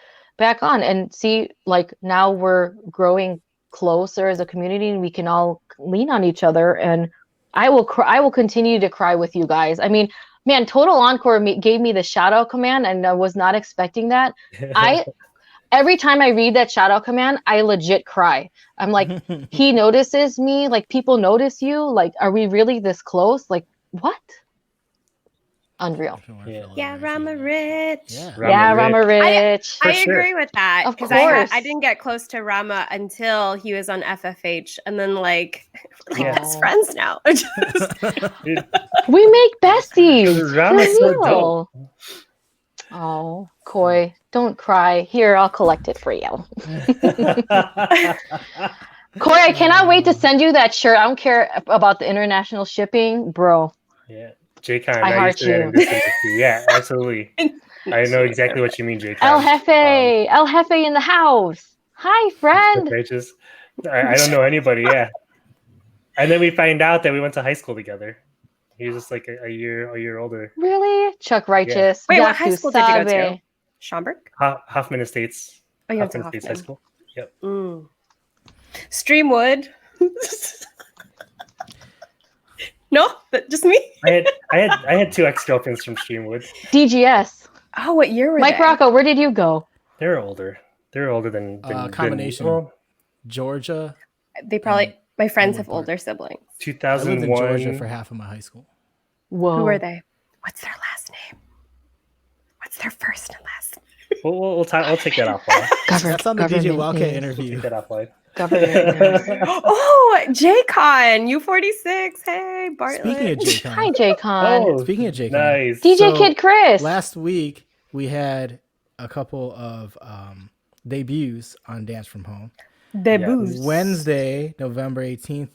on. And see, like now we're growing closer as a community, and we can all lean on each other. And I will continue to cry with you guys. I mean, man, Total Encore gave me the shout out command, and I was not expecting that. Every time I read that shout out command, I legit cry. I'm like, he notices me. Like, people notice you. Like, are we really this close? Like, what? Unreal. Yeah, Rama Rich. Yeah. Rama Rich. I sure. agree with that Of because course. I didn't get close to Rama until he was on FFH, and then like Yeah. best friends now. Dude, We make besties. Rama's For so real. dope. Oh, Coy, don't cry. Here, I'll collect it for you. Coy, I cannot wait to send you that shirt. I don't care about the international shipping, bro. Yeah, J-Con. I I heart used to that in you. this industry. Yeah, absolutely. I know exactly what you mean, J-Con. El Jefe in the house. Hi, friend. Righteous. I don't know anybody. Yeah, and then we find out that we went to high school together. He was just like a year older. Really? Chuck Righteous. Wait, what Ya high tu school did you go to? sabe. Schaumburg? Hoffman Estates. Oh, you went to Hoffman Estates High Hoffman. School. Yep. Mm. Streamwood. No, just me. I had two ex-girlfriends from Streamwood. DGS. Oh, what year were Mike they? Rocco, where did you go? They're older. They're older than combination. well, Georgia. They probably. My friends have Woodward. older siblings. I lived in 2001. Georgia for half of my high school. Whoa. Who are they? What's their last name? What's their first and last name? We'll take that offline. That's on the DJ Government Wildcat news. interview. Take that offline. Government news. Oh, J-Con, U46. Hey, Bartlett. Speaking of J-Con. Hi, J-Con. Oh, Speaking of J-Con. nice. DJ So, Kid Chris. Last week we had a couple of debuts on Dance from Home. Debuts. Wednesday, November 18th,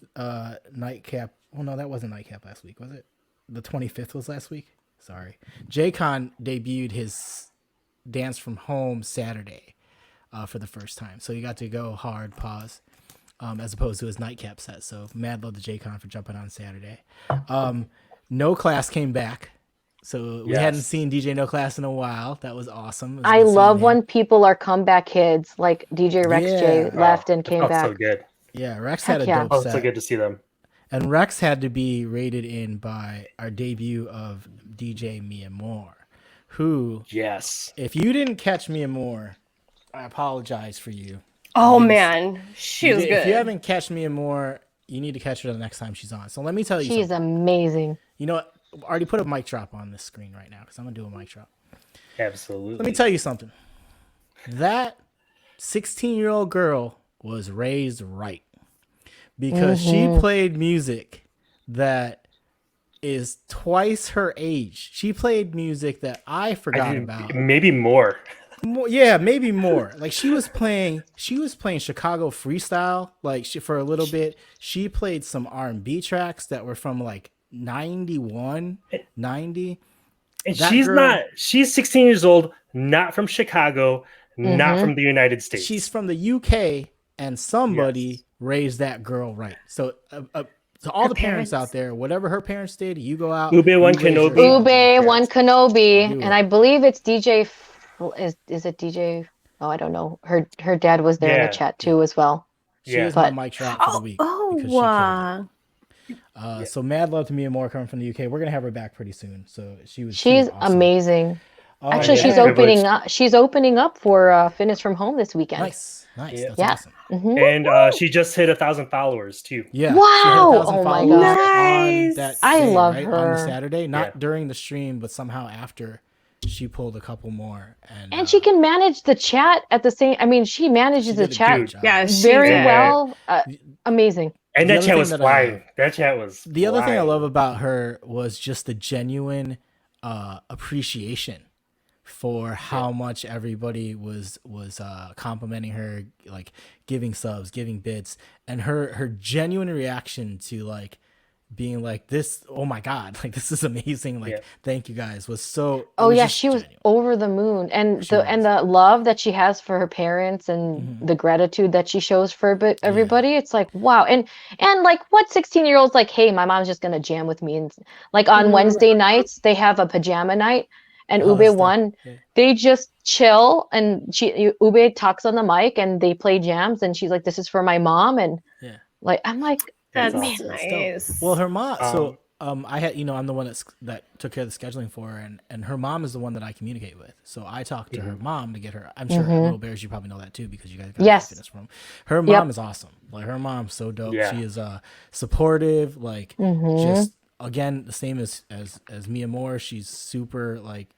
Nightcap. Oh no, that wasn't Nightcap last week, was it? The 25th was last week. Sorry. J-Con debuted his Dance from Home Saturday for the first time. So he got to go hard pause as opposed to his Nightcap set. So mad love to J-Con for jumping on Saturday. No Class came back. So we hadn't seen DJ No Class in a while. That was awesome. It was I good seeing love him. when people are comeback kids, like DJ Rex J Yeah. left and That came felt back. so good. Yeah, Rex Heck had a yeah. dope Oh, set. so good to see them. And Rex had to be rated in by our debut of DJ Mia Moore, who, Yes. if you didn't catch Mia Moore, I apologize for you. Oh, man. She was good. If you haven't catch Mia Moore, you need to catch her the next time she's on. So let me tell you She's something. amazing. You know what? I already put a mic drop on this screen right now because I'm going to do a mic drop. Absolutely. Let me tell you something. That 16-year-old girl was raised right because she played music that is twice her age. She played music that I forgot about. Maybe more. Yeah, maybe more. Like she was playing Chicago freestyle. Like for a little bit, she played some R&B tracks that were from like 91, 90. And That she's 16 years old, not from Chicago, not from the United States. She's from the UK, and somebody raised that girl right. So, to all the parents out there, whatever her parents did, you go out. Ube One you raise your Kenobi. child. Ube, one Kenobi, Do it. and I believe it's DJ. Is it DJ? Oh, I don't know. Her dad was there in Yeah. the chat too as well. She Yeah. is my But- mic drop for the week. because she killed it. So mad love to Mia Moore coming from the UK. We're gonna have her back pretty soon. So she was She's awesome. amazing. Oh, Actually, yeah. she's opening up. She's opening up for Fitness from Home this weekend. Nice. Yeah. That's Yeah. awesome. Mhm. And she just hit 1,000 followers too. Yeah. Wow. She had 1,000 Oh my followers God. on Nice. that I day, love right? On the her. Saturday, not Yeah. during the stream, but somehow after she pulled a couple more, and she can manage the chat at the same. I mean, she manages the chat very well. Amazing. And that chat was flying. That chat was. The other thing I love about her was just the genuine appreciation for how much everybody was complimenting her, like giving subs, giving bits, and her genuine reaction to like being like, this, oh my god, like this is amazing, like thank you guys, was so. Oh yeah, she was over the moon, and the love that she has for her parents, and the gratitude that she shows for everybody. It's like wow, and like what 16-year-olds like, hey, my mom's just gonna jam with me, and like on Wednesday nights they have a pajama night, and Ube won. They just chill, and Ube talks on the mic, and they play jams, and she's like, this is for my mom, and like I'm like. That's awesome. nice. Well, her mom. I had, I'm the one that took care of the scheduling for her, and her mom is the one that I communicate with. So I talked to her mom to get her. I'm sure Lilbearies, you probably know that too because you guys got fitness from. Her mom is awesome. Like her mom's so dope. Yeah. She is supportive. Like just again the same as Mia Moore. She's super like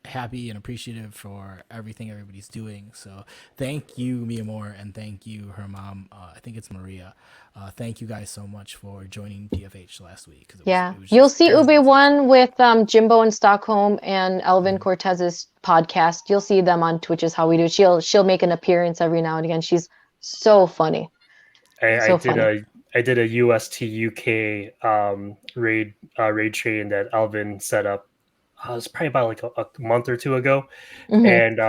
happy and appreciative for everything everybody's doing. So thank you, Mia Moore, and thank you, her mom. I think it's Maria. Thank you guys so much for joining DFH last week. You'll see Ube one with Jimbo in Stockholm and Elvin Cortez's podcast. You'll see them on Twitch is how we do. She'll make an appearance every now and again. She's so funny. I did a US to UK raid train that Elvin set up. It was probably about like a month or two ago, and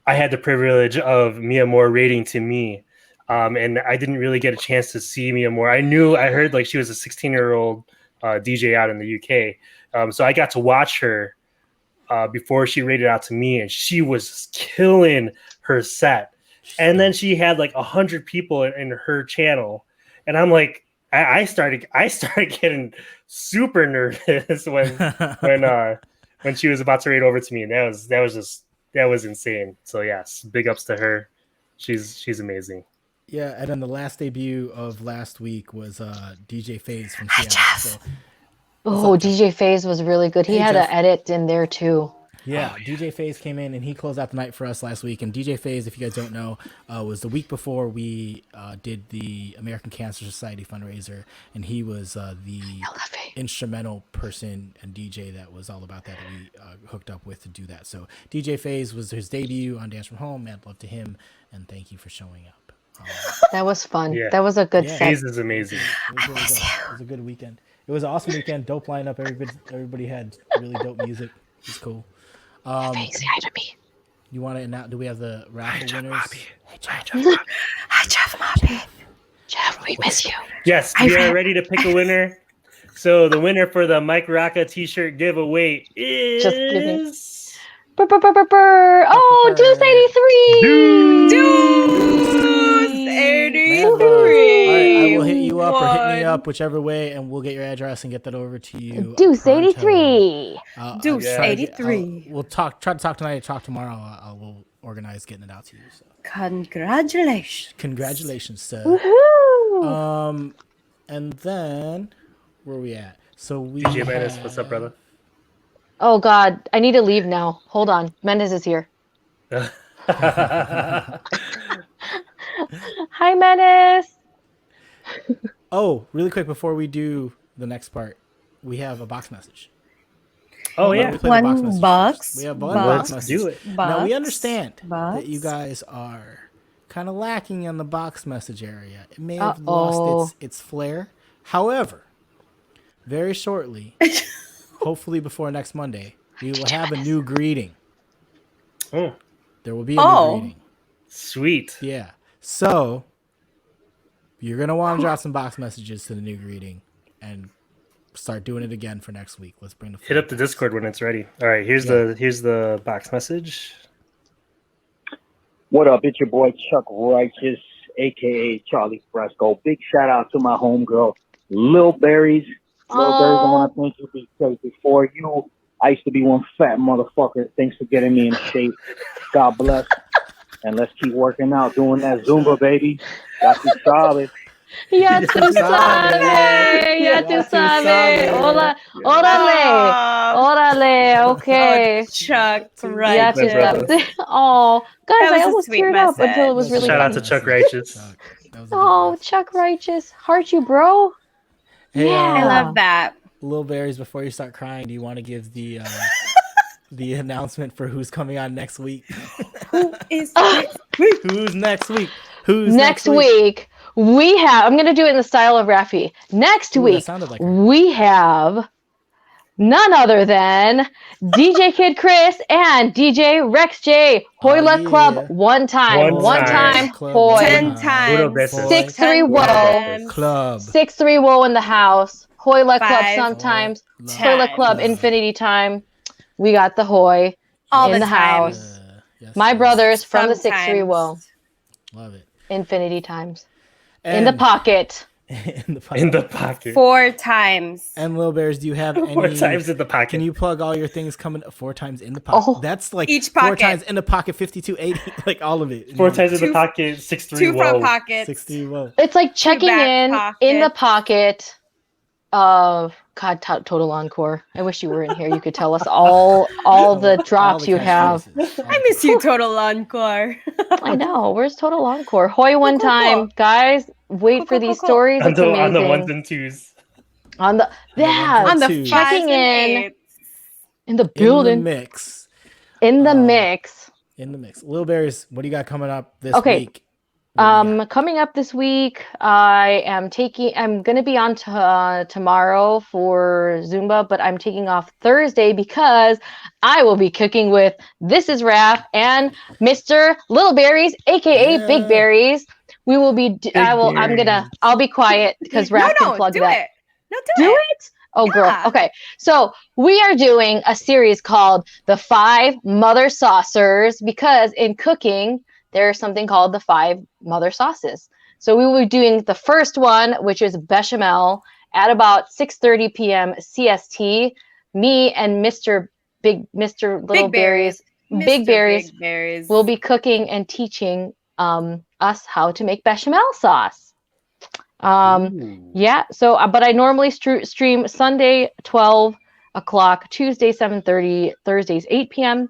I had the privilege of Mia Moore raiding to me. And I didn't really get a chance to see Mia Moore. I heard like she was a 16-year-old DJ out in the UK. So I got to watch her before she raided out to me, and she was killing her set. And then she had like 100 people in her channel, and I'm like, I started getting super nervous when she was about to raid over to me, and that was insane. So yes, big ups to her. She's amazing. Yeah, and then the last debut of last week was DJ FaZe from Seattle. DJ FaZe was really good. He had an edit in there too. Yeah, DJ FaZe came in and he closed out the night for us last week. And DJ FaZe, if you guys don't know, was the week before we did the American Cancer Society fundraiser, and he was the instrumental person and DJ that was all about that we hooked up with to do that. So DJ FaZe was his debut on Dance From Home. Mad love to him, and thank you for showing up. That was fun. Yeah. That was a good set. FaZe is amazing. It was a good weekend. It was an awesome weekend. Dope lineup. Everybody had really dope music. It was cool. Say hi to me. You want to announce? Do we have the raffle winners? Hi, Jeff Moppy. Jeff, we miss you. Yes, we are ready to pick a winner. So the winner for the Mike Rocca t-shirt giveaway is... Just kidding. Oh, Deuce 83! Deuce 83! All right, I will hit you up or hit me up, whichever way, and we'll get your address and get that over to you. Deuce 83! Deuce 83. We'll try to talk tonight, talk tomorrow. We'll organize getting it out to you. So. Congratulations, sir. Woohoo! And then, where are we at? So we DJ Mendes, what's up, brother? Oh God, I need to leave now. Hold on, Mendes is here. Hi, Mendes. Oh, really quick before we do the next part, we have a box message. Oh yeah, we have one box message. Do it. Now we understand that you guys are kind of lacking in the box message area. It may have lost its flair. However, very shortly, hopefully before next Monday, we will have a new greeting. Oh. There will be a new greeting. Sweet. Yeah. So you're going to want to drop some box messages to the new greeting and start doing it again for next week. Let's bring the hit up the Discord when it's ready. All right, here's the box message. What up? It's your boy Chuck Righteous, aka Charlie Fresco. Big shout out to my homegirl, Lilbearies. Lilbearies, I want to thank you because before you, I used to be one fat motherfucker. Thanks for getting me in shape. God bless. And let's keep working out, doing that Zumba, baby. That's the solid. Ya tú sabes. Ya tú sabes. Hola. Órale. Órale. Okay. Chuck, Ya right? tú My brother. sabes. Oh, guys, That was I a almost sweet teared up until it was message. really Shout out funny. to Chuck Righteous. Chuck. That was a good Oh, one. Chuck Righteous. Heart you, bro. Hey, Yeah. I love that. Lilbearies, before you start crying, do you want to give the announcement for who's coming on next week? Who is next week? Who's next week? Who's Next week, we have, I'm going to do it in the style of Rafi. Next Ooh, that week, sounded like her. we have none other than DJ Kid Chris and DJ Rex J. Hoy Oh, Luck yeah. Club one time. One One time. time. Club, Hoy. one 10 time. Puro times. beses. 6-3 10 whoa. times. Club. 6-3 whoa in the house. Hoy Luck Club 5 sometimes. Love. Hoy Luck Club times. infinity time. We got the Hoy All in the the time. house. Yes, My yes. brothers from the Sometimes. 6-3 whoa. Love it. Infinity times. And In the pocket. in the pocket. In the pocket. 4 times. And Lilbearies, do you have any? 4 times in the pocket. Can you plug all your things coming 4 times in the pocket? Oh. That's like Each 4 pocket. times in the pocket, 5280, like all of it. 4 times in the Two- pocket, 6-3 2 front whoa. pockets. 60. Whoa. It's like checking back in the pockets. pocket of God Total Encore. I wish you were in here. You could tell us all the drops the you have. catchphrases. I miss you, Total Encore. I know. Where's Total Encore? Hoy one Cool, cool, time, cool. Wait Cool, for cool, these cool. stories. It's On the amazing. ones and twos. On the yeah, ones On the Two. 5s Checking and in. 8s. in the In the building, mix. in the mix. In the mix. Lilbearies, what do you got coming up this Okay. week? What do you got? Coming up this week, I'm going to be on tomorrow for Zumba, but I'm taking off Thursday because I will be cooking with This is Raph and Mr. Lilbearies, aka Big Yeah. Berries. We will be, Berries. I'll be quiet because Raph can plug do that. it. No, Do it? Oh, girl. Yeah. Okay. So we are doing a series called The 5 Mother Saucers because in cooking, there's something called the 5 mother sauces. So we will be doing the first one, which is bechamel, at about 6:30 p.m. CST. Me and Mr. Little Berries, Big Berries, Big Berries. will be cooking and teaching us how to make bechamel sauce. Ooh. Yeah. So, but I normally stream Sunday 12 o'clock, Tuesday 7:30, Thursdays 8 p.m.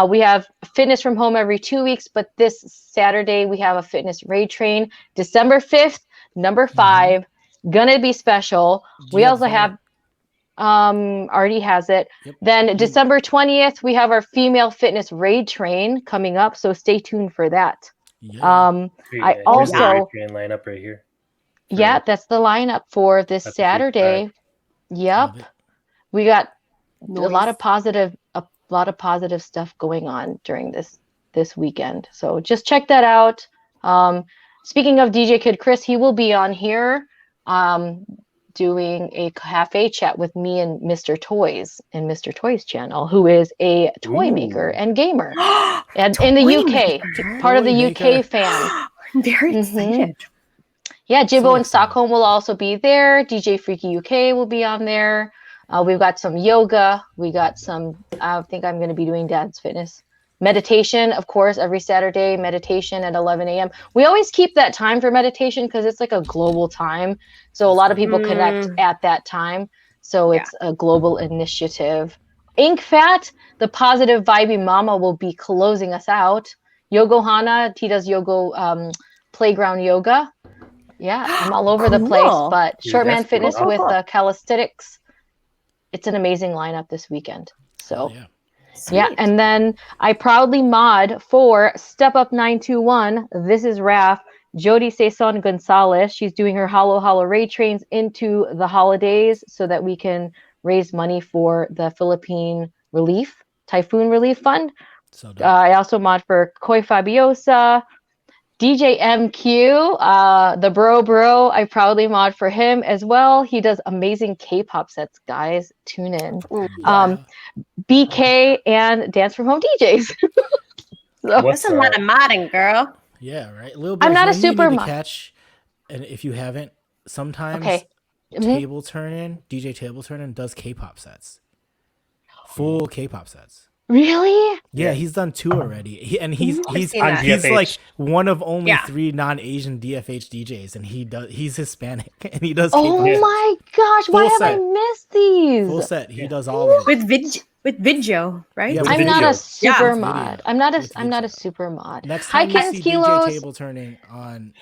We have fitness from home every 2 weeks, but this Saturday we have a fitness raid train, December 5th, number 5, gonna be special. Do We you also have have already has it. Yep. Then December 20th, we have our female fitness raid train coming up, so stay tuned for that. Yeah. I Here's the also Adrian lineup right here. yeah, that's the lineup for this That's a Saturday. Yep. Love it. We got a Noise. lot of positive stuff going on during this weekend. So just check that out. Speaking of DJ Kid Chris, he will be on here doing a cafe chat with me and Mr. Toys in Mr. Toys channel, who is a toy maker Ooh. and gamer and in the Toy UK, maker. part of the Toy maker. UK fan. I'm very Mhm. excited. Yeah, Jibbo So in excited. Stockholm will also be there. DJ Freaky UK will be on there. We've got some yoga. We got some, I think I'm going to be doing Dad's Fitness. Meditation, of course, every Saturday, meditation at 11 a.m. We always keep that time for meditation because it's like a global time. So a lot of people connect at that time. So Yeah. it's a global initiative. Ink Fat, the positive vibey mama, will be closing us out. Yogo Hana, he does yoga, playground yoga. Yeah, I'm all over the place, Cool. but Dude, Short Man that's pretty Fitness with awesome. calisthenics. It's an amazing lineup this weekend. So Yeah. yeah, Sweet. and then I proudly mod for Step Up 921. This is Raph. Jody Saison Gonzalez. She's doing her Hollow Raid trains into the holidays so that we can raise money for the Philippine Typhoon Relief Fund. So dope. I also mod for Koi Fabiosa, DJ MQ, the bro. I proudly mod for him as well. He does amazing K-pop sets, guys. Tune in. Yeah. BK and Dance from Home DJs. So, What's That's a lot of modding, girl. Yeah, right. Little I'm not a you need super to mod. catch, and if you haven't, sometimes Okay. Mhm. Table Turn-In, DJ Table Turn-In does K-pop sets. Full K-pop sets. Really? Yeah, Yeah. he's done 2 already. He's I've he's seen that. he's DFH. like one of only Yeah. 3 non-Asian DFH DJs, and he's Hispanic and he does Oh K-pop. Yeah. my gosh! Why Full have I set. missed these? Full set. He Yeah. does all of it. With video, right? Yeah, With I'm video. not a super With mod. video. I'm not a With I'm not a video. super mod. Next Hi time you Kins see DJ Kilos. table turning on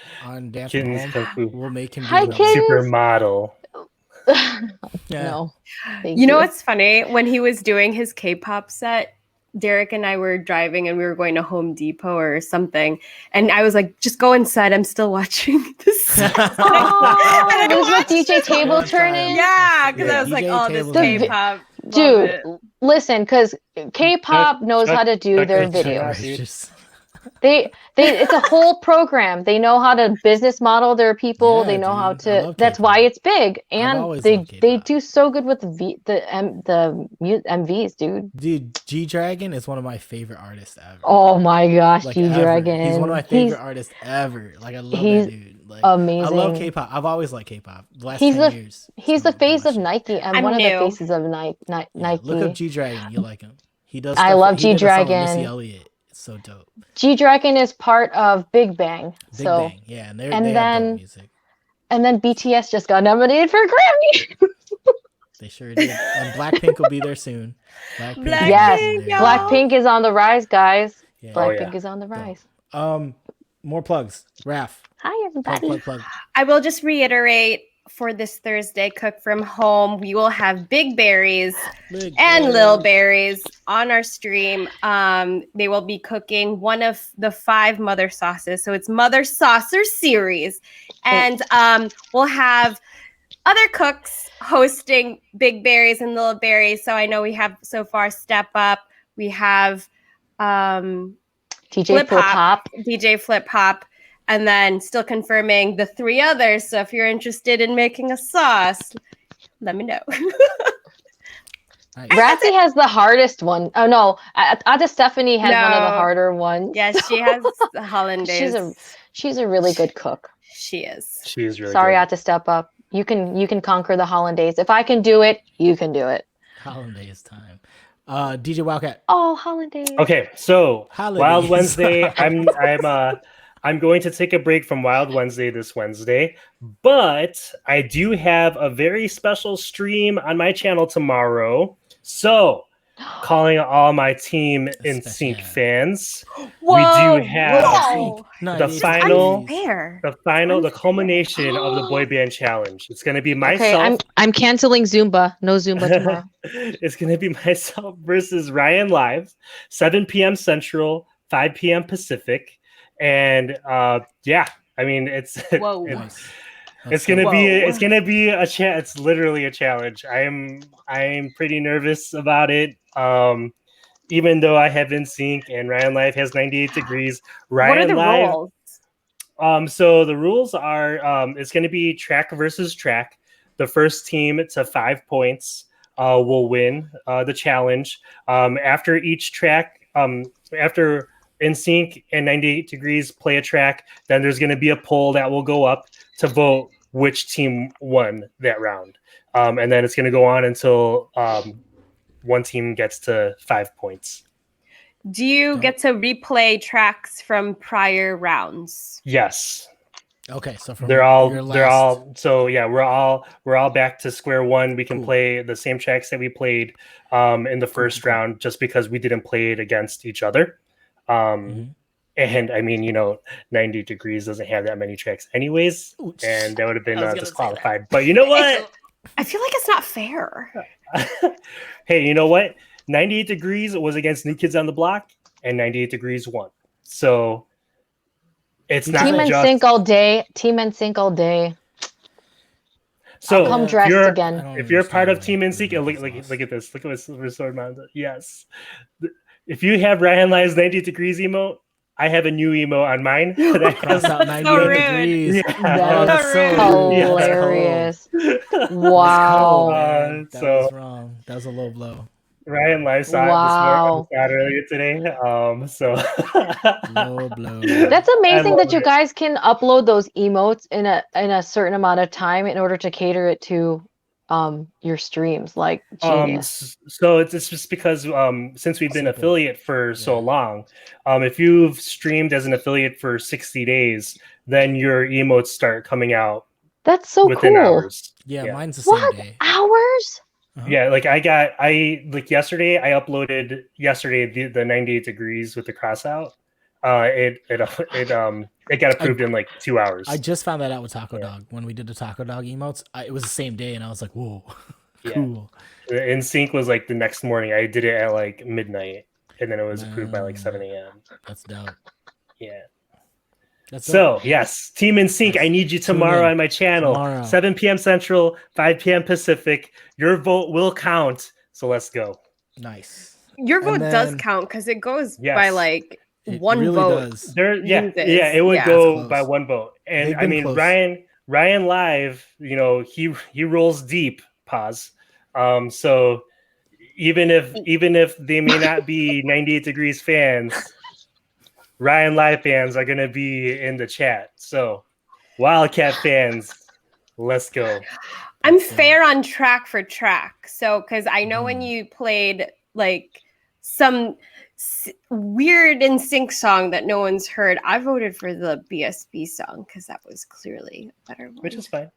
Dance from Kittens Home, Kung Fu. we'll make him do Hi, the Kittens. Supermodel. Yeah. No. Thank You know what's funny? When he was doing his K-pop set, Derek and I were driving and we were going to Home Depot or something. And I was like, just go inside. I'm still watching this. Oh, I this is what watched DJ it. table One turning. time. Yeah, because Yeah, I was like, DJ oh, this table turning. K-pop. Love Dude, it. listen, because K-pop knows how to do their Chuck- videos. dude. Just- They it's a whole program. They know how to business model their people. Yeah, they know how dude. I to. love That's K-pop. why it's big, and always they loved they K-pop. do so good with the MVs, dude. Dude, G-Dragon is one of my favorite artists ever. Oh my gosh, Like, G-Dragon. ever. He's one of my favorite artists ever. Like, I love he's that dude. Like, amazing. I love K-pop. I've always liked K-pop. The last He's 10 the- years. He's So, the face of watch it. Nike. I'm I'm one of new. the faces of Nike. Yeah, Nike. look up G-Dragon. You like him. He does. I stuff- love he did a song with G-Dragon. Missy Elliott. It's so dope. G-Dragon is part of Big Bang. Big so Bang. Yeah, and and they have then- dope music. and then BTS just got nominated for a Grammy. They sure did. And Blackpink will be there soon. Blackpink. Blackpink, Yes, is there. y'all. Blackpink is on the rise, guys. Yeah. Blackpink is on the rise. More plugs. Raph. Hi, everybody. Plug. I will just reiterate for this Thursday Cook from Home, we will have Big Berries and Lilbearies on our stream. They will be cooking one of the 5 mother sauces. So it's Mother Saucer series. And we'll have other cooks hosting Big Berries and Lilbearies. So I know we have so far Step Up. We have TJ Flip Flip Hop. Hop. DJ Flip Hop. And then still confirming the 3 others. So if you're interested in making a sauce, let me know. Nice. Ratsy has the hardest one. Oh no, Ata Stephanie has one of the No. harder ones. Yes, she has the hollandaise. She's a really good cook. She is. She's really Sorry, good. I had to step up. You can conquer the hollandaise. If I can do it, you can do it. Hollandaise time. DJ Wildcat. Oh, hollandaise. Okay, so Holidays. Wild Wednesday. I'm going to take a break from Wild Wednesday this Wednesday, but I do have a very special stream on my channel tomorrow. So, calling all my Team in Sync Special. fans, Whoa, we do have whoa. the final- Unfair. the culmination of the boy band challenge. It's going to be Okay, myself. I'm canceling Zumba. No Zumba tomorrow. It's going to be myself versus Ryan live, 7 p.m. Central, 5 p.m. Pacific. And yeah, I mean, it's Whoa. Nice. it's gonna be Whoa. it's gonna be it's literally a challenge. I'm pretty nervous about it. Even though I have in sync and Ryan Live has 98 degrees. Ryan What are the Live, rules? so the rules are it's gonna be track versus track. The first team to 5 points will win the challenge. After each track, after NSYNC and 98 Degrees play a track, then there's going to be a poll that will go up to vote which team won that round. And then it's going to go on until one team gets to 5 points. Do you get to replay tracks from prior rounds? Yes. Okay, so from They're your last- all so yeah, we're all back to square one. We can Cool. play the same tracks that we played in the first round just because we didn't play it against each other. Mhm. And I mean, 90 Degrees doesn't have that many tracks anyways, Ooh, and that would have been I was gonna say disqualified. But you know what? I feel like it's not fair. Hey, you know what? 98 Degrees was against New Kids on the Block, and 98 Degrees won. So it's not Team and just sync all day. Team and sync all day. so. Come Yeah. dressed you're- I again. don't If you're part of understand Team why NSYNC, Blue look, Jays look, lost. look at this. Look at this resort mountain. Yes. If you have Ryan Live's 90 Degrees emote, I have a new emote on mine. That Cross has, out 98 rude. degrees. Yeah. Oh, that's so Rude. rude. Yeah. That's cold. Hilarious. That's cold, Wow. man. That So- was wrong. That was a low blow. Ryan Live saw Wow. it earlier today. So Low blow. That's amazing love that you it. guys can upload those emotes in a certain amount of time in order to cater it to your streams. Like genius. So it's just because since we've been Simple. affiliate for so Yeah. long, if you've streamed as an affiliate for 60 days, then your emotes start coming out That's so within cool. hours. Yeah, Yeah. mine's the same What day. hours? Uh-huh. Yeah, like like yesterday I uploaded the 98 degrees with the cross out. It got approved in like 2 hours. I just found that out with Taco Yeah. Dog when we did the Taco Dog emotes. It was the same day, and I was like, "Whoa, Yeah. cool!" In sync was like the next morning. I did it at like midnight, and then it was approved by like 7 a.m. That's dope. Yeah. That's So dope. yes, Team in Sync. I need you tomorrow in. on my channel, Tomorrow. 7 p.m. Central, 5 p.m. Pacific. Your vote will count. So let's go. Nice. Your And vote does then- count because it goes Yes. by like It one really vote. does. uses. It would Yeah. go It's by close. one vote. And They've I been mean, close. Ryan Live, you know, he rolls deep. Pause. So even if they may not be 98 degrees fans, Ryan Live fans are gonna be in the chat. So Wildcat fans, let's go. I'm fair on track for track. So, because I know when Mm. you played like some weird in sync song that no one's heard, I voted for the BSB song because that was clearly a better one. Which is fine.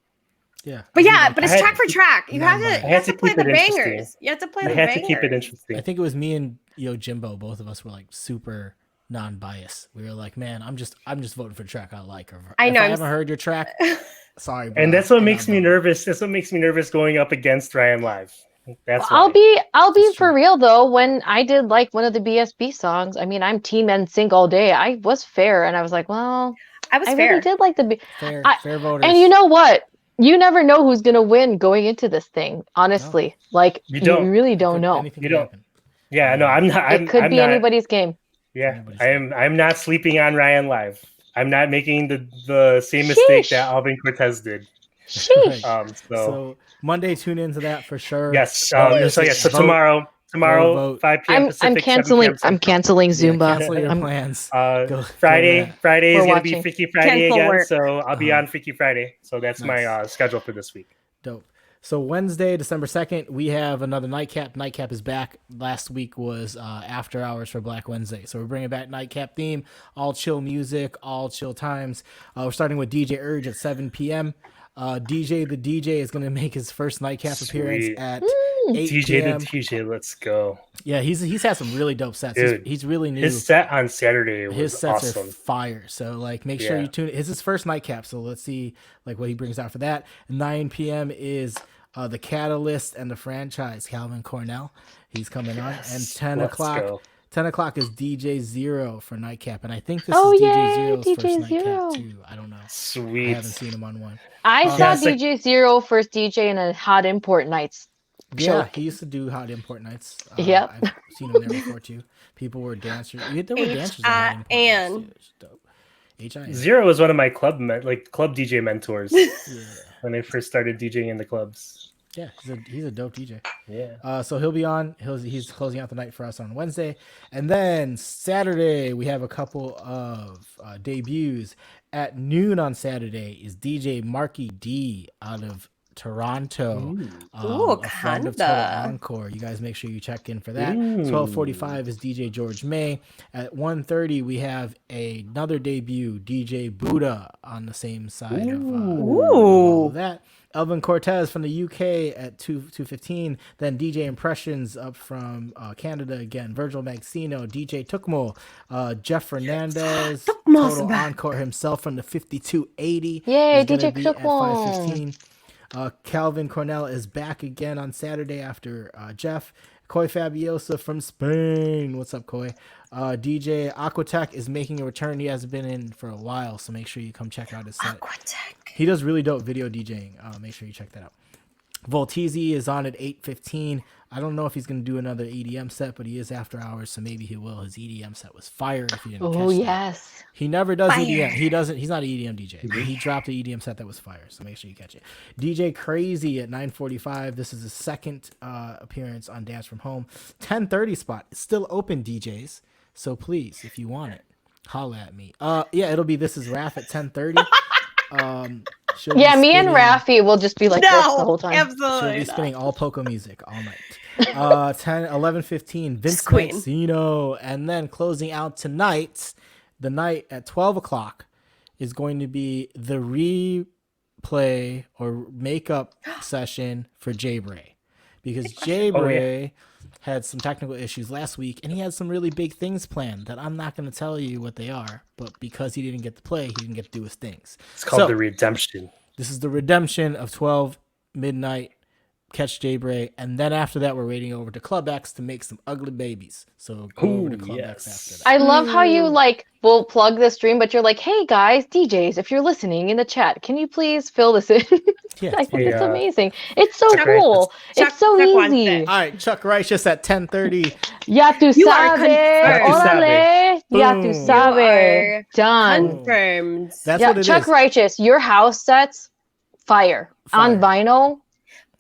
Yeah. But I yeah, think but I it's had track to for keep- track. You have non-biased. to, I you had have to to play keep the it interesting. bangers. You have to play I the had bangers. to keep it interesting. I think it was me and Jimbo. Both of us were like super non-biased. We were like, "Man, I'm just voting for the track I like." Or I know, If I I'm haven't heard your track, sorry. Bro, And that's what I'm makes not me voting. nervous. That's what makes me nervous going up against Ryan Live. That's I'll why. be That's for true. real though. When I did like one of the BSB songs, I mean, I'm Team NSYNC all day. I was fair, and I was like, well, I was I fair. really did like the. Fair I- voters. And you know what? You never know who's gonna win going into this thing. Honestly, like You you don't. really don't know. Anything You could don't. happen. Yeah, no, I'm not. It could I'm be not, anybody's game. Yeah, anybody's I'm not sleeping on Ryan Live. I'm not making the same mistake Sheesh. that Alvin Cortez did. Sheesh. Right. So Monday, tune into that for sure. Yes. Vote. So Vote. tomorrow, 5 p.m. I'm Pacific, 7 canceling. p.m. I'm Central. canceling Zumba. Cancel your I'm- plans. Friday go is We're gonna be watching. Freaky Friday Cancel again, work. so I'll be Uh-huh. on Freaky Friday. So that's my Nice. schedule for this week. Dope. So Wednesday, December 2nd, we have another Nightcap. Nightcap is back. Last week was After Hours for Black Wednesday. So we're bringing back Nightcap theme, all chill music, all chill times. We're starting with DJ Urge at 7 p.m. DJ the DJ is going to make his first Nightcap appearance Sweet. at 8 DJ p.m. the DJ, let's go. Yeah, he's had some really dope sets. Dude, He's really new. His set on Saturday was His sets awesome. are fire. So like make sure Yeah. you tune. It's his first Nightcap. So let's see like what he brings out for that. 9 p.m. is the Catalyst and the Franchise, Calvin Cornell. He's coming on. And 10 Let's o'clock. go. 10 o'clock is DJ Zero for Nightcap. And I think this Oh, is DJ yay, Zero's DJ first Zero. Nightcap too. I don't know. I Sweet. haven't seen him on one. I saw Yeah, it's like- DJ Zero first DJ in a Hot Import Nights. Yeah, Show. he used to do Hot Import Nights. Yep. I've seen him there before too. People were dancers. There were dancers on Hot Import H.I.N.. Nights, too. It's dope. H.I.N.. Zero was one of my club DJ mentors Yeah. when I first started DJing in the clubs. Yeah, he's a dope DJ. Yeah. So he'll be on. He's closing out the night for us on Wednesday, and then Saturday we have a couple of debuts. At noon on Saturday is DJ Marky D out of Toronto. Ooh, a friend of Total Canada. Encore. You guys make sure you check in for that. Ooh. 12:45 is DJ George May. At 1:30 we have another debut, DJ Buddha on the same side of all of that. Elvin Cortez from the UK at 2:15. Then DJ Impressions up from Canada again. Virgil Maxino, DJ Tukmo, Jeff Fernandez, Tukmo's Total back. Encore himself from the 5280. Yay, He's gonna DJ be at Tukmo. 5:15. Calvin Cornell is back again on Saturday after Jeff. Coy Fabiosa from Spain. What's up, Coy? DJ Aquatech is making a return. He hasn't been in for a while, so make sure you come check out his set. Aquatech. He does really dope video DJing. Make sure you check that out. Volteezy is on at 8:15. I don't know if he's going to do another EDM set, but he is after hours, so maybe he will. His EDM set was fire. If you didn't Oh catch that. yes. He never does Fire. EDM. He doesn't. He's not an EDM DJ. But he dropped an EDM set that was fire. So make sure you catch it. DJ Crazy at 9:45. This is his second appearance on Dance from Home. 10:30 spot. It's still open, DJs. So please, if you want it, holla at me. Yeah, it'll be This Is Raph at 10:30. She'll be Yeah, me and spinning- Rafi will just be like this the whole time. She'll absolutely be not. spinning all polka music all night. 10, 11, 15, Vince Queen. Mancino. And then closing out tonight, the night at 12 o'clock is going to be the replay or makeup session for Jay Bray. Because Jay Bray had some technical issues last week, and he had some really big things planned that I'm not going to tell you what they are. But because he didn't get to play, he didn't get to do his things. It's called So, the redemption. this is the redemption of 12 midnight. Catch Jay Bray, and then after that, we're waiting over to Club X to make some ugly babies. So go over to Club X after that. I love how you will plug the stream, but you're like, hey guys, DJs, if you're listening in the chat, can you please fill this in? Yeah, I think it's Yeah. amazing. It's so Chuck cool. Chuck- It's so Chuck wants easy. it. All right, Chuck Righteous at 10:30. Ya tu You are sabe. confirmed. Órale. Ya tu Boom. sabe. You are Done. Confirmed. That's Yeah, what it is. Chuck Righteous, your house sets fire. On vinyl.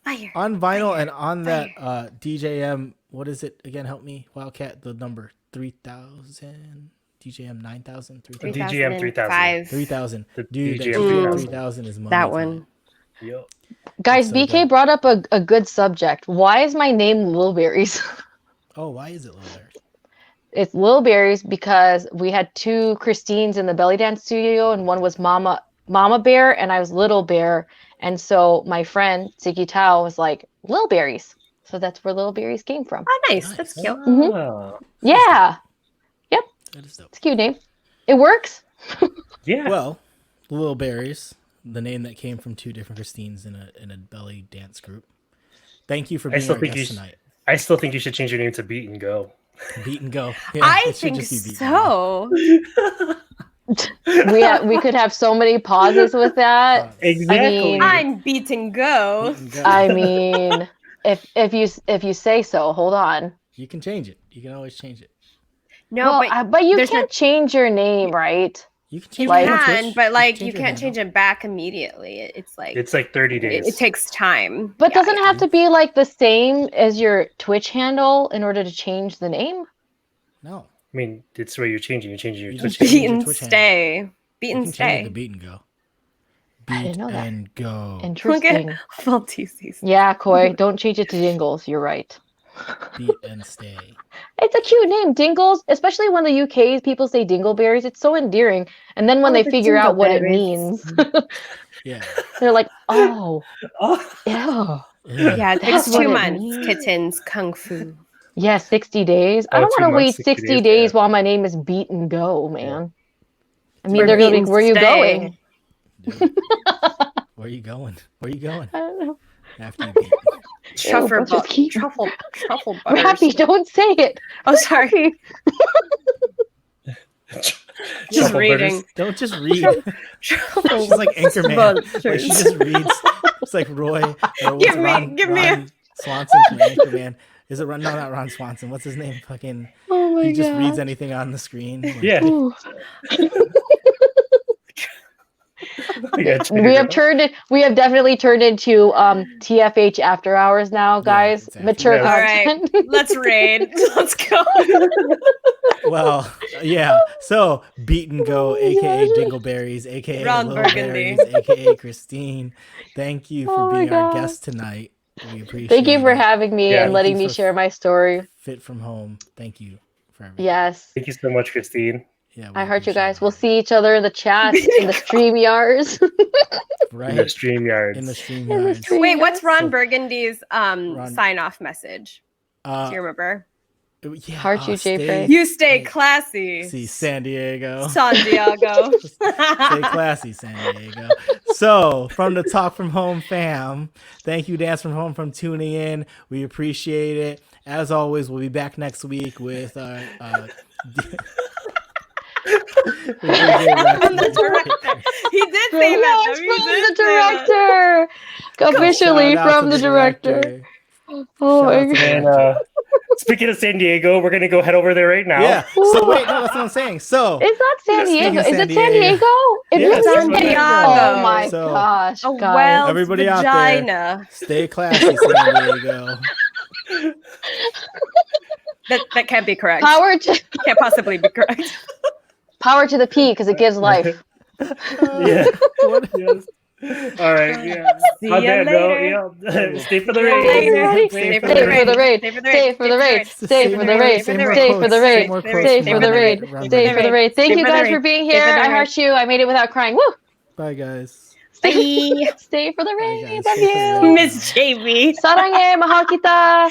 Fire. On vinyl and on that DJM. What is it again? Help me, Wildcat. The number 3000. DJM 9000. 3000. DGM 3000. 3005. 3000. The Dude, that DJM DJM 3000. 3000 is money. That one. Yep. Guys, so BK good. brought up a good subject. Why is my name Lilbearies? Oh, why is it low there? It's Lilbearies because we had two Christines in the belly dance studio, and one was Mama Bear, and I was Little Bear. And so my friend Siki Tao was like Lilbearies, so that's where Lilbearies came from. Oh, nice. That's cute. Oh, Yeah, That is dope. it's a cute name. It works. yeah. Well, Little Berries, the name that came from two different Christines in a belly dance group. Thank you for I being still our think guest you tonight. I still think you should change your name to Beat and Go. Beat and go. Yeah, I it should think just be Beat and Go. so. We could have so many pauses with that. Exactly. I'm beat and go. Beat and go. I mean, if you say so, hold on. You can change it. You can always change it. No, Well, but you there's can't change your name, right? You can you change like- it on can, Twitch. but like you your can't change handle. it back immediately. It's like It's like 30 days. it takes time. But Yeah, doesn't it have to be like the same as your Twitch handle in order to change the name? No. I mean, it's where you're changing. You're changing your You Twitch. just beat change your and Twitch handle. stay. Beat You and can change it to stay. beat and go. I didn't Beat know that. and go. Interesting. Full TCs. Yeah, Koi, don't change it to Dingles. You're right. Beat and stay. It's a cute name, Dingles, especially when the UK people say Dingleberries. It's so endearing. And then when Oh, they the figure out what it Dingleberries. means, Yeah. they're like, oh, Oh, ew. Yeah, it takes That's what 2 it months. means. Kittens, kung fu. Yeah, 60 days. I Oh, don't 2 want to wait months, 60 days, days yeah. while my name is Beat and Go, man. I mean, Or they're going to beat be, and where are you stay. going? Dude. Where you going? Where you going? I don't know. After you beat. Truffle, but just keep- truffle butters. Rafi, don't say it. Oh, sorry. Just Truffle reading. Don't just read. Truffle She's like Anchorman. Like she butters. just reads. It's like Roy. Or what's Give me Ron Swanson from Anchorman. Is it Ron? No, not Ron Swanson. What's his name? Fucking. Oh my He just god. reads anything on the screen. Like, yeah. Ooh. Yeah, We have definitely turned into TFH after hours now, guys. it's after Mature hours. All right, content. let's raid. Let's go. Well, yeah. So beat and go, Oh my aka gosh. Dingleberries, aka Ron Little Burgundy. Berries, aka Christine. Thank you for Oh my being our God. guest tonight. We appreciate Thank you for it. having me Yeah. and letting Thank you me for- share my story. Fit from home. Thank you for everything. Yes. Thank you so much, Christine. Yeah, we I heard you appreciate guys. it. We'll see each other in the chat, in the stream yards. right In the StreamYards. in the stream In the yards. stream. Wait, what's Ron So- Burgundy's sign off message? Do you remember? Yeah, Heart you, Jay Frey. You stay classy. See San Diego. San Diego. Stay classy, San Diego. So, from the Talk From Home fam, thank you, Dance From Home, for tuning in. We appreciate it. As always, we'll be back next week with From the director. He did say that. Yes, though. He from did the say that. director. Officially Shout out from to the director. Oh Shout my out to god. the And director. speaking of San Diego, we're gonna go head over there right now. Yeah. So wait, no, that's what I'm saying. So It's not San Speaking Diego. of Is San it San Diego. Diego? It Yeah, is it's San San Diego. Diego. Oh my So, gosh, A guys. well Everybody out there. vagina. stay classy, San Diego. That can't be correct. Power to Can't possibly be correct. power to the P because it gives life. Yeah. What? Yes. All right. Yeah. See On ya that note, later. yeah. Stay for the Bye, rain. everybody. Stay for Stay the for the raid. Stay for the Stay for the raid. Stay for the raid. Say more Stay for the quotes. raid. Say more quotes Stay from for the Run raid. Run Stay for the raid. Thank Stay you for the guys for raid. being Stay here. for the I raid. heart you. I made it without crying. Woo! Bye, guys. Bye. Stay for the Bye, raid. guys. Love Stay for the you. raid. Miss JB. Sarange. Mahal kita.